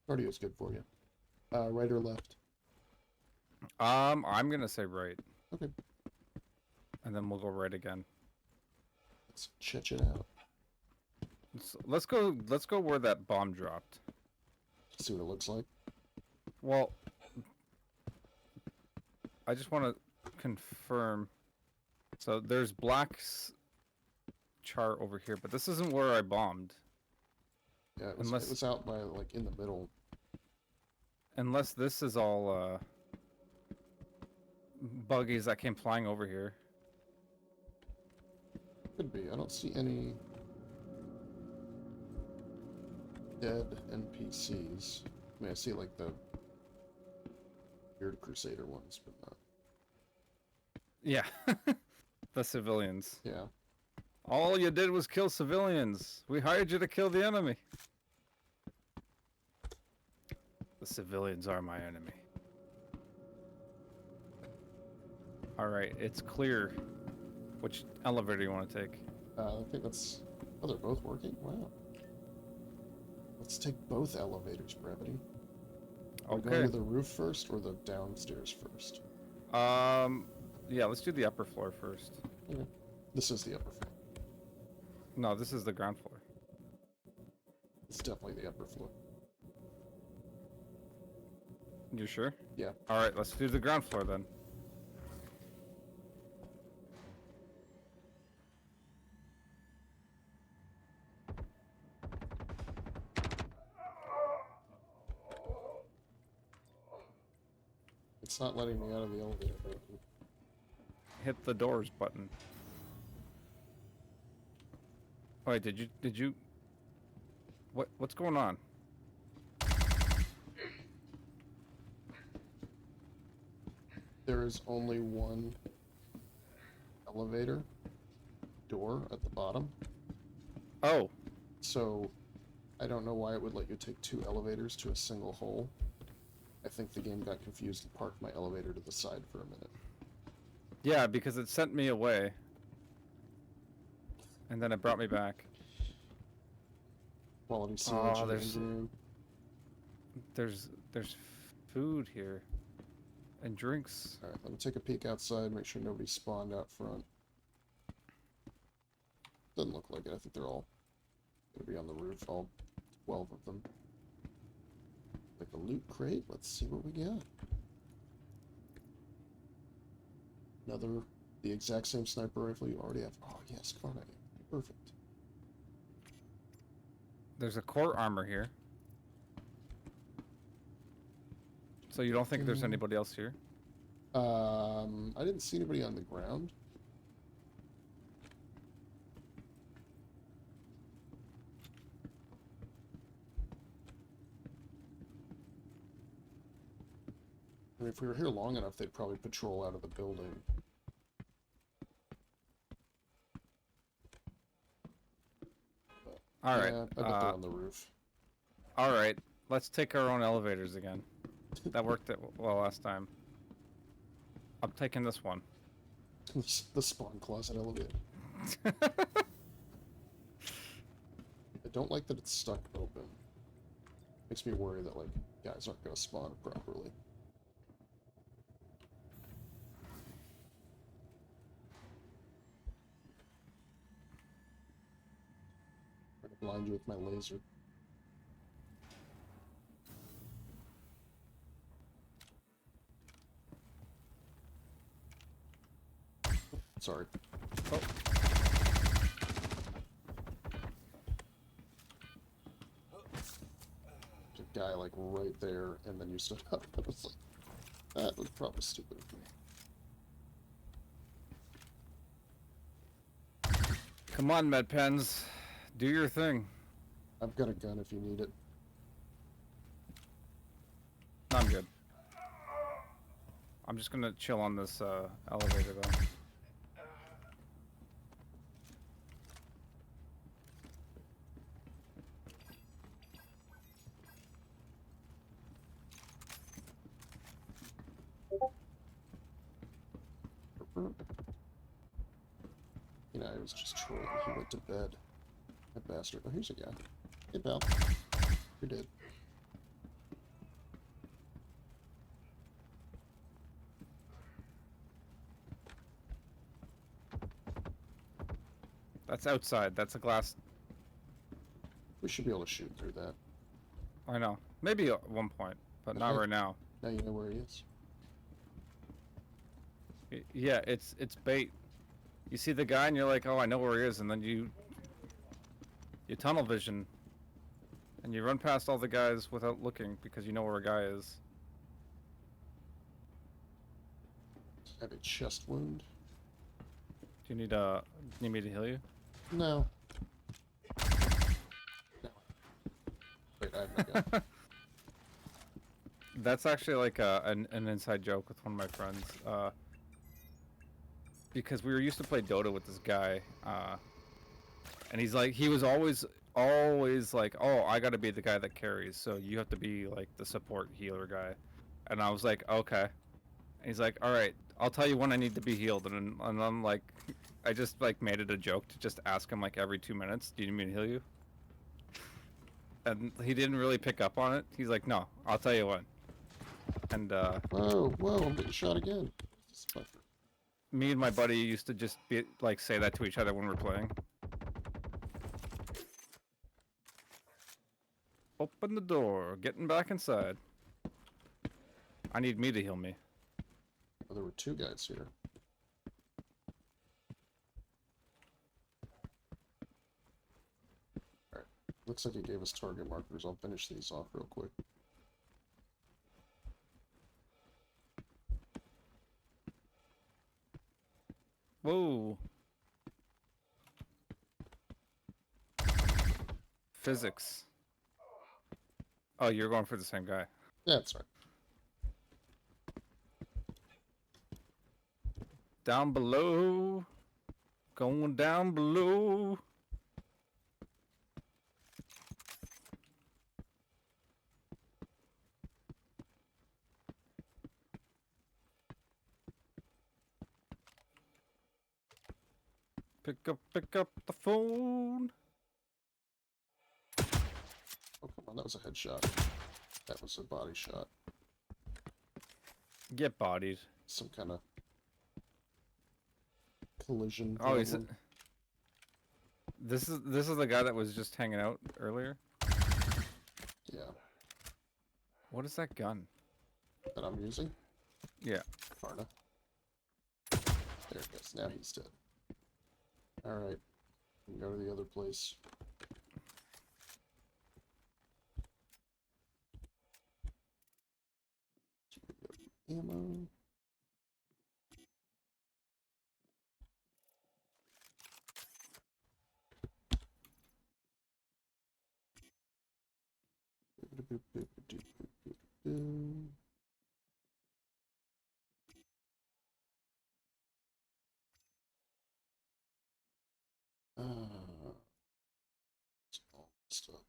Cardio's good for you. Right or left? I'm gonna say right. Okay. And then we'll go right again. Let's check it out. Let's go where that bomb dropped. See what it looks like. Well, I just want to confirm. So there's black's chart over here, but this isn't where I bombed. Yeah, it Unless- was out by, like, in the middle. Unless this is all buggies that came flying over here. Could be. I don't see any dead NPCs. I mean, I see, like, the Weird Crusader ones, but not. Yeah. The civilians. Yeah. All you did was kill civilians. We hired you to kill the enemy. The civilians are my enemy. Alright, it's clear. Which elevator do you want to take? I think that's... Oh, they're both working? Wow. Let's take both elevators, Brevity. Are we going Okay. to the roof first or the downstairs first? Yeah, let's do the upper floor first. Okay. This is the upper floor. No, this is the ground floor. It's definitely the upper floor. You sure? Yeah. Alright, let's do the ground floor then. It's not letting me out of the elevator. Hit the doors button. Wait, did you? What's going on? There is only one elevator door at the bottom. Oh, So, I don't know why it would let you take 2 elevators to a single hole. I think the game got confused and parked my elevator to the side for a minute. yeah, because it sent me away. And then it brought me back. Quality Oh, sewage and there's- engineering. There's food here. And drinks. Alright, let me take a peek outside, make sure nobody spawned out front. Doesn't look like it. I think they're all gonna be on the roof, all 12 of them. Like a loot crate. Let's see what we got. The exact same sniper rifle you already have. Oh, yes, Carnage. Perfect. There's a core armor here. So you don't think there's anybody else here? I didn't see anybody on the ground. I mean, if we were here long enough, they'd probably patrol out of the building. All right. Yeah, I bet they're on the roof. All right. Let's take our own elevators again. That worked well last time. I'm taking this one. The spawn closet elevator. I don't like that it's stuck open. Makes me worry that, like, guys aren't going to spawn properly. I'm going to blind you with my laser. Sorry. Oh. A guy, like, right there, and then you stood up. I was like, that was probably stupid of me. Come on, med pens. Do your thing. I've got a gun if you need it. I'm good. I'm just gonna chill on this elevator though. You know, I was just trolling. He went to bed. That bastard. Oh, here's a guy. Hey, pal. You're dead. That's outside. That's a glass. We should be able to shoot through that. I know. Maybe at one point, but not Okay. right now. Now you know where he is. Yeah, it's bait. You see the guy and you're like, oh, I know where he is, and then you tunnel vision, and you run past all the guys without looking because you know where a guy is. I have a chest wound. Do you need me to heal you? No. No. Wait, I have no gun. That's actually like an inside joke with one of my friends. Because we were used to play Dota with this guy, and he was always like, oh, I gotta be the guy that carries, so you have to be like the support healer guy. And I was like, okay. And he's like, all right, I'll tell you when I need to be healed. And I'm like, I just like made it a joke to just ask him like every 2 minutes, do you need me to heal you? And he didn't really pick up on it. He's like, no, I'll tell you when. And Whoa, whoa, I'm getting shot again. me and my buddy used to just say that to each other when we're playing. Open the door, getting back inside. I need me to heal me. Oh, there were 2 guys here. Alright. Looks like he gave us target markers. I'll finish these off real quick. Whoa. Physics. Oh, you're going for the same guy. Yeah, that's right. Down below. Going down below. Pick up the phone. Oh, come on, that was a headshot. That was a body shot. Get bodied. Some kind of collision. Oh, is it? problem. This is the guy that was just hanging out earlier. Yeah, What is that gun? that I'm using. Yeah. Karna. There it goes. Now he's dead. Alright. We can go to the other place. Ammo. It's all stuff.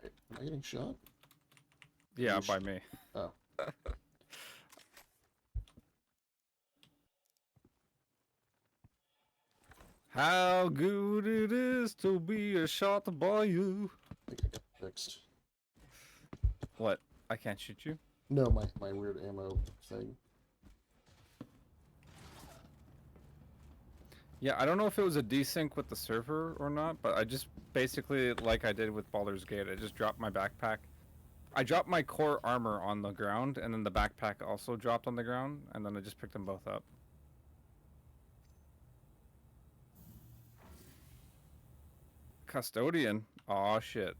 Wait, am I getting shot? Yeah, You by sh- me. Oh. How good it is to be a shot by you. I think I got fixed. What? I can't shoot you? No, my weird ammo thing. Yeah, I don't know if it was a desync with the server or not, but I just basically, like I did with Baldur's Gate, I just dropped my backpack. I dropped my core armor on the ground, and then the backpack also dropped on the ground, and then I just picked them both up. Custodian? Aw, shit.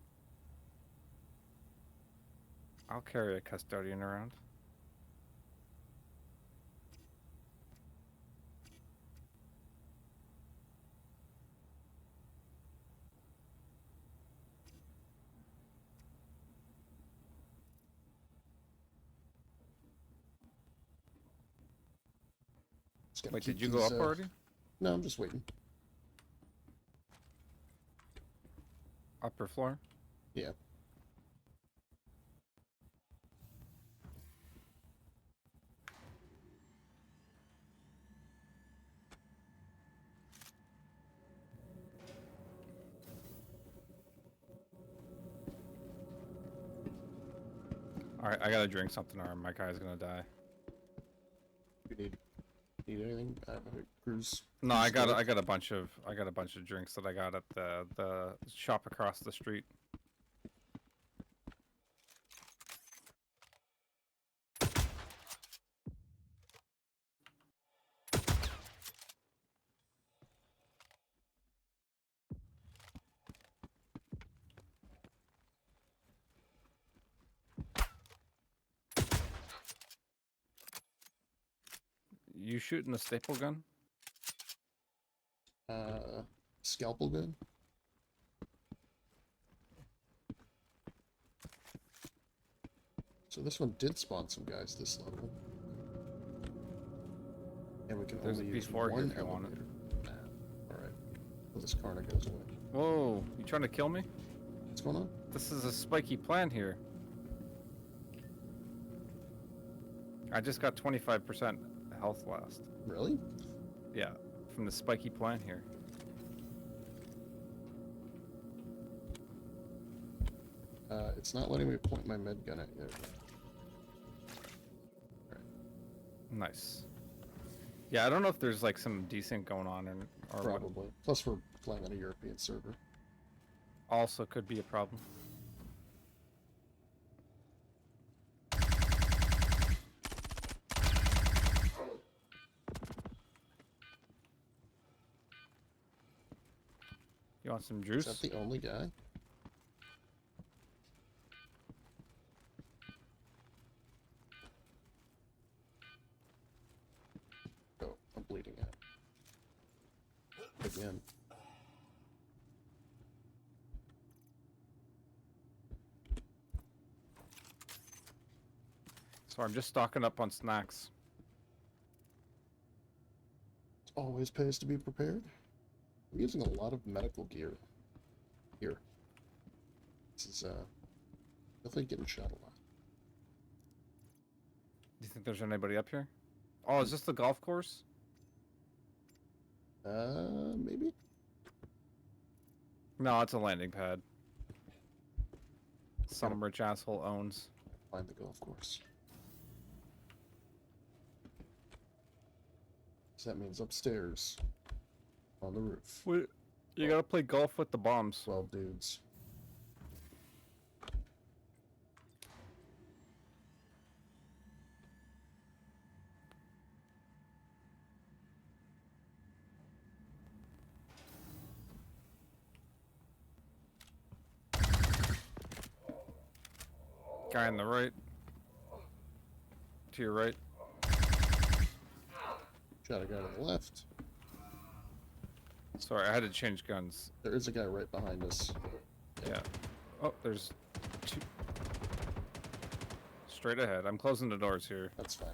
I'll carry a custodian around. Just gotta Wait, keep did you go these, up already? No, I'm just waiting. Upper floor? Yeah. Alright, I gotta drink something or my guy's gonna die. You need anything? I have a cruise. No, cruise I kit. got a bunch of drinks that I got at the shop across the street. You shooting the staple gun? Scalpel gun. So this one did spawn some guys this level. And we can There's only a use P4 here one if you want it. elevator. Nah. Alright. Well, this Karna goes away. Whoa, you trying to kill me? What's going on? This is a spiky plant here. I just got 25% health last. Really? Yeah, from the spiky plant here. It's not letting me point my med gun at you. Nice. Yeah, I don't know if there's like some desync going on or what. Probably. Plus we're playing on a European server. Also could be a problem. You want some Is juice? that the only guy? Oh, I'm bleeding out. Again. So I'm just stocking up on snacks. Always pays to be prepared. I'm using a lot of medical gear here. This is definitely getting shot a lot. Do you think there's anybody up here? Oh, is this the golf course? Maybe? No, it's a landing pad. Some rich asshole owns. Find the golf course. So that means upstairs. On the roof. Wait, you gotta play golf with the bombs. 12 dudes. Guy on the right. To your right. Shot a guy to the left. Sorry, I had to change guns. There is a guy right behind us. Yeah. Oh, there's two. Straight ahead. I'm closing the doors here. That's fine.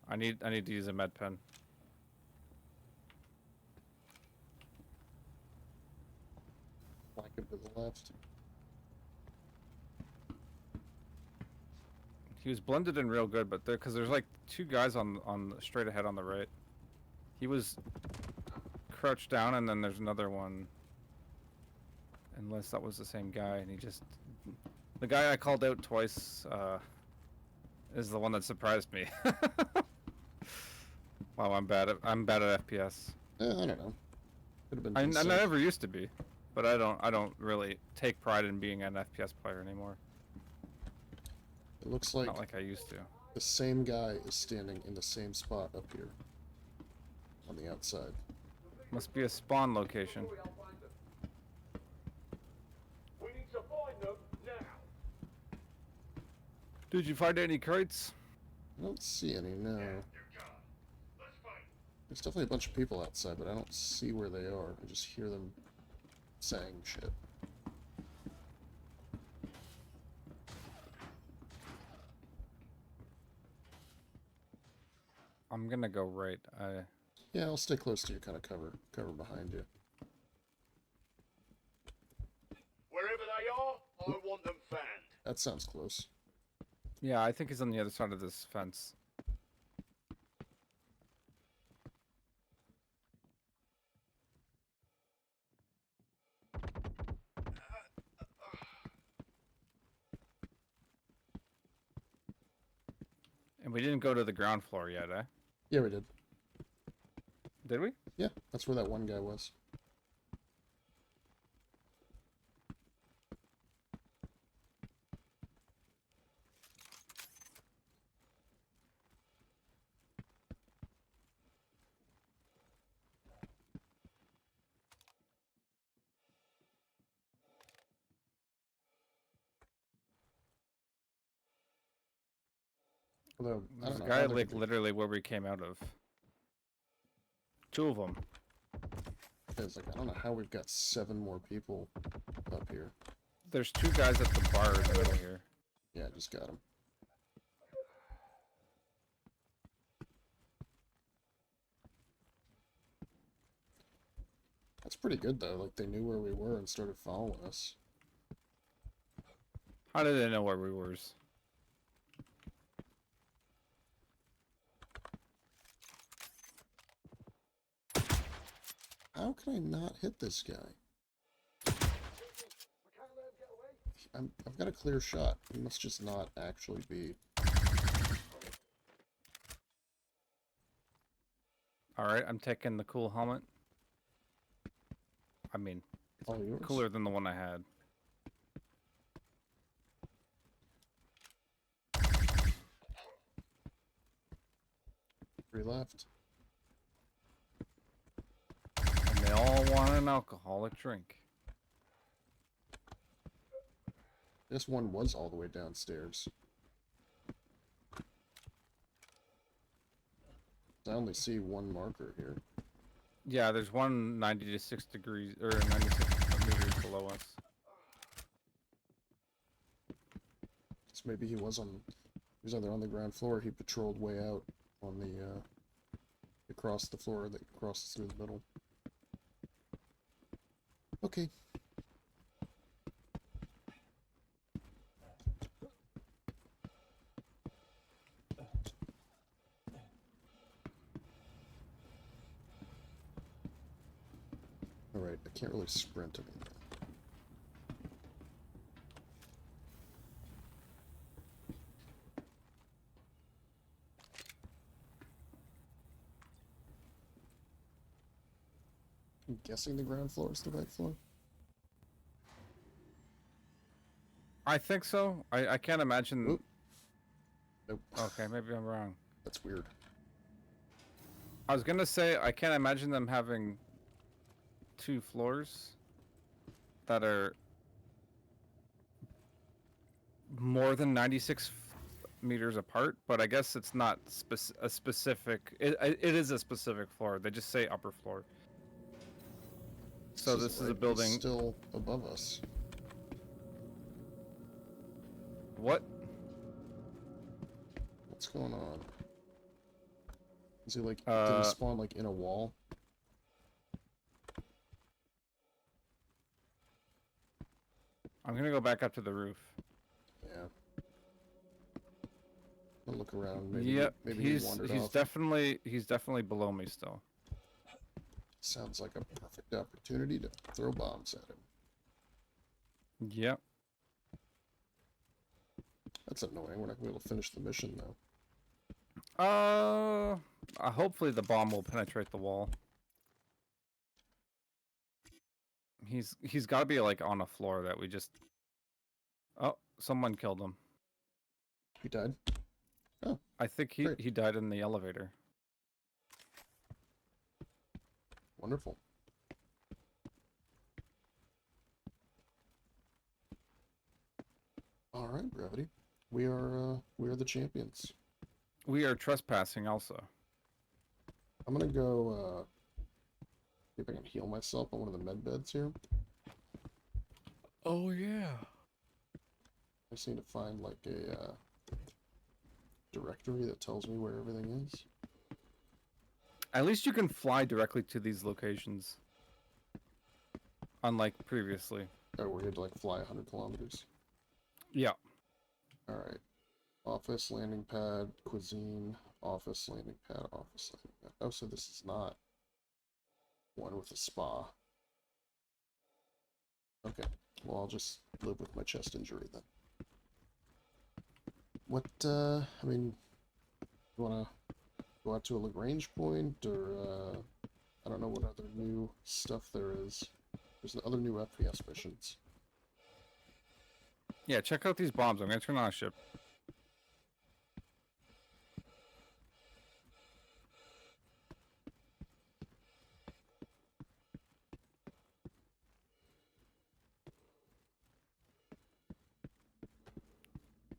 I'm gonna. I need to use a med pen. Flank him to the left. He was blended in real good, but because there's like two guys on straight ahead on the right. He was crouched down, and then there's another one. Unless that was the same guy, and he just the guy I called out twice is the one that surprised me. Wow, I'm bad at FPS. I don't know. Could have been. I decent. never used to be, but I don't really take pride in being an FPS player anymore. It looks like Not like I used to. the same guy is standing in the same spot up here. On the outside. Must be a spawn location. We need to find them now. Did you find any crates? I don't see any, no. There's definitely a bunch of people outside, but I don't see where they are. I just hear them saying shit. I'm gonna go right. Yeah, I'll stay close to you, kind of cover behind you. Wherever they are, I want them found. That sounds close. Yeah, I think he's on the other side of this fence. And we didn't go to the ground floor yet, eh? Yeah, we did. Did we? Yeah, that's where that one guy was. Although, I There's don't a know. guy how they're like gonna- literally where we came out of. Two of them. It's like, I don't know how we've got 7 more people up here. There's two guys at the bar in the middle here. Yeah, I just got him. That's pretty good, though. Like, they knew where we were and started following us. How did they know where we were? How can I not hit this guy? I've got a clear shot. He must just not actually be. Alright, I'm taking the cool helmet. I mean, All yours. cooler than the one I had. 3 left. And they all want an alcoholic drink. This one was all the way downstairs. I only see one marker here. Yeah, there's one 96 degrees or 96 meters below us. So maybe he was either on the ground floor or he patrolled way out on the across the floor that crosses through the middle. Okay. Alright, I can't really sprint anymore. I'm guessing the ground floor is the right floor. I think so. I can't imagine. Oop. Nope. Okay, maybe I'm wrong. That's weird. I was gonna say I can't imagine them having 2 floors that are more than 96 meters apart, but I guess it's not a specific. It is a specific floor. They just say upper floor. So this is a right, building. he's still above us. What? What's going on? Is he like, did he spawn like in a wall? I'm gonna go back up to the roof. Yeah. I'll look around. Maybe, Yep, maybe he he's wandered off. definitely below me still. Sounds like a perfect opportunity to throw bombs at him. Yep. That's annoying. We're not gonna be able to finish the mission though. Hopefully the bomb will penetrate the wall. He's got to be like on a floor that we just. Oh, someone killed him. He died. Oh, I think great. he died in the elevator. Wonderful. All right, Brevity. We are the champions. We are trespassing also. I'm gonna go see if I can heal myself on one of the med beds here. Oh yeah. I just need to find like a directory that tells me where everything is. At least you can fly directly to these locations. Unlike previously. Oh, we had to like fly 100 kilometers. Yeah. Alright. Office, landing pad, cuisine, office, landing pad, office, landing pad. Oh, so this is not one with a spa. Okay. Well, I'll just live with my chest injury then. What, I mean, you wanna go out to a Lagrange point, or, I don't know what other new stuff there is. There's other new FPS missions. Yeah, check out these bombs. I'm gonna turn on a ship.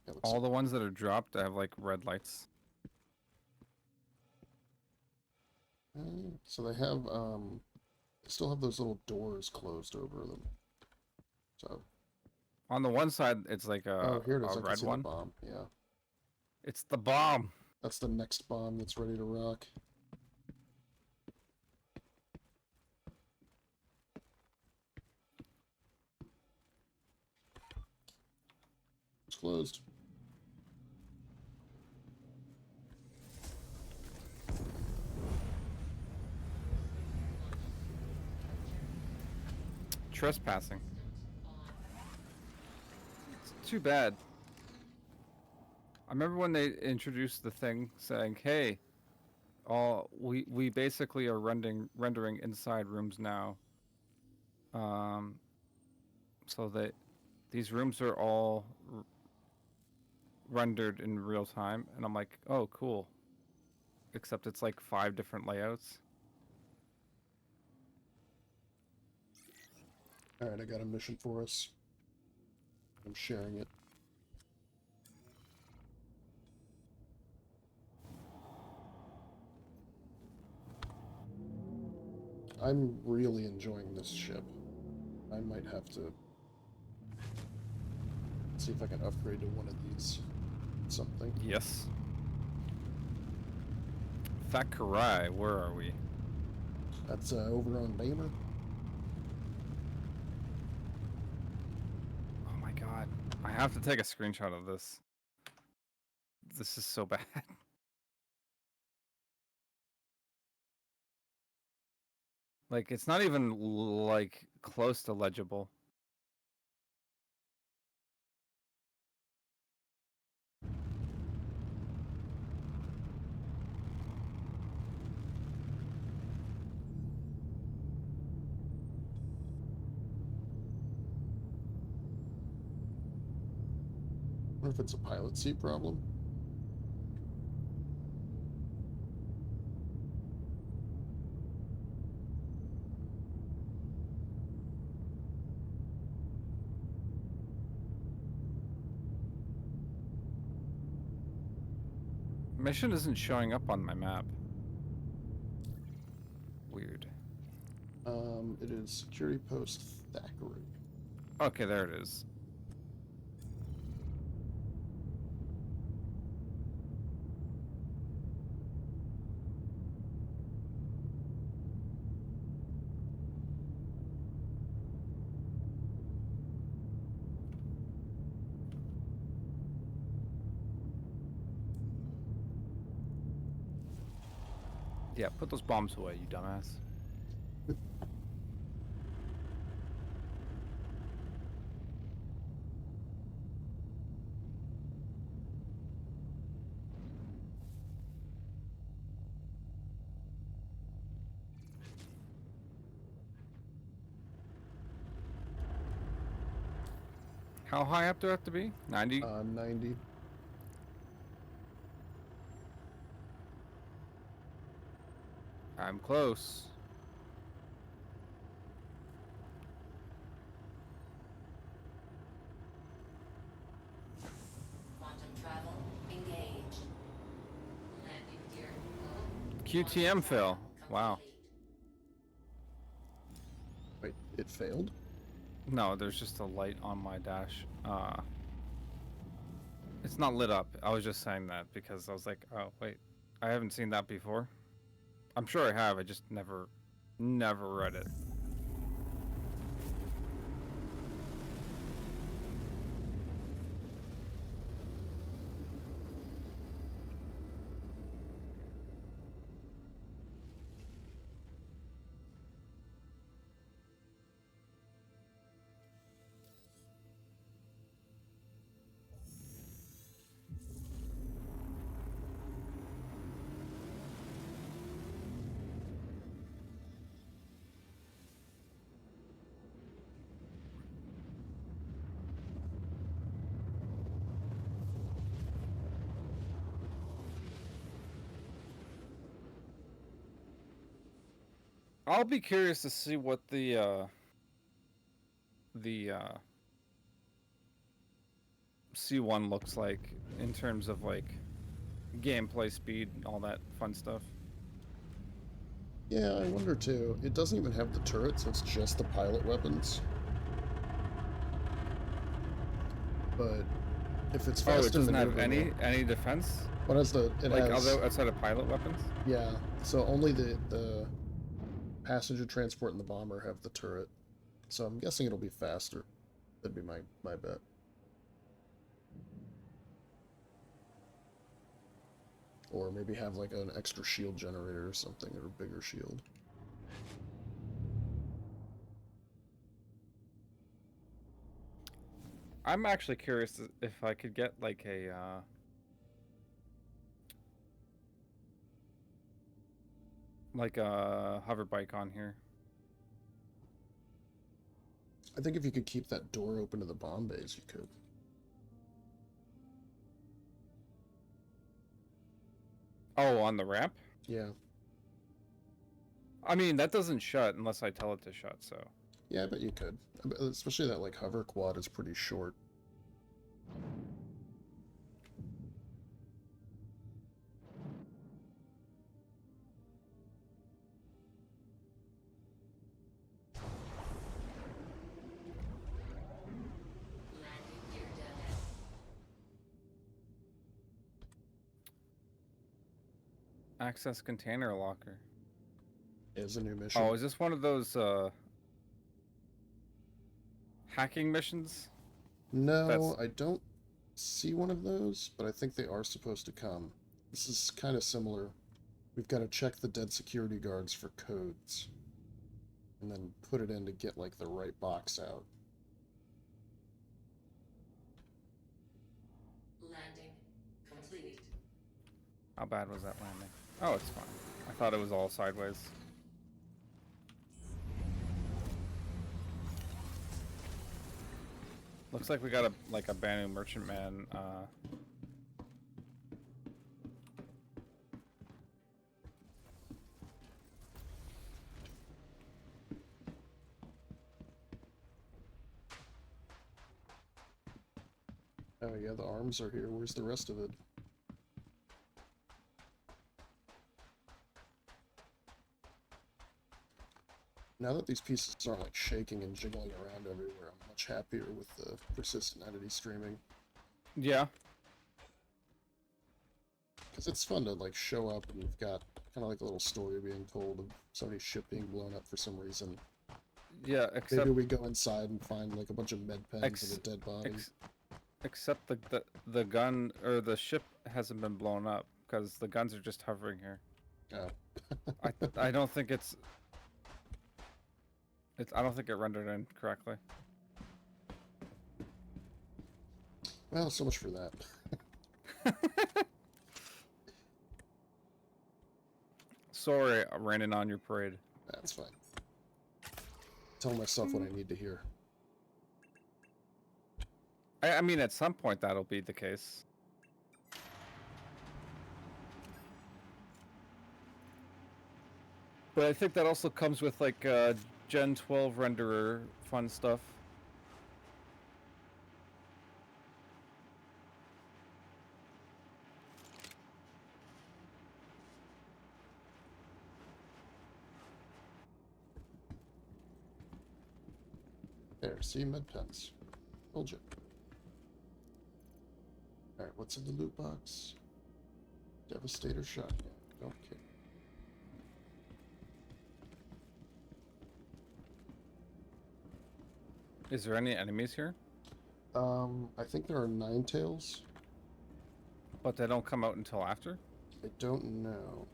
Yeah, looks All the ones that are dropped have like red lights. so they have, they still have those little doors closed over them. So, On the one side, it's like oh, here it is. a I can red see one. the bomb. Yeah. It's the bomb. That's the next bomb that's ready to rock. It's closed. Trespassing. It's too bad. I remember when they introduced the thing saying, "Hey, we basically are rendering inside rooms now." So that these rooms are all rendered in real time, and I'm like, "Oh, cool." Except it's like 5 different layouts. Alright, I got a mission for us. I'm sharing it. I'm really enjoying this ship. I might have to see if I can upgrade to one of these. Something. Yes. Thackeray, where are we? That's over on Bamer. Oh my god. I have to take a screenshot of this. This is so bad. Like, it's not even, like, close to legible. I wonder if it's a pilot seat problem. Mission isn't showing up on my map. Weird. It is security post Thackeray. Okay, there it is. Yeah, put those bombs away, you dumbass. How high up do I have to be? 90? 90. I'm close. Quantum travel engaged. Landing gear. QTM fail. Wow. Wait, it failed? No, there's just a light on my dash. It's not lit up. I was just saying that because I was like, oh, wait. I haven't seen that before. I'm sure I have. I just never read it. I'll be curious to see what the C1 looks like in terms of like gameplay speed, all that fun stuff. Yeah, I wonder too. It doesn't even have the turret, so it's just the pilot weapons. But if it's Oh, it faster doesn't have maneuvering, any defense? what has the it Like has other outside of pilot weapons? yeah, so only the passenger transport and the bomber have the turret. So I'm guessing it'll be faster. That'd be my bet. Or maybe have like an extra shield generator or something, or a bigger shield. I'm actually curious if I could get like a hover bike on here. I think if you could keep that door open to the bomb bays, you could. Oh, on the ramp? Yeah. I mean, that doesn't shut unless I tell it to shut, so. Yeah, I bet you could. Especially that like hover quad is pretty short. Landing gear done. Access container locker. Is a new mission. Oh, is this one of those hacking missions? No, I don't see one of those, but I think they are supposed to come. This is kind of similar. We've got to check the dead security guards for codes. And then put it in to get, like, the right box out. Landing complete. How bad was that landing? Oh, it's fine. I thought it was all sideways. Looks like we got a brand new merchantman. Oh yeah, the arms are here. Where's the rest of it? Now that these pieces aren't like shaking and jiggling around everywhere, I'm much happier with the persistent entity streaming. Yeah. Because it's fun to like show up and you've got kind of like a little story being told of somebody's ship being blown up for some reason. Yeah, except Maybe we go inside and find like a bunch of med pens and a dead body. except the gun or the ship hasn't been blown up because the guns are just hovering here. Oh. I don't think it's I don't think it rendered in correctly. Well, so much for that. Sorry, I ran in on your parade. That's fine. Tell myself what I need to hear. I mean, at some point that'll be the case. But I think that also comes with like Gen 12 renderer fun stuff. There, see med pens. Told you. Alright, what's in the loot box? Devastator shotgun. Okay. Is there any enemies here? I think there are 9 tails. But they don't come out until after? I don't know.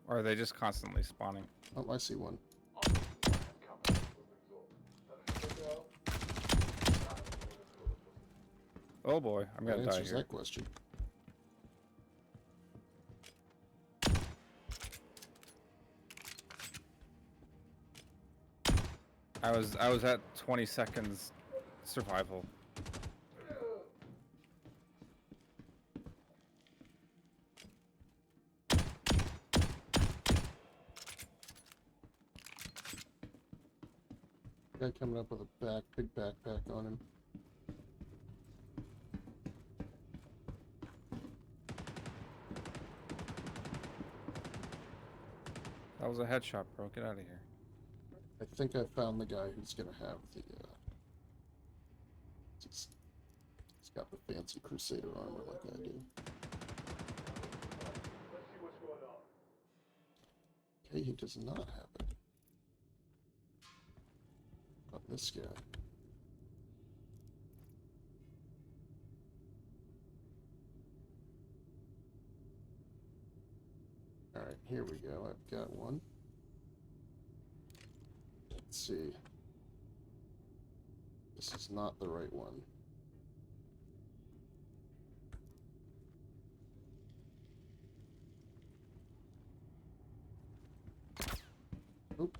Or are they just constantly spawning? Oh, I see one. Oh boy, I'm That gonna die answers here. that question. I was at 20 seconds survival. Guy coming up with a big backpack on him. That was a headshot, bro. Get out of here. I think I found the guy who's gonna have the, he's got the fancy Crusader armor like I do. Okay, he does not have it. About this guy. Alright, here we go. I've got one. Let's see. This is not the right one. Oop.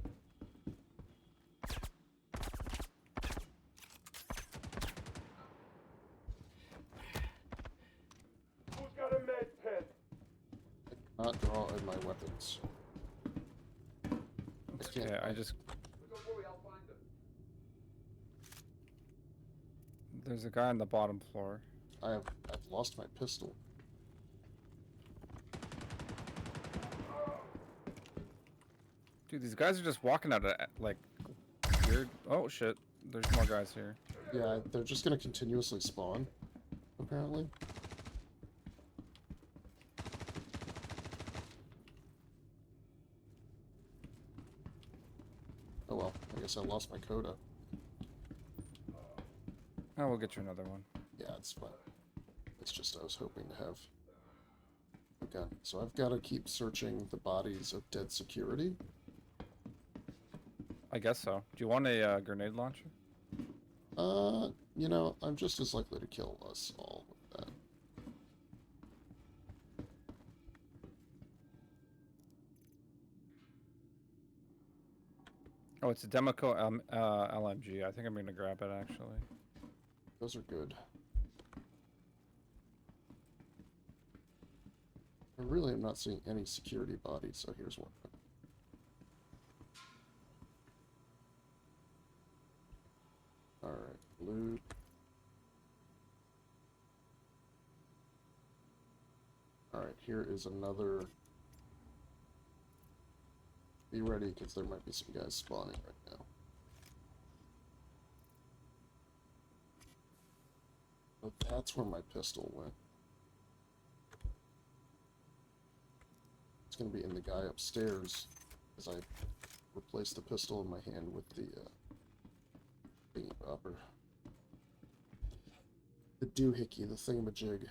Who's got a med pen? I cannot draw in my weapons. Okay, I just Don't worry, I'll find them. There's a guy on the bottom floor. I've lost my pistol. Dude, these guys are just walking out of like weird. Oh shit! There's more guys here. Yeah, they're just gonna continuously spawn, apparently. Oh well, I guess I lost my coda. Oh, we'll get you another one. Yeah, it's fine. It's just I was hoping to have a gun. So I've got to keep searching the bodies of dead security. I guess so. Do you want a grenade launcher? You know, I'm just as likely to kill us all with that. Oh, it's a Democo LMG. I think I'm gonna grab it actually. Those are good. I really am not seeing any security bodies, so here's one. Alright, loot. Alright, here is another. Be ready, because there might be some guys spawning right now. But that's where my pistol went. It's going to be in the guy upstairs, as I replaced the pistol in my hand with the thingy bopper. The doohickey, the thingamajig.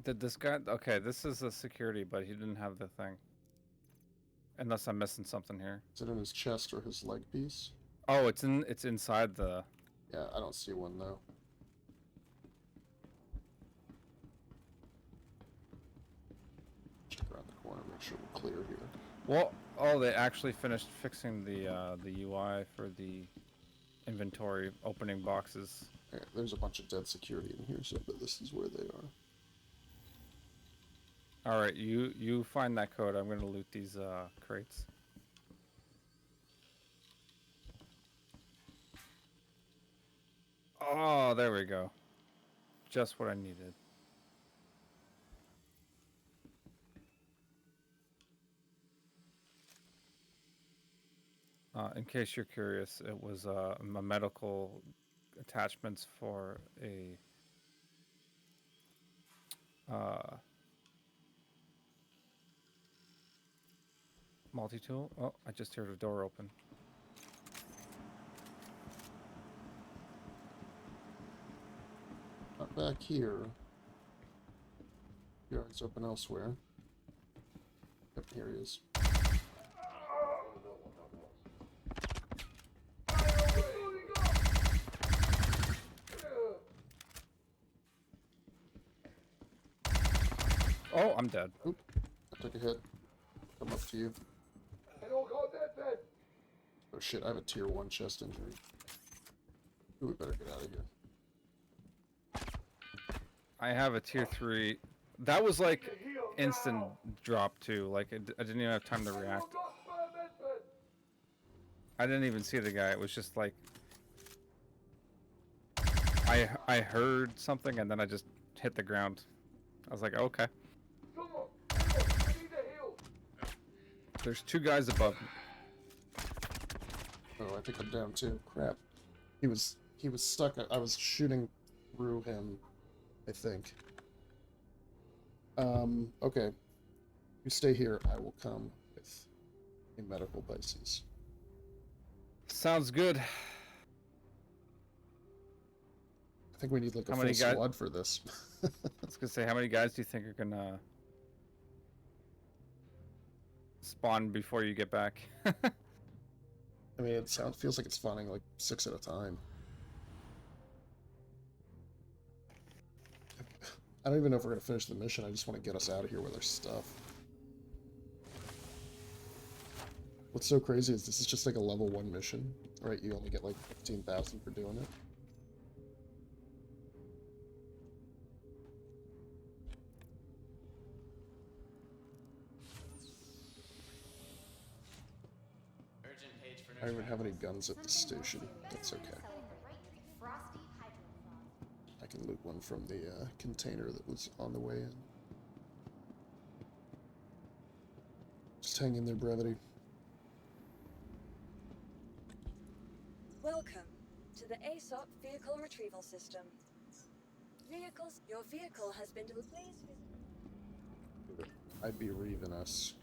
Did this guy? Okay, this is a security, but he didn't have the thing. Unless I'm missing something here. Is it in his chest or his leg piece? Oh, it's inside the. Yeah, I don't see one though. Check around the corner, make sure we're clear here. Well, oh, they actually finished fixing the UI for the inventory opening boxes. Okay, there's a bunch of dead security in here, so but this is where they are. All right, you find that code. I'm gonna loot these crates. Oh, there we go. Just what I needed. In case you're curious, it was my medical attachments for a multi-tool. Oh, I just heard a door open. Not back here. Yard's open elsewhere. Yep, here he is. Oh, I'm dead. Oop, I took a hit. Come up to you. Oh shit, I have a tier 1 chest injury. Ooh, we better get out of here. I have a tier 3. That was like instant drop too. Like I didn't even have time to react. I didn't even see the guy. It was just like I heard something and then I just hit the ground. I was like, okay. There's 2 guys above me. Oh, I think I'm down too. Crap. He was stuck. I was shooting through him, I think. Okay. You stay here. I will come with a medical basis. Sounds good. I think we need like a How full many guys- squad for this. I was gonna say, how many guys do you think are gonna spawn before you get back? I mean, it feels like it's spawning like 6 at a time. I don't even know if we're gonna finish the mission. I just want to get us out of here with our stuff. What's so crazy is this is just like a level 1 mission, right? You only get like 15,000 for doing it. I don't even have any guns at the station. That's okay. Frosty Hydrofrost. I can loot one from the container that was on the way in. Just hang in there, Brevity. Welcome to the ASOP Vehicle Retrieval System. Your vehicle has been delivered. Please visit. I'd be reaving us.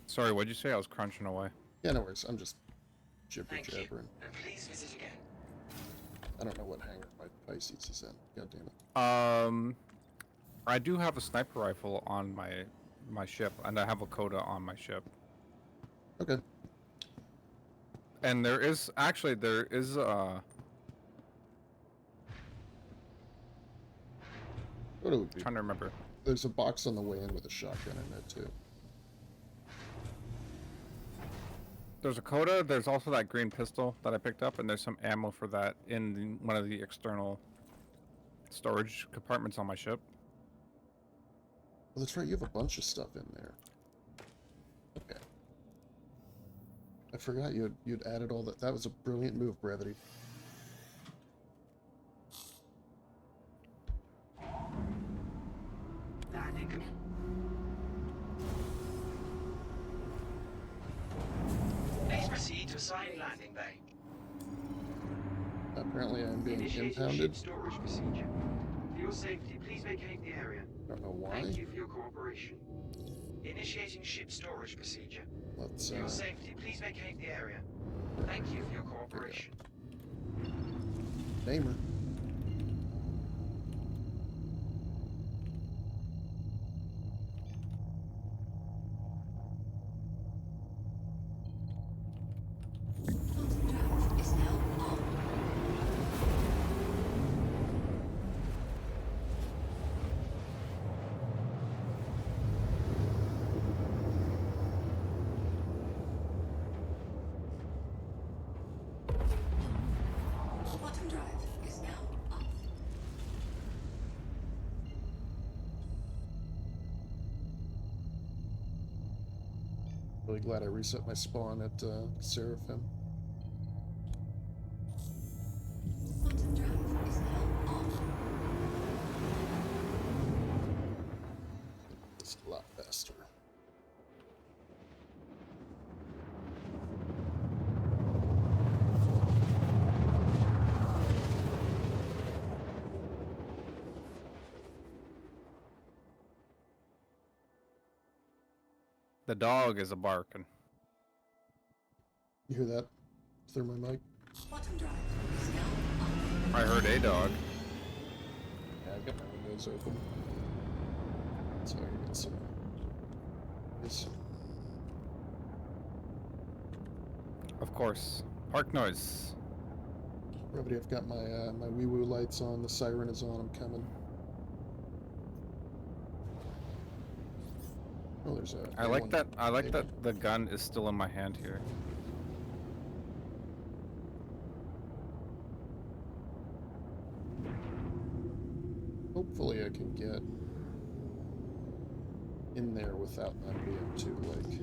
Sorry, what'd you say? I was crunching away. Yeah, no worries. I'm just jibber Thank you. jabbering. And please visit again. I don't know what hangar my Pisces is in. God damn it. I do have a sniper rifle on my ship, and I have a coda on my ship. Okay. And there is What it would be? trying to remember. There's a box on the way in with a shotgun in it too. There's a coda. There's also that green pistol that I picked up, and there's some ammo for that in one of the external storage compartments on my ship. Well, that's right. You have a bunch of stuff in there. Okay. I forgot you'd added all that. That was a brilliant move, Brevity. Landing. Please proceed to assigned landing bay. Apparently, I'm being Initiating impounded. ship storage procedure. For your safety, please vacate the area. Don't know why. Thank you for your cooperation. Initiating ship storage procedure. Let's For your safety, please vacate the area. Thank you for your cooperation. name her. Quantum drive is now on. Quantum drive is now on. Really glad I reset my spawn at Seraphim. Quantum drive is now on. It's a lot faster. The dog is a barking. You hear that through my mic? Quantum drive is now on. I heard a dog. Yeah, I've got my windows open. So I can get some. Yes. Of course. Park noise. Brevity, I've got my my wee woo lights on. The siren is on. I'm coming. Oh, there's a. I like A1 that. I like table. that the gun is still in my hand here. Hopefully, I can get in there without them being too like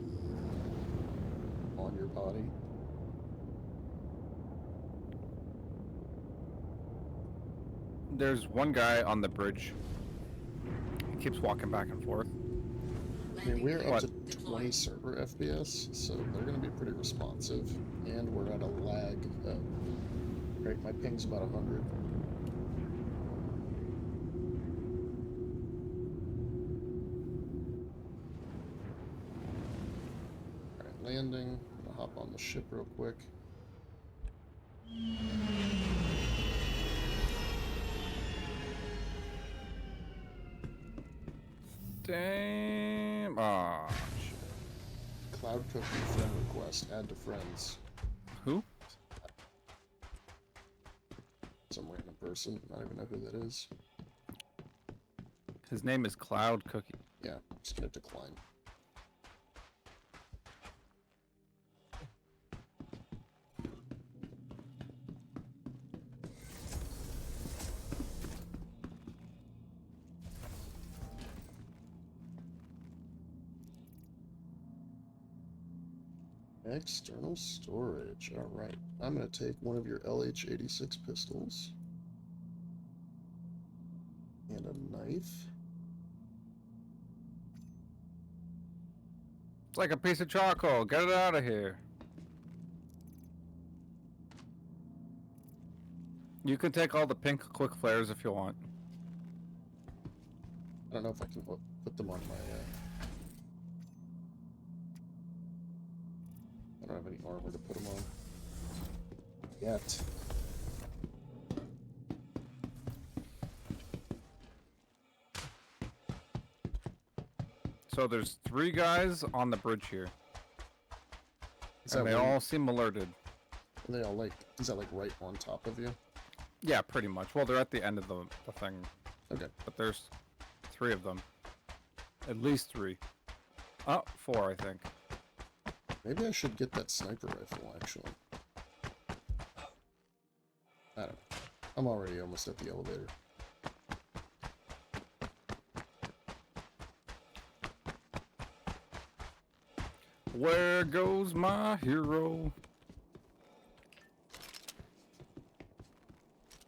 on your body. There's one guy on the bridge. He keeps walking back and forth. I mean, we're up What? to 20 server FPS, so they're going to be pretty responsive, and we're at a lag of, right, my ping's about 100. Alright, landing. I'll hop on the ship real quick. Damn. Ah, shit. Cloud Cookie friend request, add to friends. Who? Some random person, I don't even know who that is. His name is Cloud Cookie. Yeah, just gonna decline. External storage. Alright. I'm going to take one of your LH-86 pistols. And a knife. It's like a piece of charcoal. Get it out of here. You can take all the pink quick flares if you want. I don't know if I can put them on my... I don't have any armor to put them on. Yet. So there's 3 guys on the bridge here. Is And that they one- all seem alerted. Are they all like... Is that like right on top of you? Yeah, pretty much. Well, they're at the end of the thing. Okay. But there's 3 of them. At least 3. Oh, 4, I think. Maybe I should get that sniper rifle, actually. I don't know. I'm already almost at the elevator. Where goes my hero?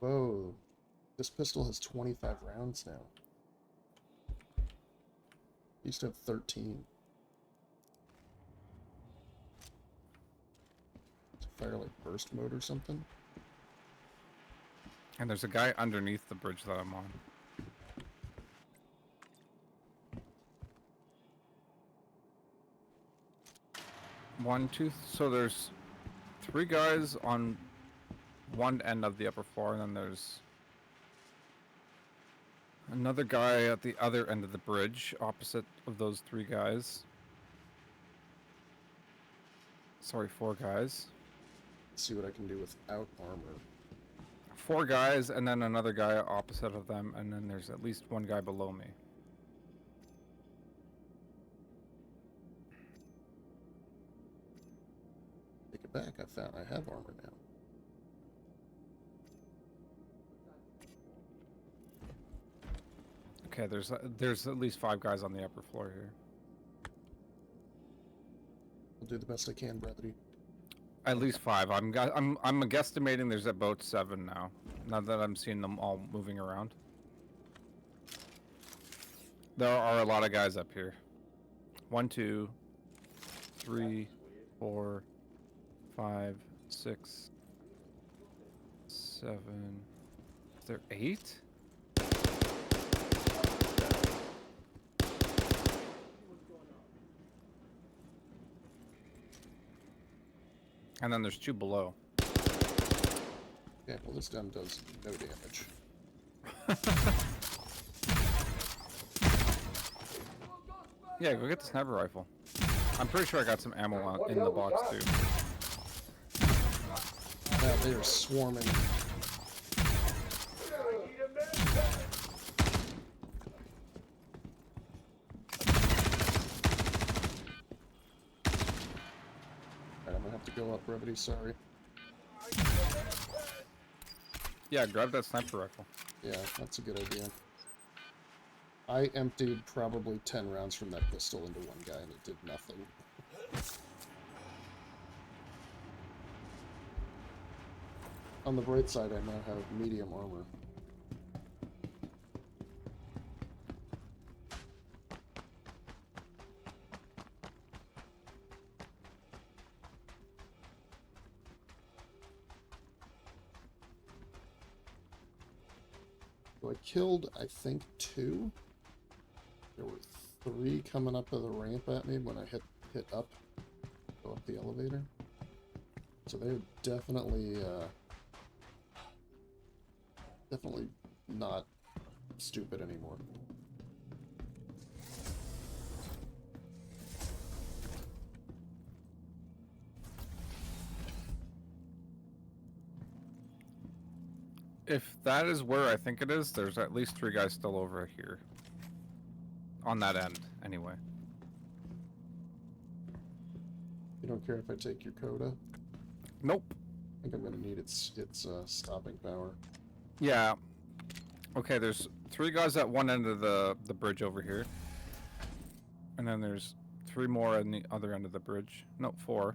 Whoa. This pistol has 25 rounds now. Used to have 13. To fire like burst mode or something? And there's a guy underneath the bridge that I'm on. One, two, so there's 3 guys on one end of the upper floor, and then there's another guy at the other end of the bridge, opposite of those 3 guys. Sorry, 4 guys. Let's see what I can do without armor. 4 guys, and then another guy opposite of them, and then there's at least 1 guy below me. Take it back. I have armor now. Okay, there's at least 5 guys on the upper floor here. I'll do the best I can, Brevity. At least 5. I'm guesstimating there's about 7 now. Now that I'm seeing them all moving around. There are a lot of guys up here. 1, 2, 3, 4, 5, 6, 7. Is there 8? And then there's 2 below. Yeah, well this gun does no damage. Yeah, go get the sniper rifle. I'm pretty sure I got some ammo in the box too. Yeah, they are swarming. Alright, I'm gonna have to go up, Brevity, sorry. Yeah, grab that sniper rifle. Yeah, that's a good idea. I emptied probably 10 rounds from that pistol into one guy and it did nothing. On the bright side, I now have medium armor. So I killed, I think, 2. There were 3 coming up the ramp at me when I hit up, go up the elevator. So they're definitely not stupid anymore. If that is where I think it is, there's at least 3 guys still over here. On that end, anyway. You don't care if I take your coda? Nope. I think I'm gonna need its stopping power. Yeah. Okay, there's 3 guys at one end of the bridge over here. And then there's 3 more on the other end of the bridge. No, 4.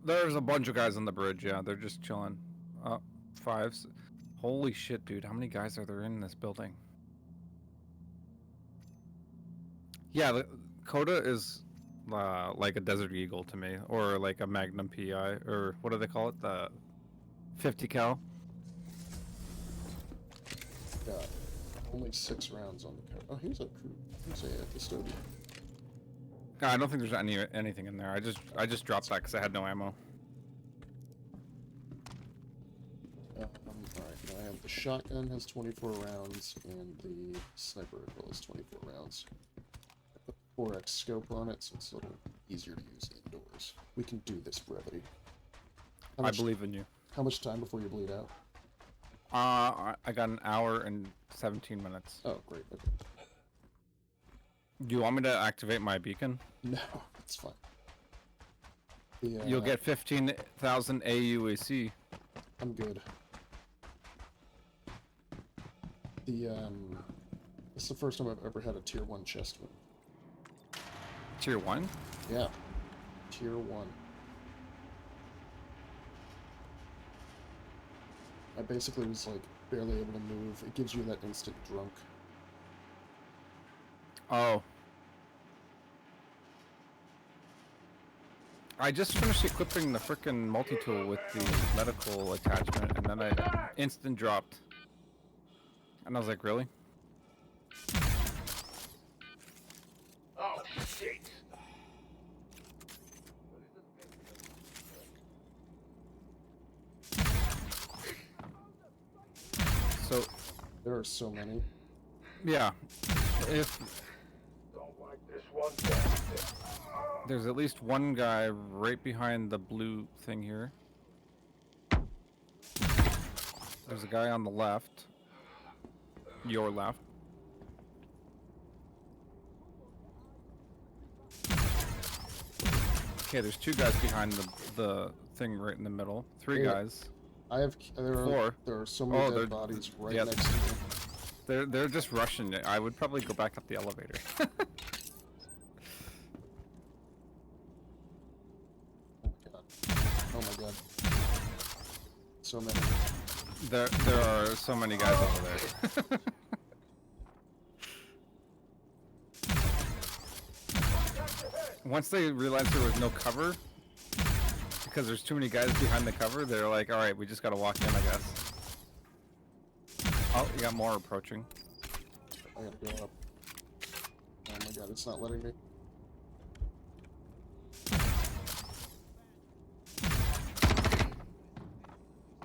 There's a bunch of guys on the bridge. Yeah, they're just chilling. Fives. Holy shit, dude! How many guys are there in this building? Yeah, the Coda is like a Desert Eagle to me, or like a Magnum PI, or what do they call it? The 50 cal. Got only 6 rounds on the code. Oh, here's a custodian. I don't think there's anything in there. I just dropped that because I had no ammo. Alright, now I have the shotgun has 24 rounds, and the sniper rifle has 24 rounds. I put 4x scope on it, so it's a little easier to use indoors. We can do this, Brevity. I believe in you. How much time before you bleed out? I got an hour and 17 minutes. Oh, great. Okay. Do you want me to activate my beacon? No, it's fine. The, You'll get 15,000 AUAC. I'm good. This is the first time I've ever had a tier 1 chest win. Tier 1? Yeah. Tier 1. I basically was like barely able to move. It gives you that instant drunk. Oh. I just finished equipping the frickin' multi-tool with the medical attachment, and then I instant dropped. And I was like, really? Oh, shit. So, There are so many. yeah. If Don't like this one bit. there's at least one guy right behind the blue thing here. There's a guy on the left. Your left. Okay, there's 2 guys behind the thing right in the middle. 3 Yeah. guys. There are 4. there are so many Oh, they're- dead bodies right yeah. next to me. They're just rushing it. I would probably go back up the elevator. Oh my god. So many. there are so many guys over there. Once they realized there was no cover, because there's too many guys behind the cover, they're like, alright, we just gotta walk in, I guess. Oh, you got more approaching. I gotta go up. Oh my god, it's not letting me.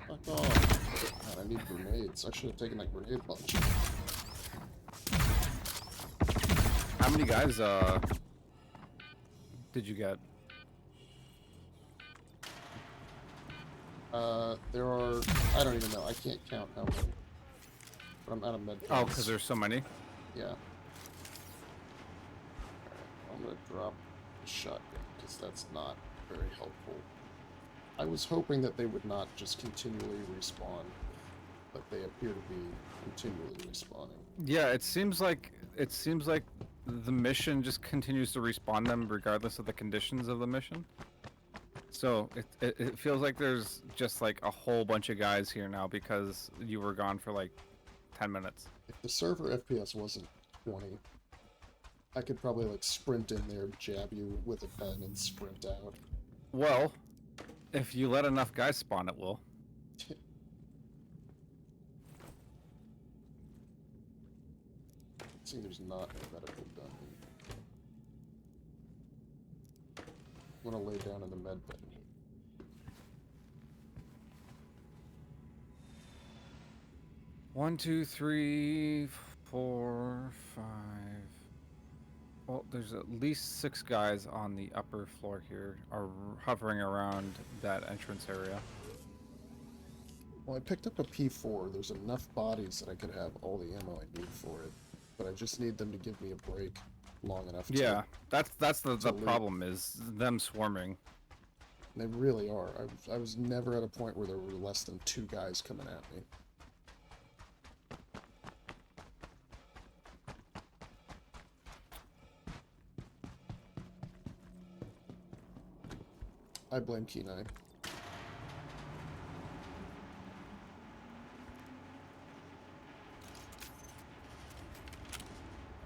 Fuck off. God, I need grenades. I should have taken that grenade launcher. How many guys, did you get? There are... I don't even know. I can't count how many. But I'm out of med Oh, packs. because there's so many? Yeah. Alright, I'm gonna drop the shotgun, because that's not very helpful. I was hoping that they would not just continually respawn, but they appear to be continually respawning. Yeah, it seems like the mission just continues to respawn them regardless of the conditions of the mission. So it feels like there's just like a whole bunch of guys here now because you were gone for like 10 minutes. If the server FPS wasn't 20, I could probably like sprint in there, jab you with a pen, and sprint out. Well, if you let enough guys spawn, it will. See, there's not a medical done. I'm gonna lay down in the med bed. One, 2, 3, 4, 5. Well, there's at least 6 guys on the upper floor here, are hovering around that entrance area. Well, I picked up a P4. There's enough bodies that I could have all the ammo I need for it, but I just need them to give me a break long enough. Yeah, that's the loot. problem is them swarming. They really are. I was never at a point where there were less than 2 guys coming at me. I blame Kenai.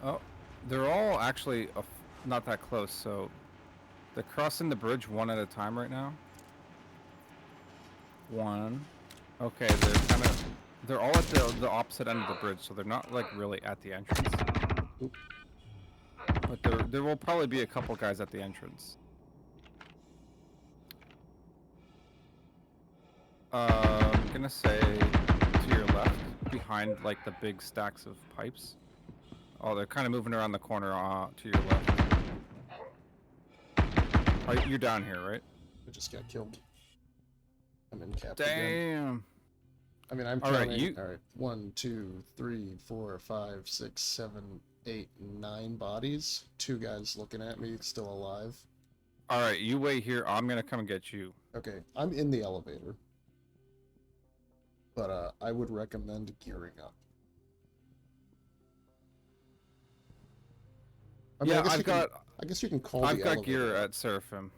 Oh, they're all actually not that close, so they're crossing the bridge one at a time right now. One. Okay, they're all at the opposite end of the bridge, so they're not like really at the entrance. Oop. But there will probably be a couple guys at the entrance. I'm gonna say to your left, behind like the big stacks of pipes. Oh, they're kind of moving around the corner to your left. Oh, you're down here, right? I just got killed. I'm in cap again. Damn. I mean, I'm All right, counting. All right, 1, 2, 3, 4, 5, 6, 7, 8, 9 bodies. 2 guys looking at me, still alive. All right, you wait here. I'm gonna come and get you. Okay, I'm in the elevator, but I would recommend gearing up. I mean, Yeah, I guess you can call I've the got elevator gear up. at Seraphim.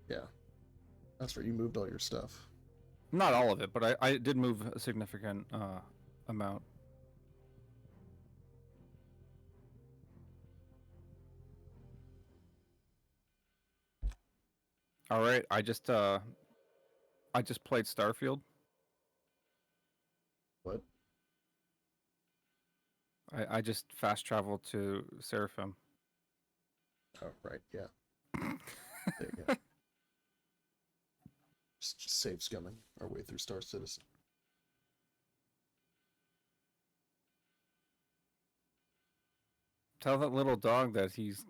Yeah, that's right. You moved all your stuff. Not all of it, but I did move a significant amount. All right, I just played Starfield. What? I just fast traveled to Seraphim. Oh, right. Yeah. There you go. Just save scumming our way through Star Citizen. Tell that little dog that his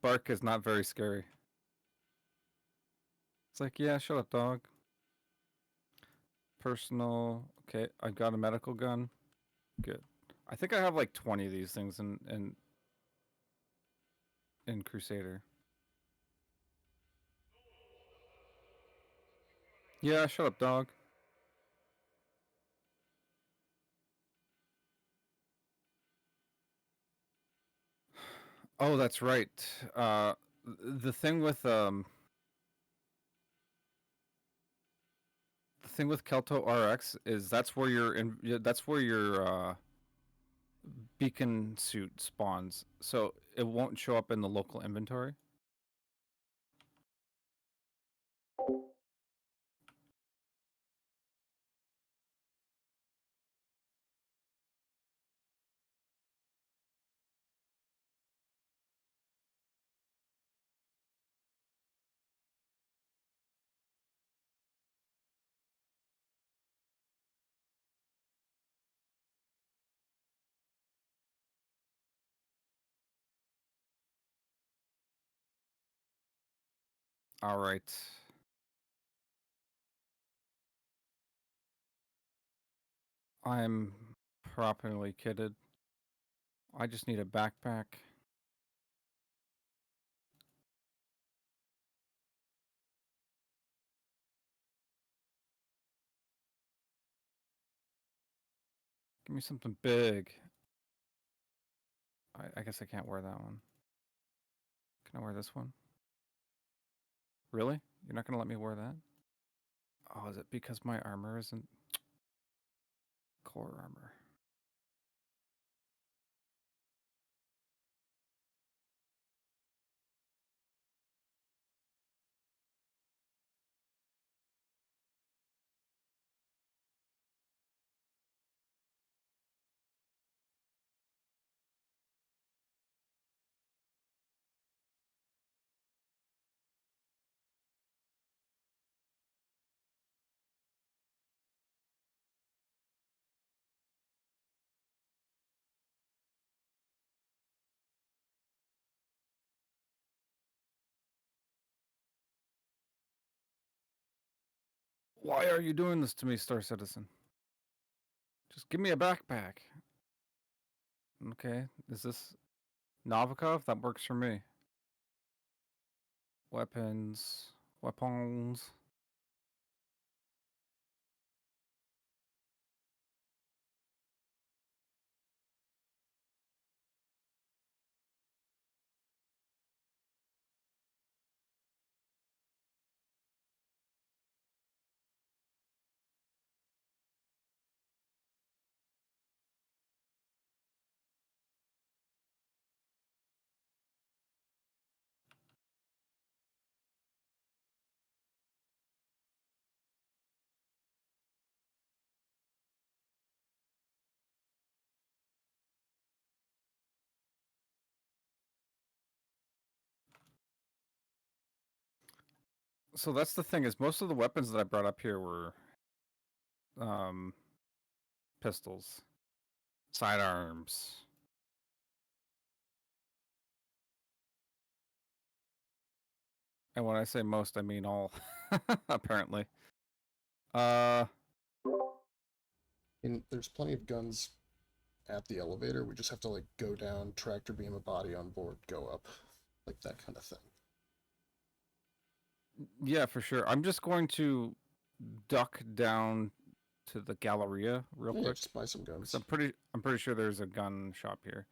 bark is not very scary. It's like, yeah, shut up, dog. Personal. Okay, I got a medical gun. Good. I think I have like 20 of these things in Crusader. Yeah, shut up, dog. Oh, that's right. The thing with Kelto RX is that's where your beacon suit spawns. So it won't show up in the local inventory. All right. I'm properly kitted. I just need a backpack. Give me something big. I guess I can't wear that one. Can I wear this one? Really? You're not gonna let me wear that? Oh, is it because my armor isn't core armor? Why are you doing this to me, Star Citizen? Just give me a backpack. Okay, is this Novikov? That works for me. Weapons. So that's the thing is most of the weapons that I brought up here were pistols, sidearms. And when I say most, I mean all. Apparently. And there's plenty of guns at the elevator. We just have to like go down, tractor beam a body on board, go up, like that kind of thing. Yeah, for sure. I'm just going to duck down to the Galleria real Yeah, quick. just buy some 'Cause guns. I'm pretty sure there's a gun shop here.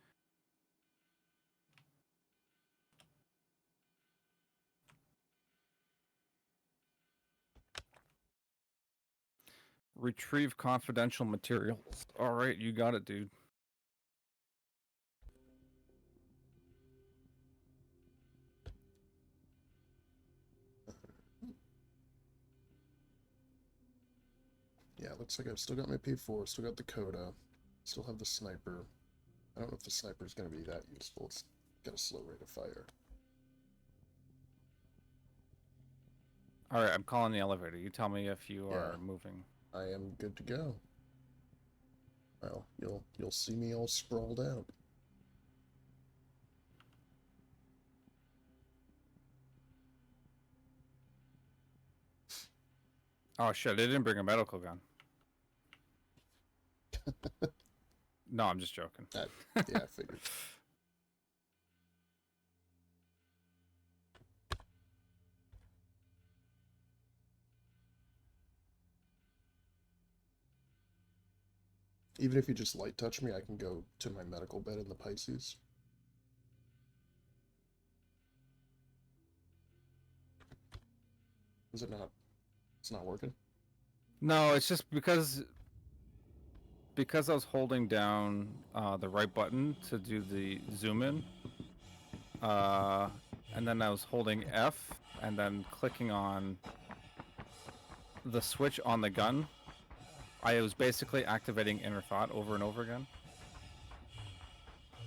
Retrieve confidential materials. All right, you got it, dude. Yeah, looks like I've still got my P4, still got the Coda, still have the sniper. I don't know if the sniper is going to be that useful. It's got a slow rate of fire. All right, I'm calling the elevator. You tell me if you Yeah. are moving. I am good to go. Well, you'll see me all sprawled out. Oh shit! They didn't bring a medical gun. No, I'm just joking. Yeah, I figured. Even if you just light touch me, I can go to my medical bed in the Pisces. Is it not? It's not working? No, it's just because I was holding down the right button to do the zoom in, and then I was holding F and then clicking on the switch on the gun. I was basically activating inner thought over and over again.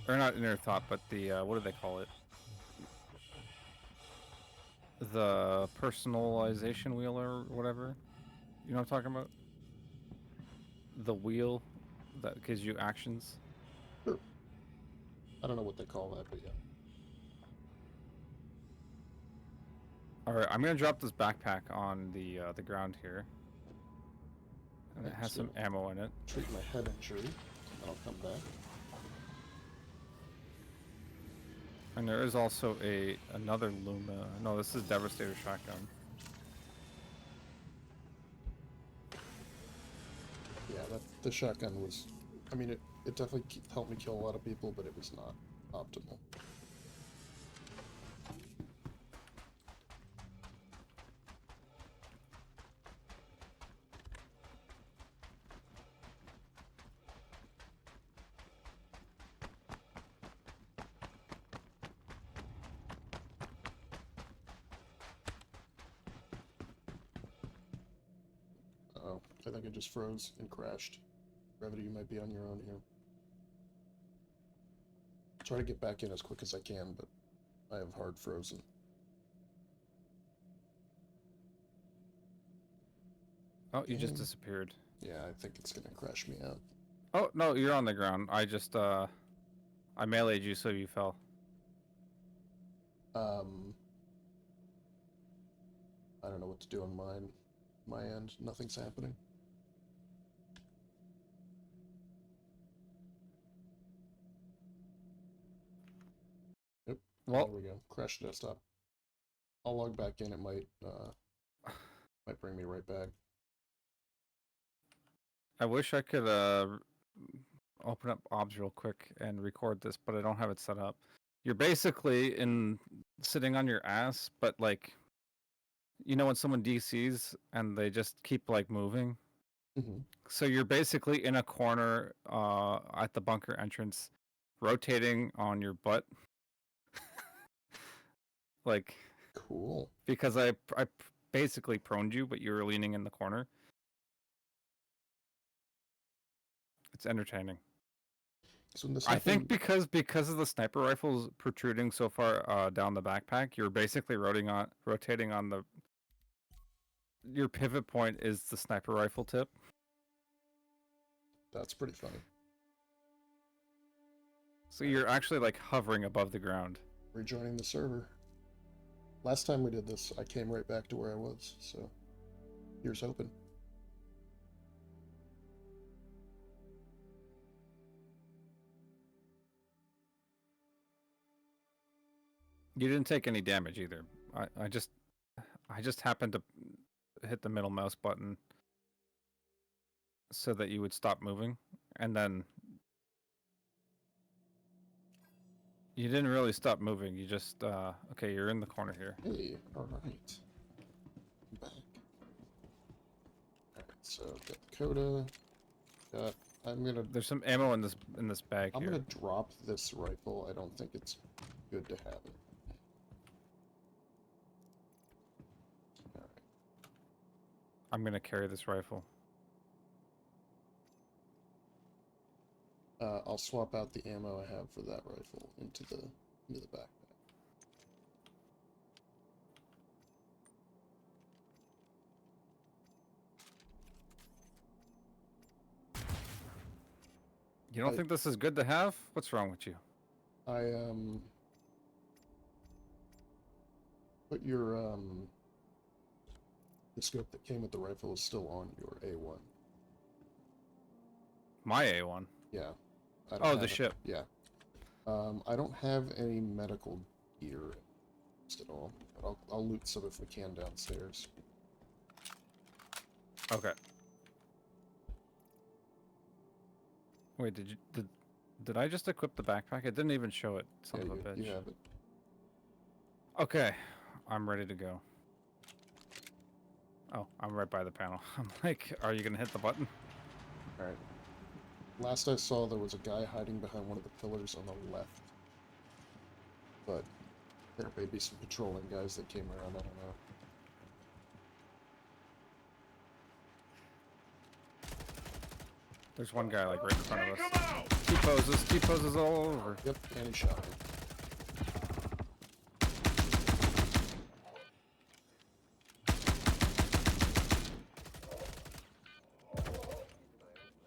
Or not inner thought, but the what do they call it? The personalization wheel or whatever. You know what I'm talking about? The wheel that gives you actions. Sure. I don't know what they call that, but yeah. All right, I'm gonna drop this backpack on the ground here, and it has some ammo in it. Treat my head injury, and then I'll come back. And there is also another Luma. No, this is Devastator shotgun. Yeah, the shotgun was... I mean, it definitely helped me kill a lot of people, but it was not optimal. Uh-oh, I think I just froze and crashed. Brevity, you might be on your own here. Try to get back in as quick as I can, but I have hard frozen. Oh, you just Dang. disappeared. Yeah, I think it's gonna crash me out. Oh no, you're on the ground. I just I meleeed you, so you fell. I don't know what to do on my end. Nothing's happening. Yep. Well, there we go. Crash desktop. I'll log back in. It might bring me right back. I wish I could open up OBS real quick and record this, but I don't have it set up. You're basically sitting on your ass, but like, you know when someone DCs and they just keep like moving? Mm-hmm. So you're basically in a corner at the bunker entrance, rotating on your butt. Like, Cool. because I basically proned you, but you were leaning in the corner. It's entertaining. So when this I think happened, because of the sniper rifles protruding so far down the backpack, you're basically rotating on the your pivot point is the sniper rifle tip. That's pretty funny. So you're actually like hovering above the ground. Rejoining the server. Last time we did this, I came right back to where I was, so here's hoping. You didn't take any damage either. I just happened to hit the middle mouse button so that you would stop moving, and then you didn't really stop moving. You just okay, you're in the corner here. Hey, alright. I'm back. Alright, so got Coda. There's some ammo in this bag I'm here. gonna drop this rifle. I don't think it's good to have it. Alright. I'm gonna carry this rifle. I'll swap out the ammo I have for that rifle into the backpack. You don't think this is good to have? What's wrong with you? I put your the scope that came with the rifle is still on your A1. My A1. Yeah. I don't Oh, have the it. ship. Yeah. I don't have any medical gear at all, but I'll loot some if we can downstairs. Okay. Wait, did I just equip the backpack? It didn't even show it. Son Yeah, of a bitch. you have it. Okay, I'm ready to go. Oh, I'm right by the panel. I'm like, are you gonna hit the button? Alright. Last I saw, there was a guy hiding behind one of the pillars on the left. But there may be some patrolling guys that came around, I don't know. There's one guy like right in front of us. T-poses all over. Yep, and he shot me.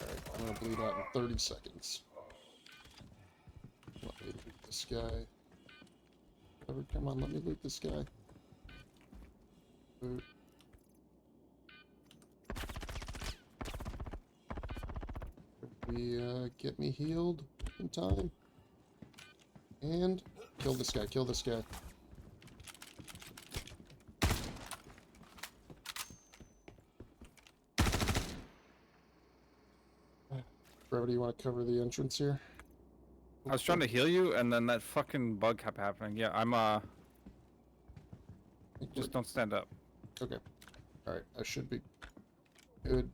Alright, I'm gonna bleed out in 30 seconds. Let me loot this guy. Come on, let me loot this guy. Loot. Get me healed in time. And kill this guy, kill this guy. Brevity, you want to cover the entrance here? I was trying to heal you, and then that fucking bug kept happening. Yeah, I'm just don't stand up. Okay. Alright, I should be good.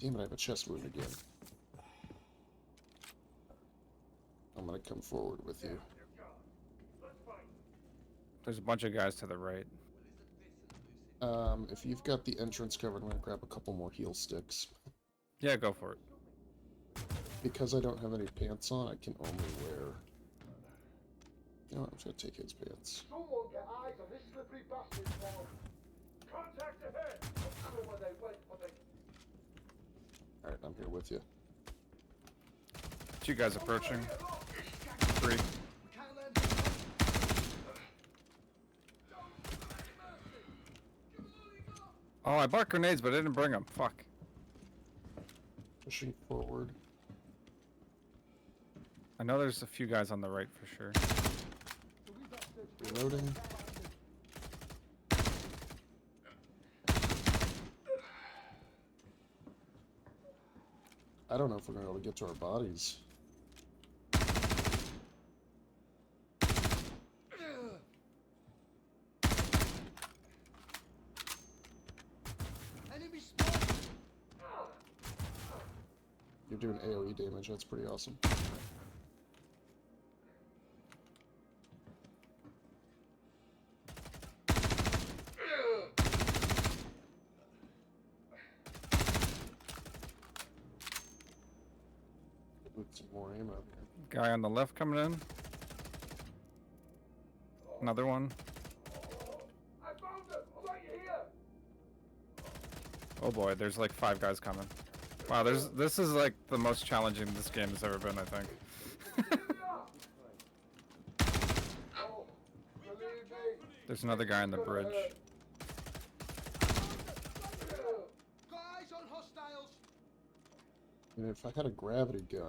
Damn it, I have a chest wound again. I'm gonna come forward with you. There's a bunch of guys to the right. If you've got the entrance covered, I'm gonna grab a couple more heal sticks. Yeah, go for it. Because I don't have any pants on, I can only wear... You know what, I'm just gonna take his pants. Someone get eyes on this slippery bastard now. Contact ahead. I'm sure where they went, but they... Alright, I'm here with you. Two guys approaching. Three. Oh, I bought grenades, but I didn't bring them. Fuck. Pushing forward. I know there's a few guys on the right for sure. Reloading. I don't know if we're gonna be able to get to our bodies. You're doing AoE damage, that's pretty awesome. Put some more ammo here. Guy on the left coming in. Another one. I found them! I'll let you here! Oh boy, there's like 5 guys coming. Wow, this is like the most challenging this game has ever been, I think. Oh, believe me. There's another guy on the bridge. Got eyes on hostiles. And if I had a gravity gun,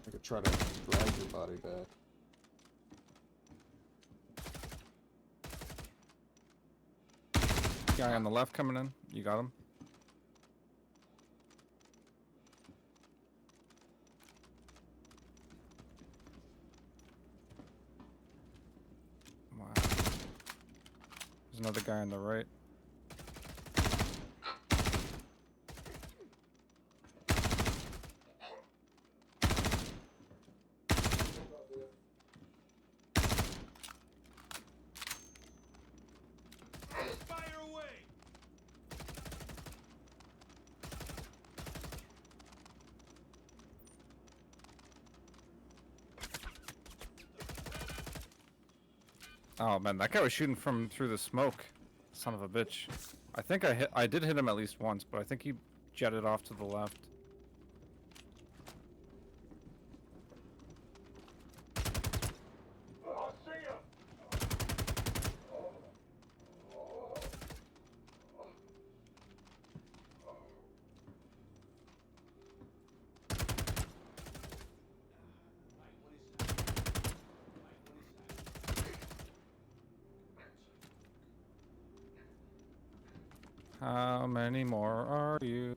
I could try to drag your body back. Guy on the left coming in. You got him? Wow. There's another guy on the right. Fire away. Oh man, that guy was shooting from through the smoke. Son of a bitch. I think I did hit him at least once, but I think he jetted off to the left. I see him. How many more are you?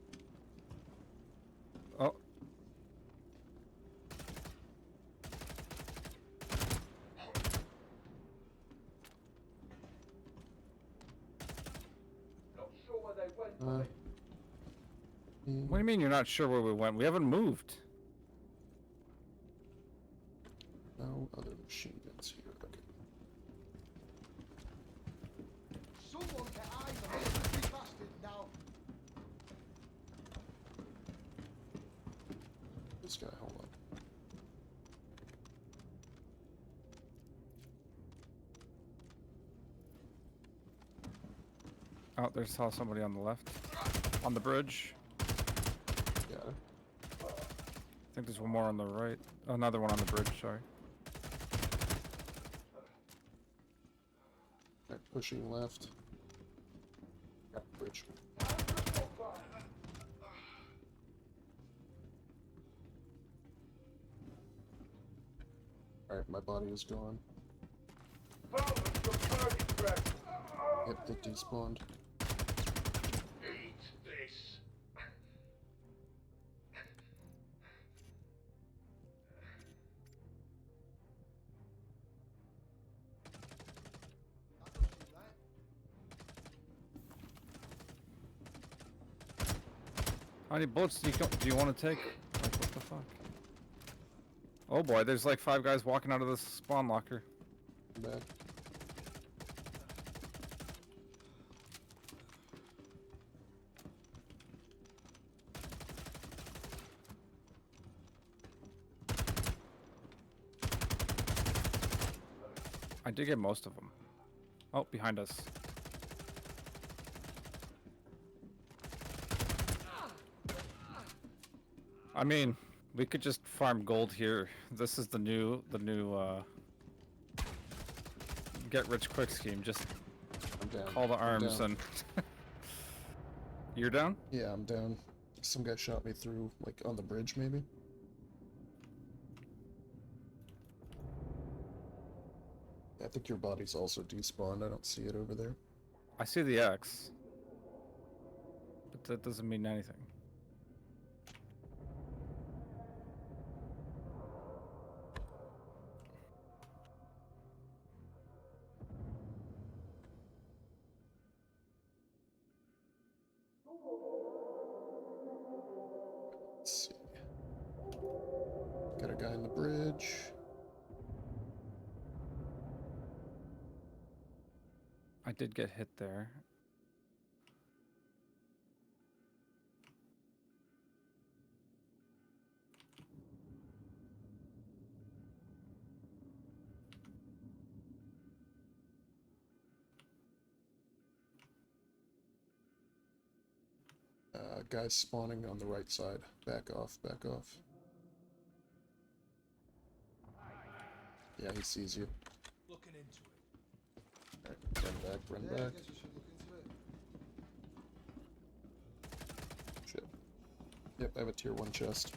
Oh. Not sure where they went, Uh, buddy. What do you mean you're not sure where we went? We haven't moved. No other machine guns here. Okay. Someone get eyes on this slippery bastard now. This guy, hold on. Oh, there's saw somebody on the left. On the bridge. Got it. I think there's one more on the right. Oh, another one on the bridge, sorry. Right, pushing left. Got the bridge. Alright, my body is gone. Found them, some target prep. Yep, they despawned. Eat this. How many bullets do you want to take? Like, what the fuck? Oh boy, there's like 5 guys walking out of this spawn locker. Back. I did get most of them. Oh, behind us. I mean, we could just farm gold here. This is the new get rich quick scheme. Just I'm down. call the I'm arms down. and you're down? Yeah, I'm down. Some guy shot me through, like, on the bridge, maybe? I think your body's also despawned. I don't see it over there. I see the X. But that doesn't mean anything. Let's see. Got a guy on the bridge. I did get hit there. Guys spawning on the right side. Back off, back off. Yeah, he sees you. Looking into it. Alright, run Yeah, I back. guess you should look into it. Shit. Yep, I have a tier 1 chest.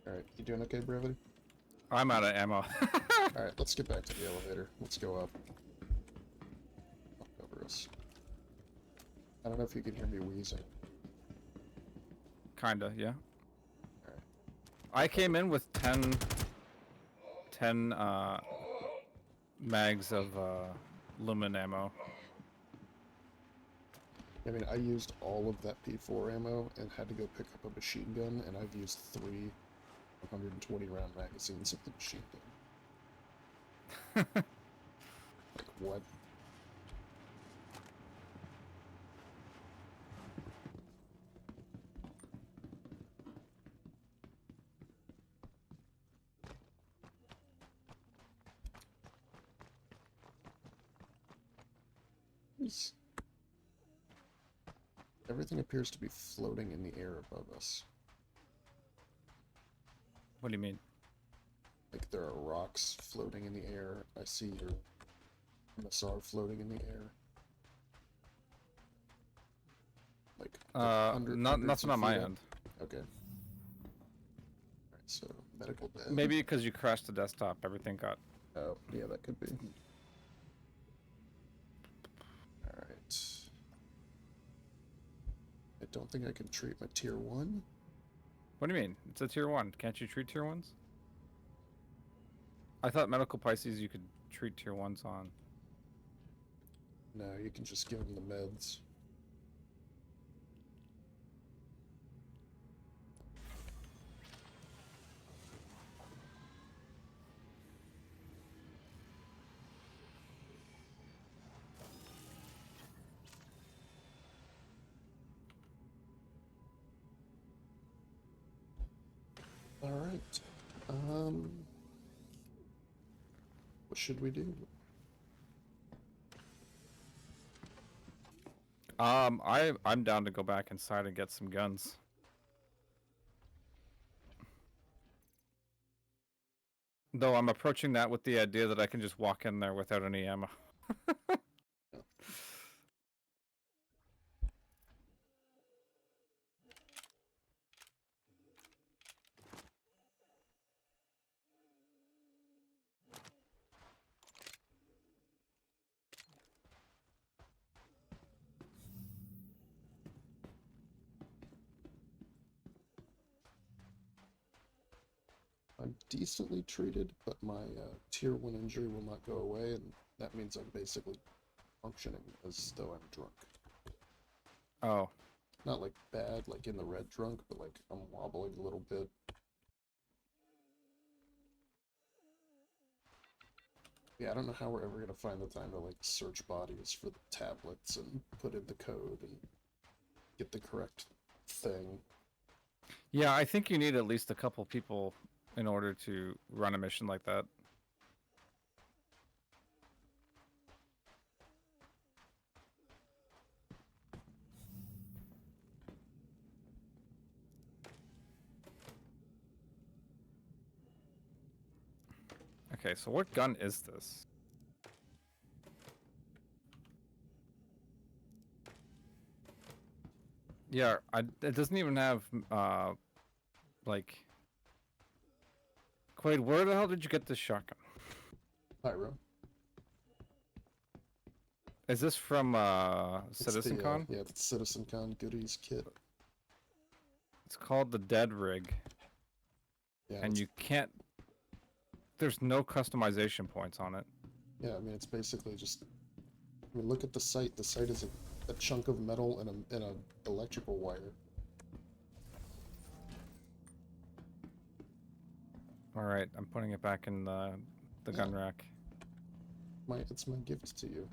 Alright, you doing okay, Brevity? I'm out of ammo. Alright, let's get back to the elevator. Let's go up. I'll cover us. I don't know if you can hear me wheezing. Kinda, yeah. Alright. I came in with 10 mags of lumen ammo. I mean, I used all of that P4 ammo and had to go pick up a machine gun, and I've used 3 120 round magazines of the machine gun. Like, what? Everything appears to be floating in the air above us. What do you mean? Like, there are rocks floating in the air. I see your MSR floating in the air. Like, Nothing on my end. Okay. Alright, so, medical bed. Maybe because you crashed the desktop, everything got... Oh, yeah, that could be. Alright. I don't think I can treat my tier 1. What do you mean? It's a tier 1. Can't you treat tier 1s? I thought medical Pisces you could treat tier 1s on. No, you can just give them the meds. Alright. What should we do? I'm down to go back inside and get some guns. Though I'm approaching that with the idea that I can just walk in there without any ammo. I'm decently treated, but my tier 1 injury will not go away, and that means I'm basically functioning as though I'm drunk. Oh. Not like bad, like in the red drunk, but like I'm wobbling a little bit. Yeah, I don't know how we're ever gonna find the time to like search bodies for the tablets and put in the code and get the correct thing. Yeah, I think you need at least a couple people in order to run a mission like that. Okay, so what gun is this? Yeah, it doesn't even have, like... Quade, where the hell did you get this shotgun? Pyro. Is this from, Citizen Con? Yeah, it's Citizen Con goodies kit. It's called the Dead Rig. Yeah, And you can't... There's no customization points on it. Yeah, I mean, it's basically just... I mean, look at the site. The site is a chunk of metal and a electrical wire. Alright, I'm putting it back in the gun rack. It's my gift to you.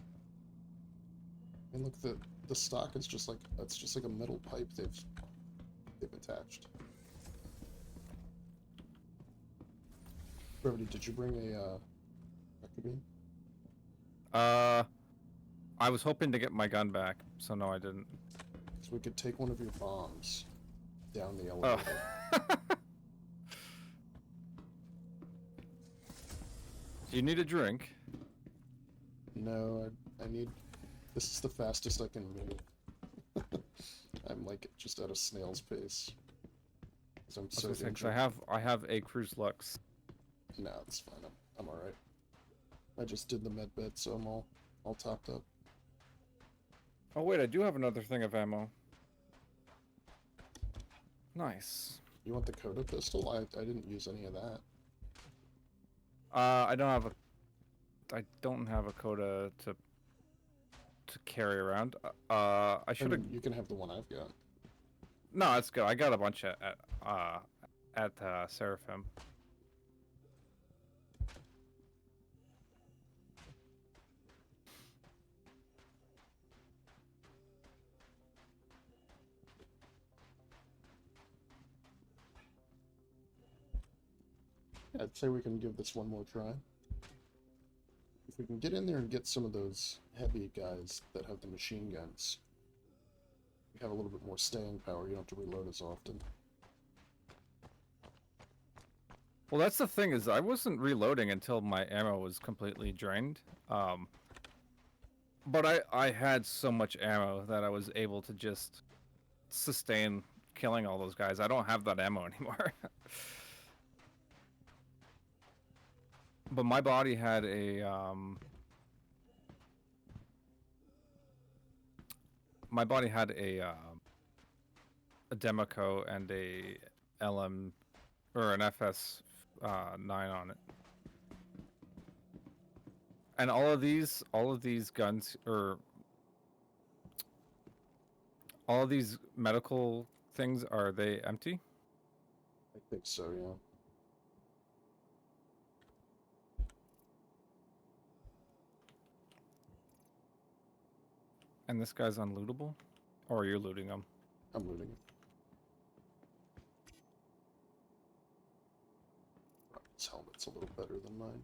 And look, the stock is just like, it's just like a metal pipe they've attached. Brevity, did you bring a record beam? I was hoping to get my gun back, so no, I didn't. So we could take one of your bombs down the Oh. elevator. Do you need a drink? No, I need. This is the fastest I can move. I'm like just at a snail's pace. 'Cause I'm so injured. I have a Cruise Lux. No, it's fine. I'm alright. I just did the med bed, so I'm all topped up. Oh wait, I do have another thing of ammo. Nice. You want the Coda pistol? I didn't use any of that. I don't have a Coda to carry around. I should have. You can have the one I've got. No, it's good. I got a bunch at Seraphim. Yeah, I'd say we can give this one more try. If we can get in there and get some of those heavy guys that have the machine guns, we have a little bit more staying power. You don't have to reload as often. Well, that's the thing is I wasn't reloading until my ammo was completely drained. But I had so much ammo that I was able to just sustain killing all those guys. I don't have that ammo anymore. But my body had a Democo and a LM or an FS 9 on it. And all of these guns or all of these medical things, are they empty? I think so, yeah. And this guy's unlootable? Or you're looting him? I'm looting it. His helmet's a little better than mine.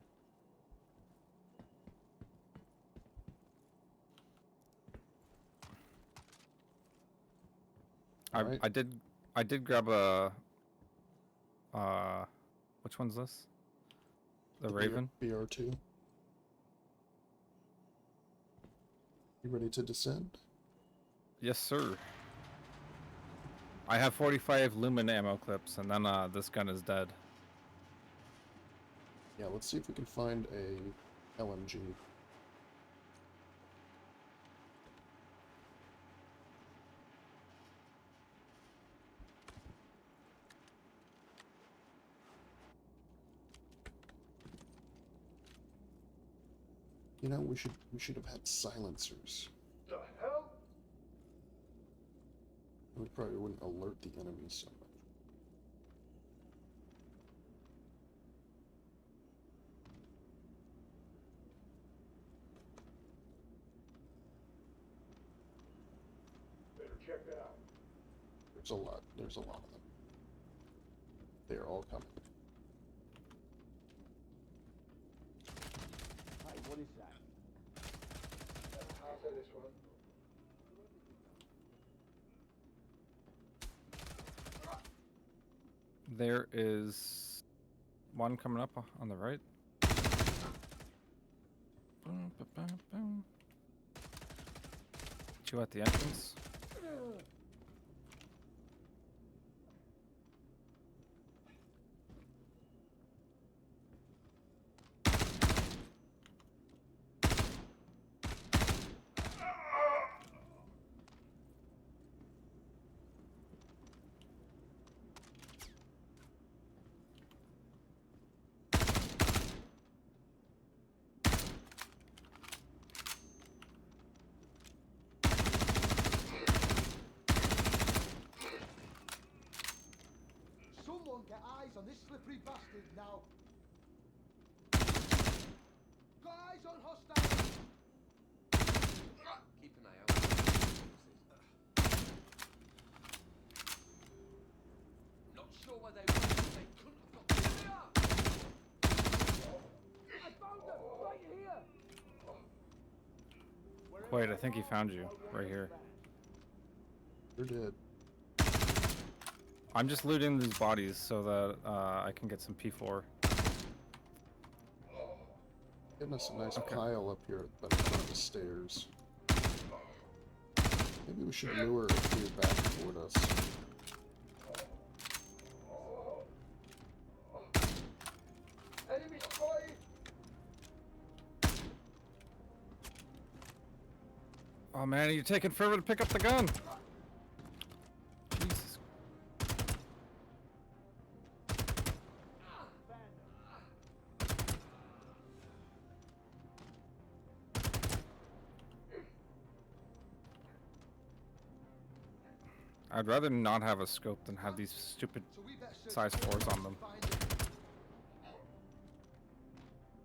Alright. I did grab a which one's this? The Raven? BR2. You ready to descend? Yes, sir. I have 45 lumen ammo clips, and then this gun is dead. Yeah, let's see if we can find a LMG. You know, we should have had silencers. The hell? We probably wouldn't alert the enemy so much. Better check that out. There's a lot of them. They are all coming. Hey, what is that? I'll say this one. There is one coming up on the right. Two at the entrance. Wait, I think he found you right here. You're dead. I'm just looting these bodies so that I can get some P4. Getting us a nice Okay. pile up here at the front of the stairs. Maybe we should lure a few back toward us. Enemy spotted! Oh man, you're taking forever to pick up the gun. Jesus. I'd rather not have a scope than have these stupid So we better search size all 4s on around them. to find it.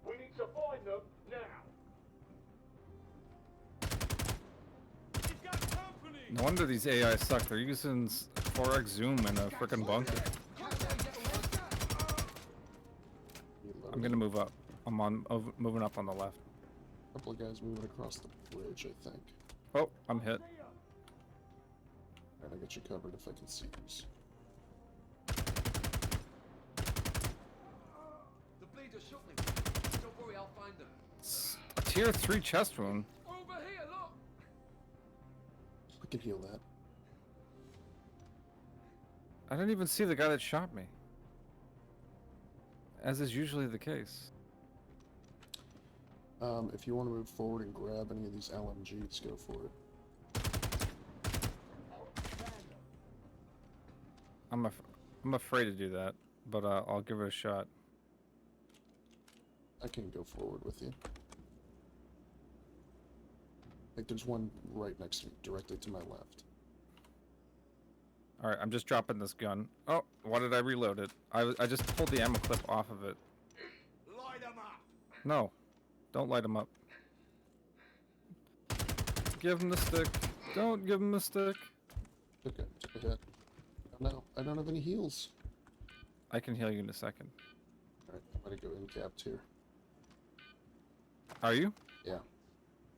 We need to find them now! No wonder these AI suck. They're using 4x zoom in a frickin' bunker. I'm gonna move up. I'm moving up on the left. A couple of guys moving across the bridge, I think. Oh, I'm hit. Alright, I got you covered if I can see these. The bleeder shook me. Don't worry, I'll find them. It's a tier 3 chest wound. Over here, look! I can heal that. I didn't even see the guy that shot me. As is usually the case. If you want to move forward and grab any of these LMGs, go for it. I'm afraid to do that, but I'll give it a shot. I can go forward with you. Like there's one right next to me, directly to my left. Alright, I'm just dropping this gun. Oh, why did I reload it? I just pulled the ammo clip off of it. Light them up! No, don't light him up. Give him the stick. Don't give him the stick. Okay, took a hit. Oh no, I don't have any heals. I can heal you in a second. Alright, I'm gonna go in-capped here. Are you? Yeah.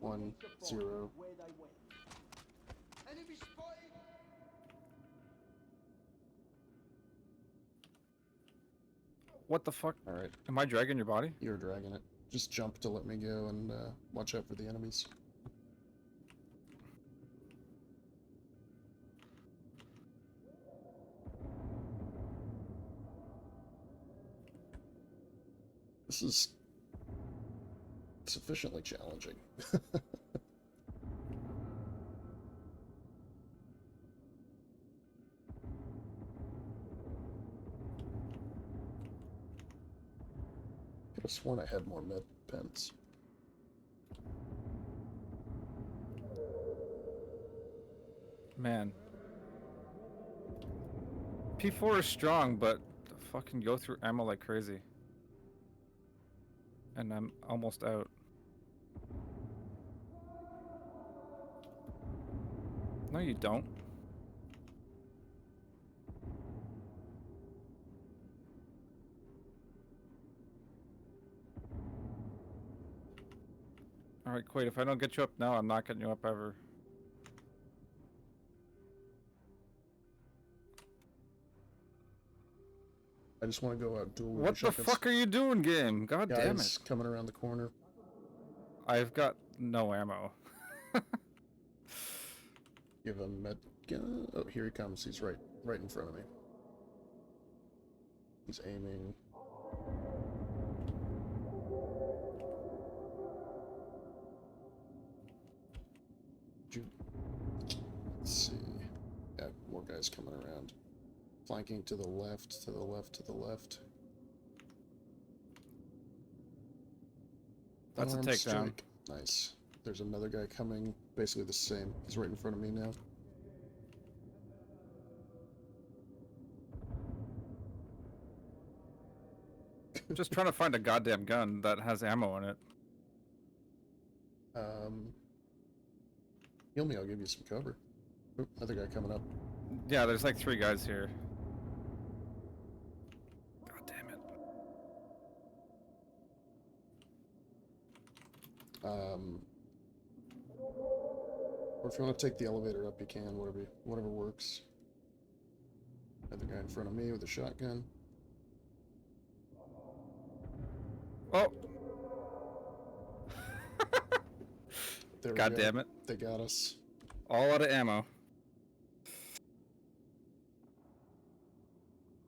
1, 0. Enemy spotted! What the fuck? Alright, Am I dragging your body? you're dragging it. Just jump to let me go and watch out for the enemies. This is sufficiently challenging. Could have sworn I had more med pens. Man. P4 is strong, but fucking go through ammo like crazy. And I'm almost out. No, you don't. Alright, Quade, if I don't get you up now, I'm not getting you up ever. I just want to go out dual What the fuck are you doing, game? God damn Guys it. coming around the corner. I've got no ammo. Give a med gun. Oh, here he comes. He's right in front of me. He's aiming. Let's see. Got more guys coming around. Flanking to the left, to the left, to the left. That's a Unarmed takedown. strike. Nice. There's another guy coming, basically the same. He's right in front of me now. I'm just trying to find a goddamn gun that has ammo in it. Heal me, I'll give you some cover. Oop, another guy coming up. Yeah, there's like 3 guys here. God damn it. Or if you want to take the elevator up, you can. Whatever works. Another guy in front of me with a shotgun. Oh, There we God go. damn it! They got us. All out of ammo.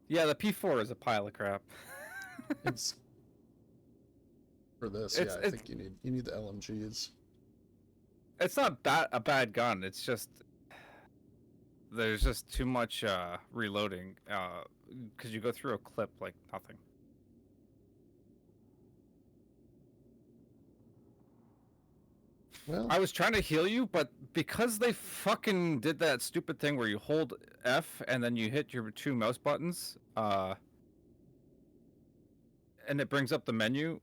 Yeah, the P4 is a pile of crap. It's for this. It's- Yeah, I think you need the LMGs. It's not a bad gun. It's just there's just too much reloading because you go through a clip like nothing. Well, I was trying to heal you, but because they fucking did that stupid thing where you hold F and then you hit your two mouse buttons, and it brings up the menu.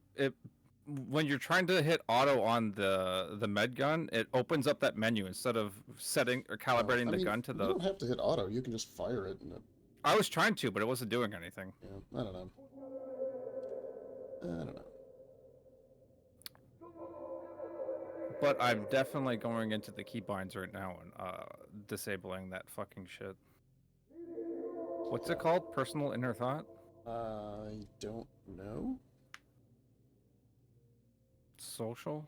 When you're trying to hit auto on the med gun, it opens up that menu instead of setting or calibrating I the mean, gun to you the. don't have to hit auto. You can just fire it, and I was trying to, but it wasn't doing anything. yeah, I don't know. I don't know. But I'm definitely going into the keybinds right now and disabling that fucking shit. What's it called? Personal inner thought? I don't know. Social?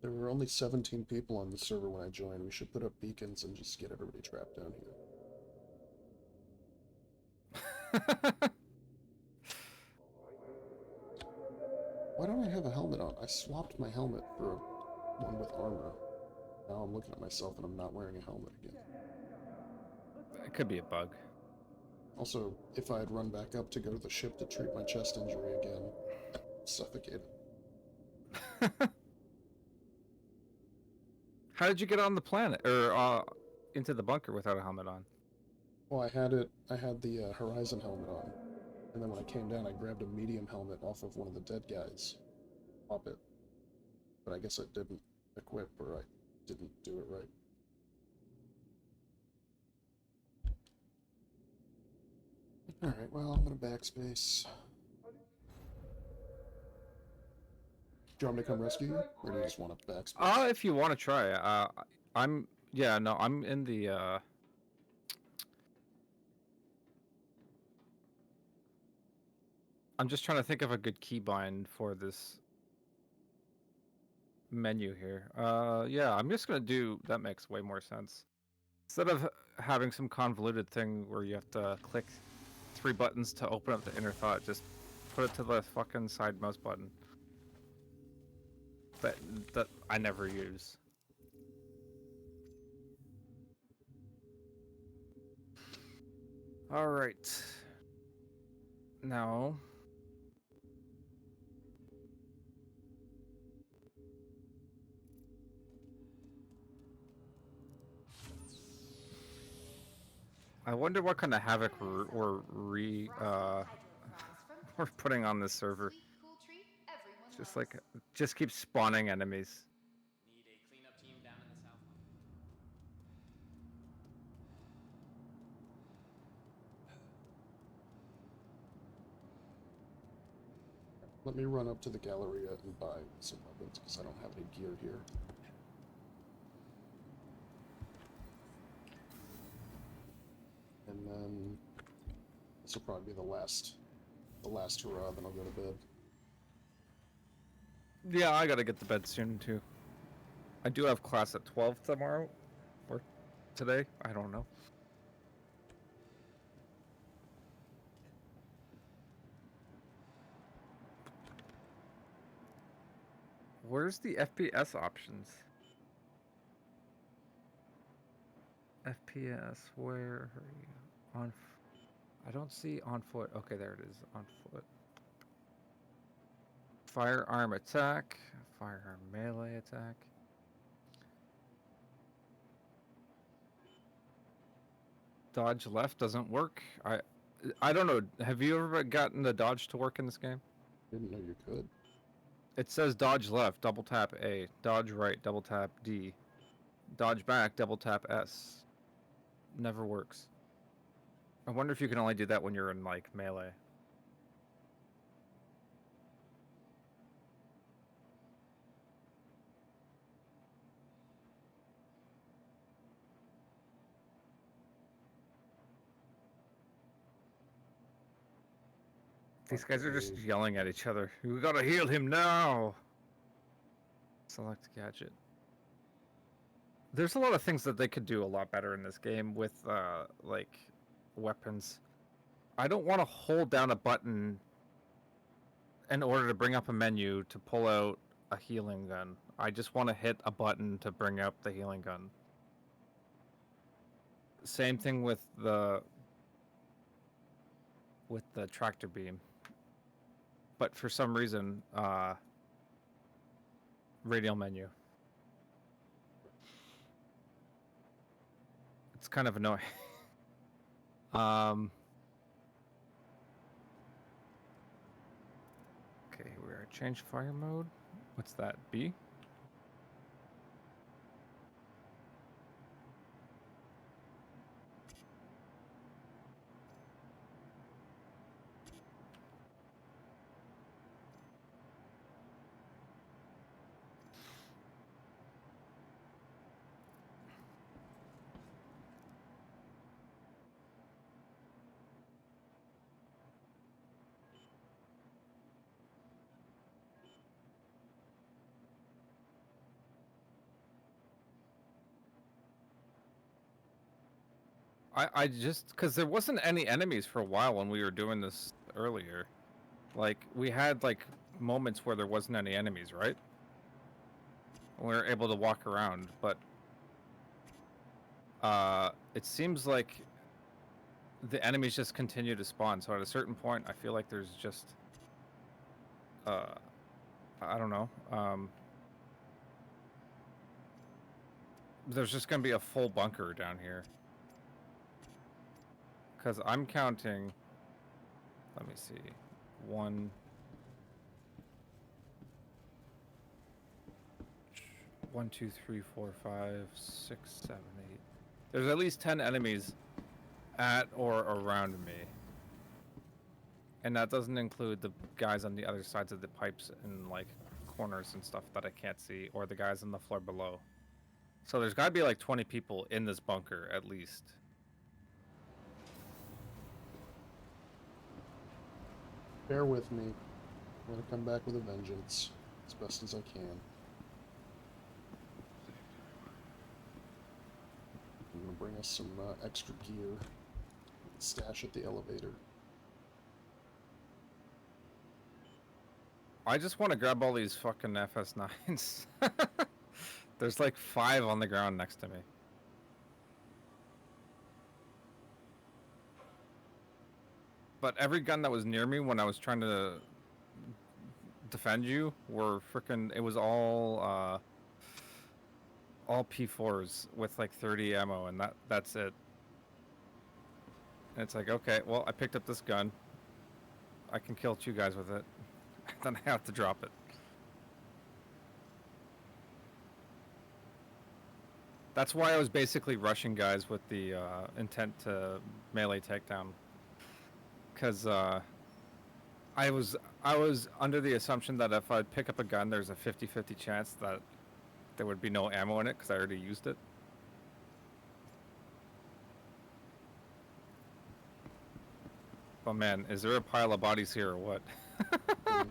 There were only 17 people on the server when I joined. We should put up beacons and just get everybody trapped down here. Why don't I have a helmet on? I swapped my helmet for one with armor. Now I'm looking at myself and I'm not wearing a helmet again. It could be a bug. Also, if I had run back up to go to the ship to treat my chest injury again, suffocated. How did you get on the planet or into the bunker without a helmet on? Well, I had the Horizon helmet on, and then when I came down, I grabbed a medium helmet off of one of the dead guys. Pop it. But I guess I didn't equip, or I didn't do it right. Alright, well, I'm gonna backspace. Do you want me to come rescue you? Or do you just want to backspace? If you want to try. I'm in the I'm just trying to think of a good keybind for this menu here. Yeah, I'm just gonna do that. Makes way more sense. Instead of having some convoluted thing where you have to click 3 buttons to open up the inner thought, just put it to the fucking side mouse button. That I never use. All right. Now. I wonder what kind of havoc we're putting on this server. Just like, just keep spawning enemies. Need a cleanup team down in the south line. Let me run up to the Galleria and buy some weapons, because I don't have any gear here. And then this will probably be the last hurrah, then I'll go to bed. Yeah, I gotta get to bed soon too. I do have class at 12 tomorrow, or today. I don't know. Where's the FPS options? FPS, where are you? On. I don't see on foot. Okay, there it is. On foot. Firearm attack. Firearm melee attack. Dodge left doesn't work. I don't know. Have you ever gotten the dodge to work in this game? Didn't know you could. It says dodge left, double tap A. Dodge right, double tap D. Dodge back, double tap S. Never works. I wonder if you can only do that when you're in, like, melee. These guys are just Quade. yelling at each other. We gotta heal him now! Select gadget. There's a lot of things that they could do a lot better in this game with, like, weapons. I don't want to hold down a button in order to bring up a menu to pull out a healing gun. I just want to hit a button to bring up the healing gun. Same thing with the tractor beam. But for some reason, radial menu. It's kind of annoying. Okay, we're at change fire mode. What's that? B? I just, because there wasn't any enemies for a while when we were doing this earlier. Like, we had, like, moments where there wasn't any enemies, right? We were able to walk around, but it seems like the enemies just continue to spawn. So at a certain point, I feel like there's just, I don't know, there's just gonna be a full bunker down here. Because I'm counting, let me see, 1, 2, 3, 4, 5, 6, 7, 8. There's at least 10 enemies at or around me. And that doesn't include the guys on the other sides of the pipes and like corners and stuff that I can't see, or the guys on the floor below. So there's gotta be like 20 people in this bunker at least. Bear with me. I'm gonna come back with a vengeance as best as I can. I'm gonna bring us some extra gear. Stash at the elevator. I just want to grab all these fucking FS9s. There's like 5 on the ground next to me. But every gun that was near me when I was trying to defend you were frickin', it was all P4s with like 30 ammo, and that's it. And it's like, okay, well, I picked up this gun. I can kill 2 guys with it. Then I have to drop it. That's why I was basically rushing guys with the intent to melee takedown. Because I was under the assumption that if I pick up a gun, there's a 50-50 chance that there would be no ammo in it because I already used it. Oh man, is there a pile of bodies here or what? Maybe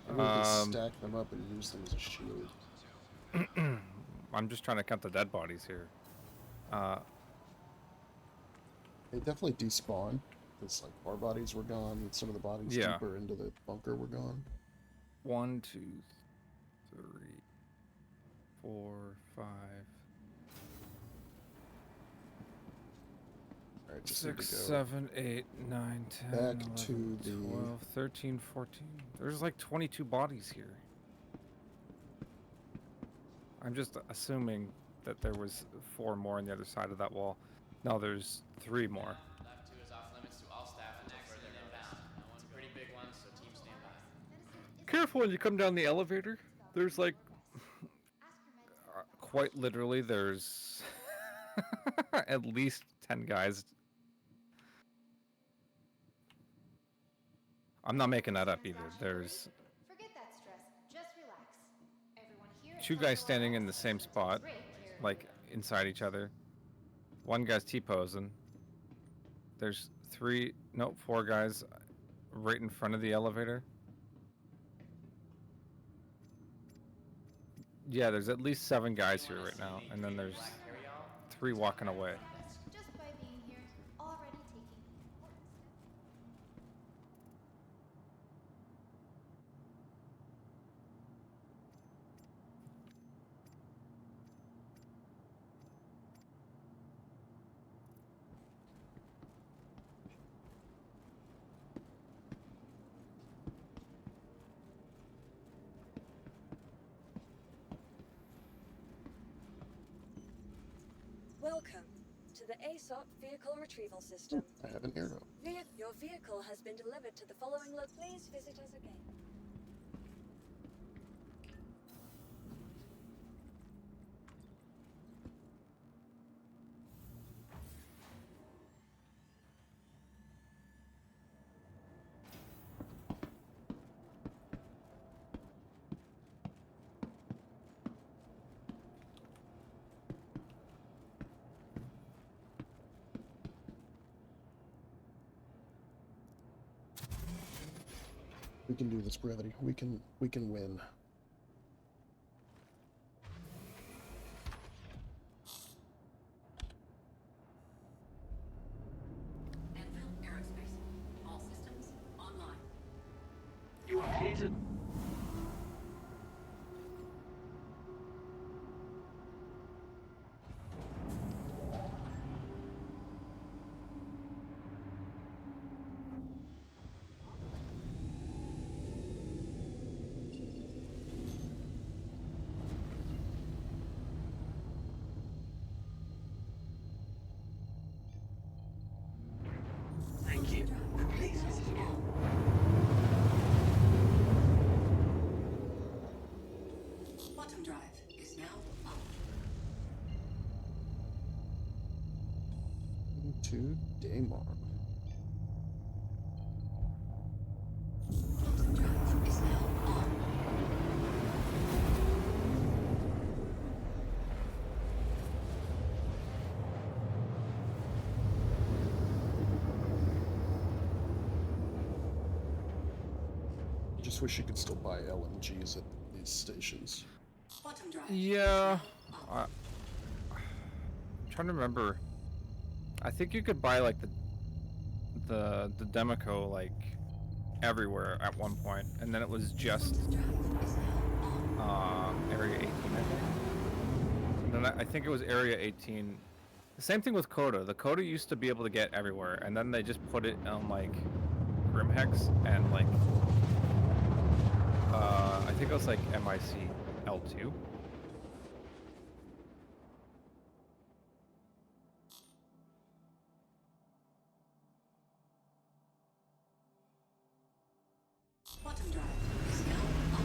we can stack them up and use them as a shield. I'm just trying to count the dead bodies here. They definitely despawn. Because like our bodies were gone, and some of the bodies deeper into the bunker were gone. 1, 2, 3, 4, 5, Alright, just 6, need to go 7, 8, 9, 10, back 11, to the 12, 13, 14. There's like 22 bodies here. I'm just assuming that there was 4 more on the other side of that wall. No, there's 3 more. Left 2 is off limits to all staff until further inbound. It's a pretty big one, so team stand by. Careful when you come down the elevator. There's like, quite literally, there's at least 10 guys. I'm not making that up either. There's Forget that stress. Just relax. Everyone here 2 guys standing in the same spot, like inside each other. 1 guy's T-posing. There's 4 guys right in front of the elevator. Yeah, there's at least 7 guys here right now, and then there's 3 walking away. Just by being here, already taking an important step. Welcome to the ASOP Vehicle Retrieval System. I have an arrow. Your vehicle has been delivered to the following Please visit us again. We can do this, Brevity. We can win. Enfield Aerospace. All systems online. You are here to... Thank you. Please visit again. Quantum drive is now up. To Daymar. Quantum drive is now on. Just wish you could still buy LMGs at these stations. Quantum drive. Yeah. I'm trying to remember. I think you could buy like the Democo like everywhere at one point, and then it was just Area 18, I think. And then I think it was Area 18. The same thing with Coda. The Coda used to be able to get everywhere, and then they just put it on like Grimhex and like I think it was like MIC L2. Quantum drive is now up.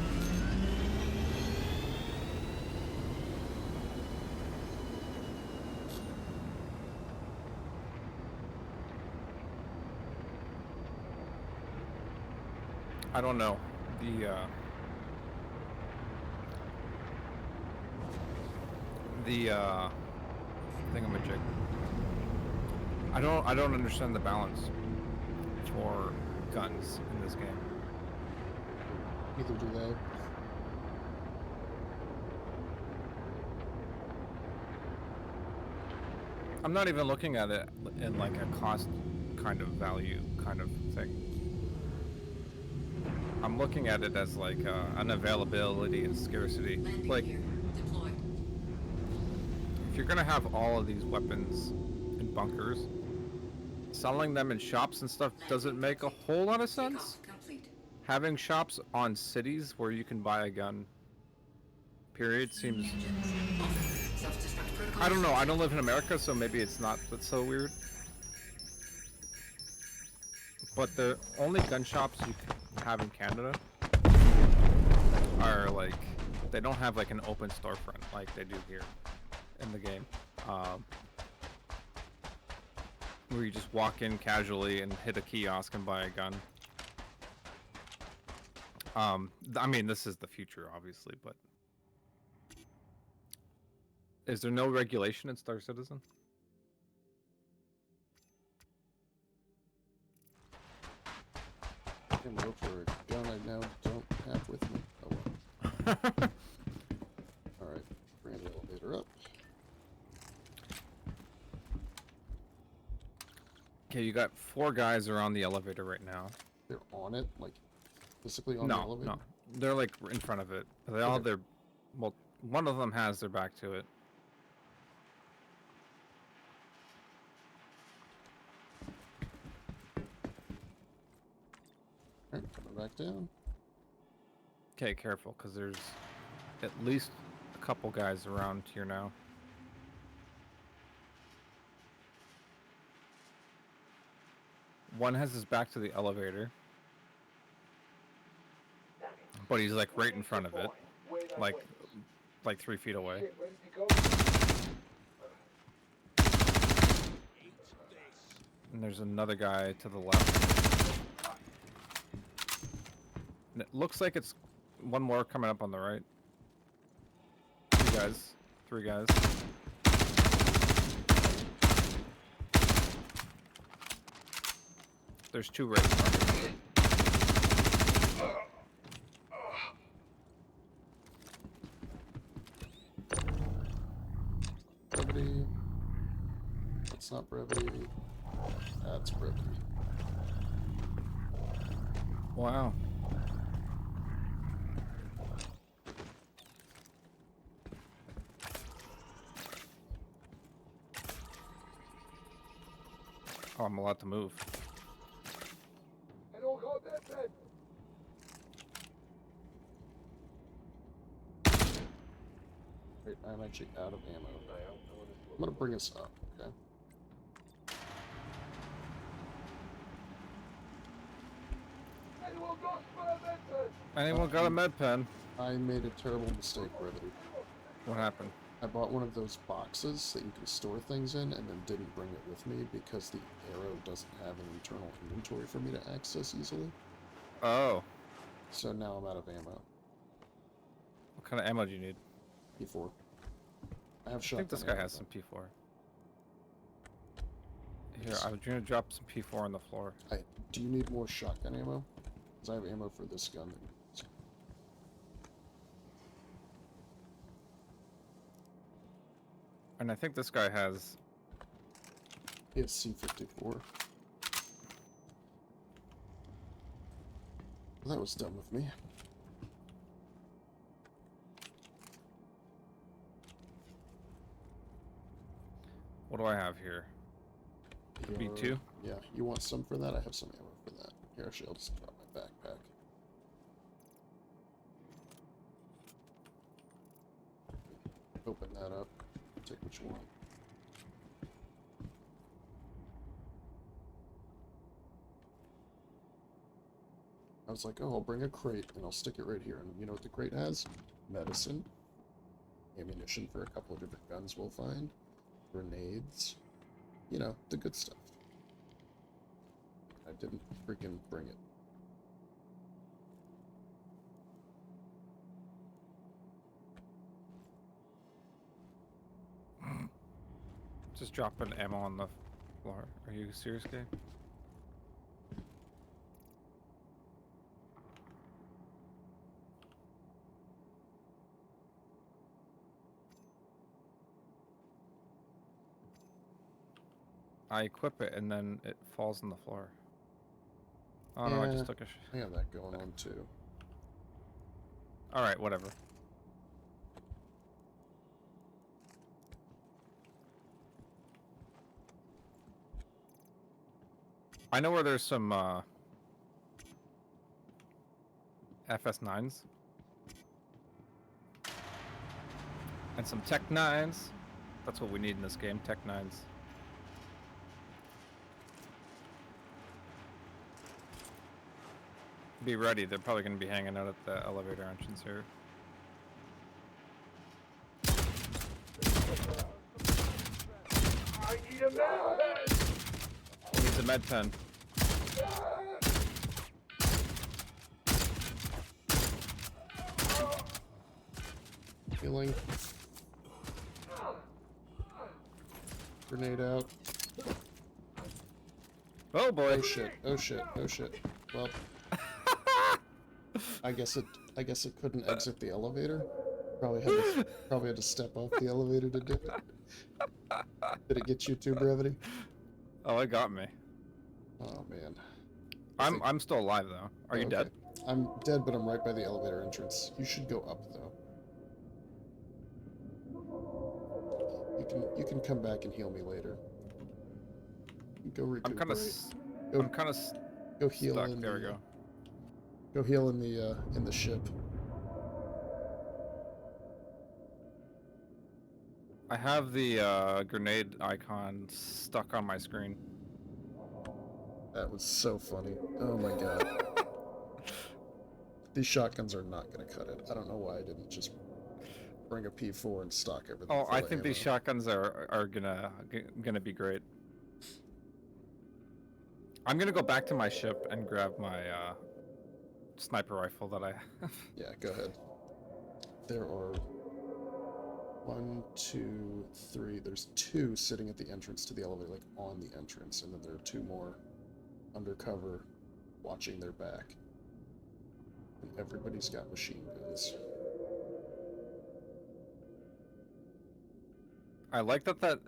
I don't know. The thingamajig. I don't understand the balance for guns in this game. Neither do they. I'm not even looking at it in like a cost kind of value kind of thing. I'm looking at it as like an availability and scarcity. Landing Like, gear deployed. if you're gonna have all of these weapons in bunkers, selling them in shops and stuff doesn't make a whole lot of sense. Takeoff complete. Having shops on cities where you can buy a gun, period, seems... Self-destruct protocol. I don't know, I don't live in America, so maybe it's not that's so weird. But the only gun shops you have in Canada are like, they don't have like an open storefront like they do here in the game. Where you just walk in casually and hit a kiosk and buy a gun. I mean, this is the future, obviously, but... Is there no regulation in Star Citizen? Ammo for a gun I now don't have with me. Oh well. Alright, bring the elevator up. Okay, you got 4 guys around the elevator right now. They're on it, like physically on the elevator? No. They're like in front of it. They all have Okay. their... Well, one of them has their back to it. Alright, coming back down. Okay, careful, because there's at least a couple guys around here now. One has his back to the elevator, but he's like right in front of it, like 3 feet away. Shit, ready to go? And there's another guy to the left. And it looks like it's one more coming up on the right. 2 guys. 3 guys. There's 2 right in front of you. Brevity. That's not Brevity. That's Brevity. Wow. Oh, I'm allowed to move. And all got that then. Wait, I'm actually out of ammo. I'm gonna bring us up, okay? Anyone got spare medicine? Anyone got a med pen? I made a terrible mistake, Brevity. What happened? I bought one of those boxes that you can store things in and then didn't bring it with me because the arrow doesn't have an internal inventory for me to access easily. Oh. So now I'm out of ammo. What kind of ammo do you need? P4. I have I shotgun think this guy ammo, has though. some P4. Here, I was gonna drop some P4 on the floor. Do you need more shotgun ammo? Because I have ammo for this gun. And I think this guy has... He has C54. Well, that was dumb of me. What do I have here? B2? Yeah, you want some for that? I have some ammo for that. Here, actually, I'll just drop my backpack. Open that up. Take what you want. I was like, oh, I'll bring a crate and I'll stick it right here. And you know what the crate has? Medicine. Ammunition for a couple of different guns we'll find. Grenades. You know, the good stuff. I didn't freaking bring it. Just dropping ammo on the floor. Are you serious, Gabe? I equip it and then it falls on the floor. Oh no, I Yeah. just took a I have that going on too. Alright, whatever. I know where there's some FS9s. And some Tech 9s. That's what we need in this game, Tech 9s. Be ready, they're probably going to be hanging out at the elevator entrance here. I need a medicine! He needs a med pen. Healing. Grenade out. Oh boy! Oh shit, oh shit, oh shit. Well, I guess it couldn't exit the elevator. Probably had to step off the elevator to do it. Did it get you too, Brevity? Oh, it got me. Oh man. I'm still alive though. Are you dead? I'm dead, but I'm right by the elevator entrance. You should go up though. You can come back and heal me later. Go recuperate. I'm kind of Go heal stuck. in There we the, go. Go heal in the ship. I have the grenade icon stuck on my screen. That was so funny. Oh my god. These shotguns are not gonna cut it. I don't know why I didn't just bring a P4 and stock everything. Oh, full I of think these ammo. shotguns are gonna be great. I'm gonna go back to my ship and grab my sniper rifle that I have. Yeah, go ahead. There are 1, 2, 3. There's 2 sitting at the entrance to the elevator, like on the entrance, and then there are 2 more undercover watching their back. And everybody's got machine guns. I like that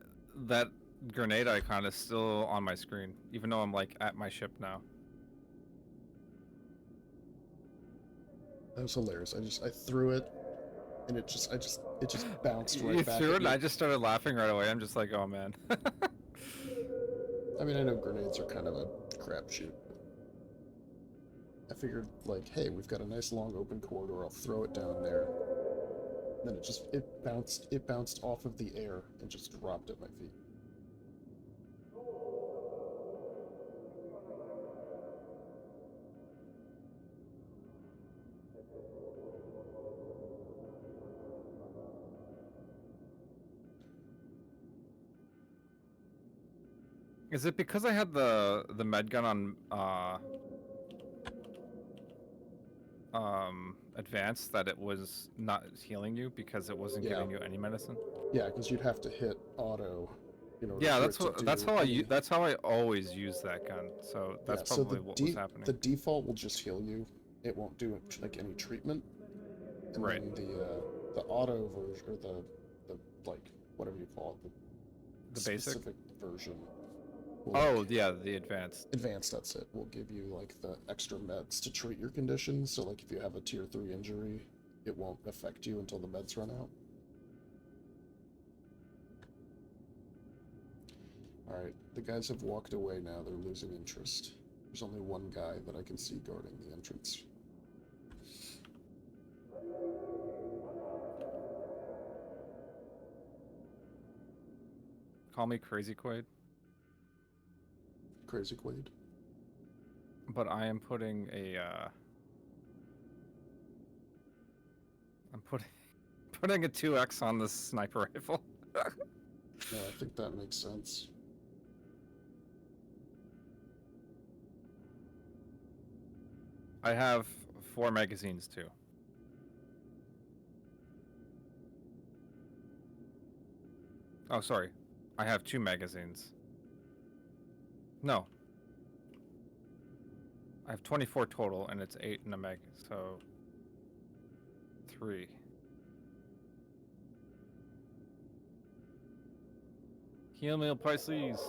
grenade icon is still on my screen, even though I'm like at my ship now. That was hilarious. I threw it, and it just bounced right You back. threw at it, and me. I just started laughing right away. I'm just like, oh man. I mean, I know grenades are kind of a crapshoot. I figured, like, hey, we've got a nice long open corridor. I'll throw it down there. And then it bounced off of the air and just dropped at my feet. Is it because I had the med gun on advanced that it was not healing you because it wasn't giving you any medicine? Yeah, because you'd have to hit auto. Yeah, for it to do any- that's how I always use that gun. So that's Yeah, probably what was happening. The default will just heal you. It won't do like any treatment. And Right. then the auto version, or the like whatever you call it, The basic? specific version. Will, Oh yeah, the advanced. Advanced, that's it. Will give you like the extra meds to treat your condition. So like if you have a tier 3 injury, it won't affect you until the meds run out. Alright, the guys have walked away now. They're losing interest. There's only one guy that I can see guarding the entrance. Call me Crazy Quade, Crazy Quade. but I am putting a I'm putting a 2x on this sniper rifle. No, I think that makes sense. I have 4 magazines too. Oh, sorry. I have 2 magazines. No. I have 24 total, and it's 8 in a mag, so 3. Heal meal, Pisces.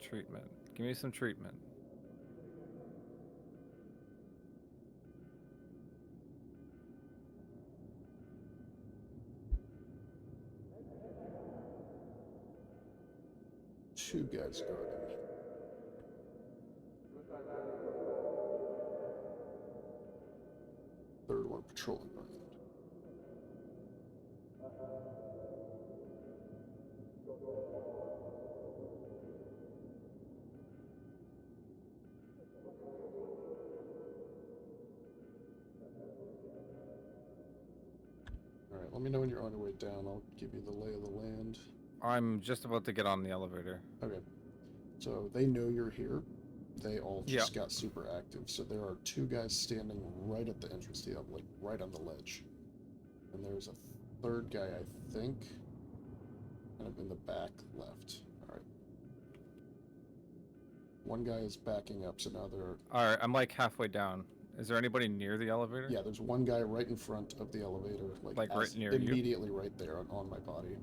Treatment. Give me some treatment. Two guys guarding. Third one patrolling around. Alright, let me know when you're on your way down. I'll give you the lay of the land. I'm just about to get on the elevator. Okay. So they know you're here. They all just got super active. So there are 2 guys standing right at the entrance to the elevator, like right on the ledge. And there's a third guy, I think, kind of in the back left. Alright. One guy is backing up, so now they're... Alright, I'm like halfway down. Is there anybody near the elevator? Yeah, there's one guy right in front of the elevator, Like right near you? immediately right there on my body.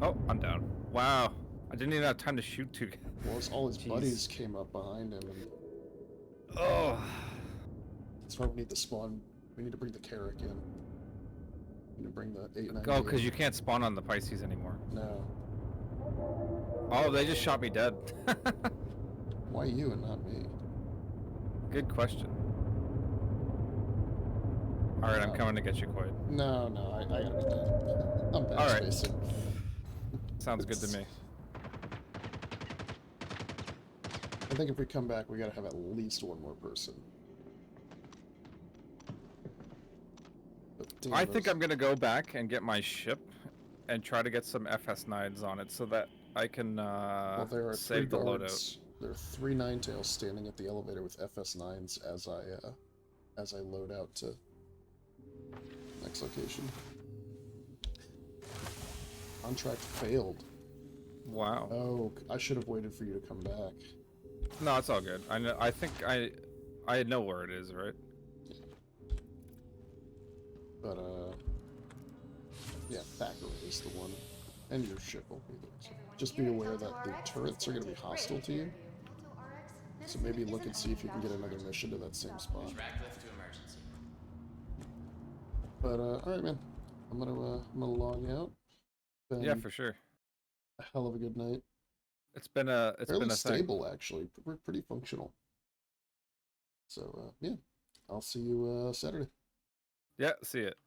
Oh, I'm down. Wow. I didn't even have time to shoot two. Well, all his Jeez. buddies came up behind him, and Oh. that's why we need to spawn. We need to bring the Carrack in. We need to bring the 898. Oh, because you can't spawn on the Pisces anymore. No. Oh, they just shot me dead. Why you and not me? Good question. Alright, I'm coming to get you, Quade. No, I gotta be dead. I'm Alright. backspacing. Sounds good to me. I think if we come back, we gotta have at least one more person. But damn, I think I'm gonna go back and get my ship and try to get some FS9s on it so that I can well, there are save the three loadout. guards. There are 3 Ninetails standing at the elevator with FS9s as I load out to next location. Contract failed. Wow. Oh, I should have waited for you to come back. No, it's all good. I know. I think I know where it is, right? But yeah, Thacker is the one, and your ship will be there. So just be aware that the turrets are going to be hostile to you. So maybe look and see if you can get another mission to that same spot. Track lift to emergency. But all right, man. I'm gonna log out. Yeah, for sure. A hell of a good night. It's been a Fairly thing. stable, actually. We're pretty functional. So yeah, I'll see you Saturday. Yeah, see it.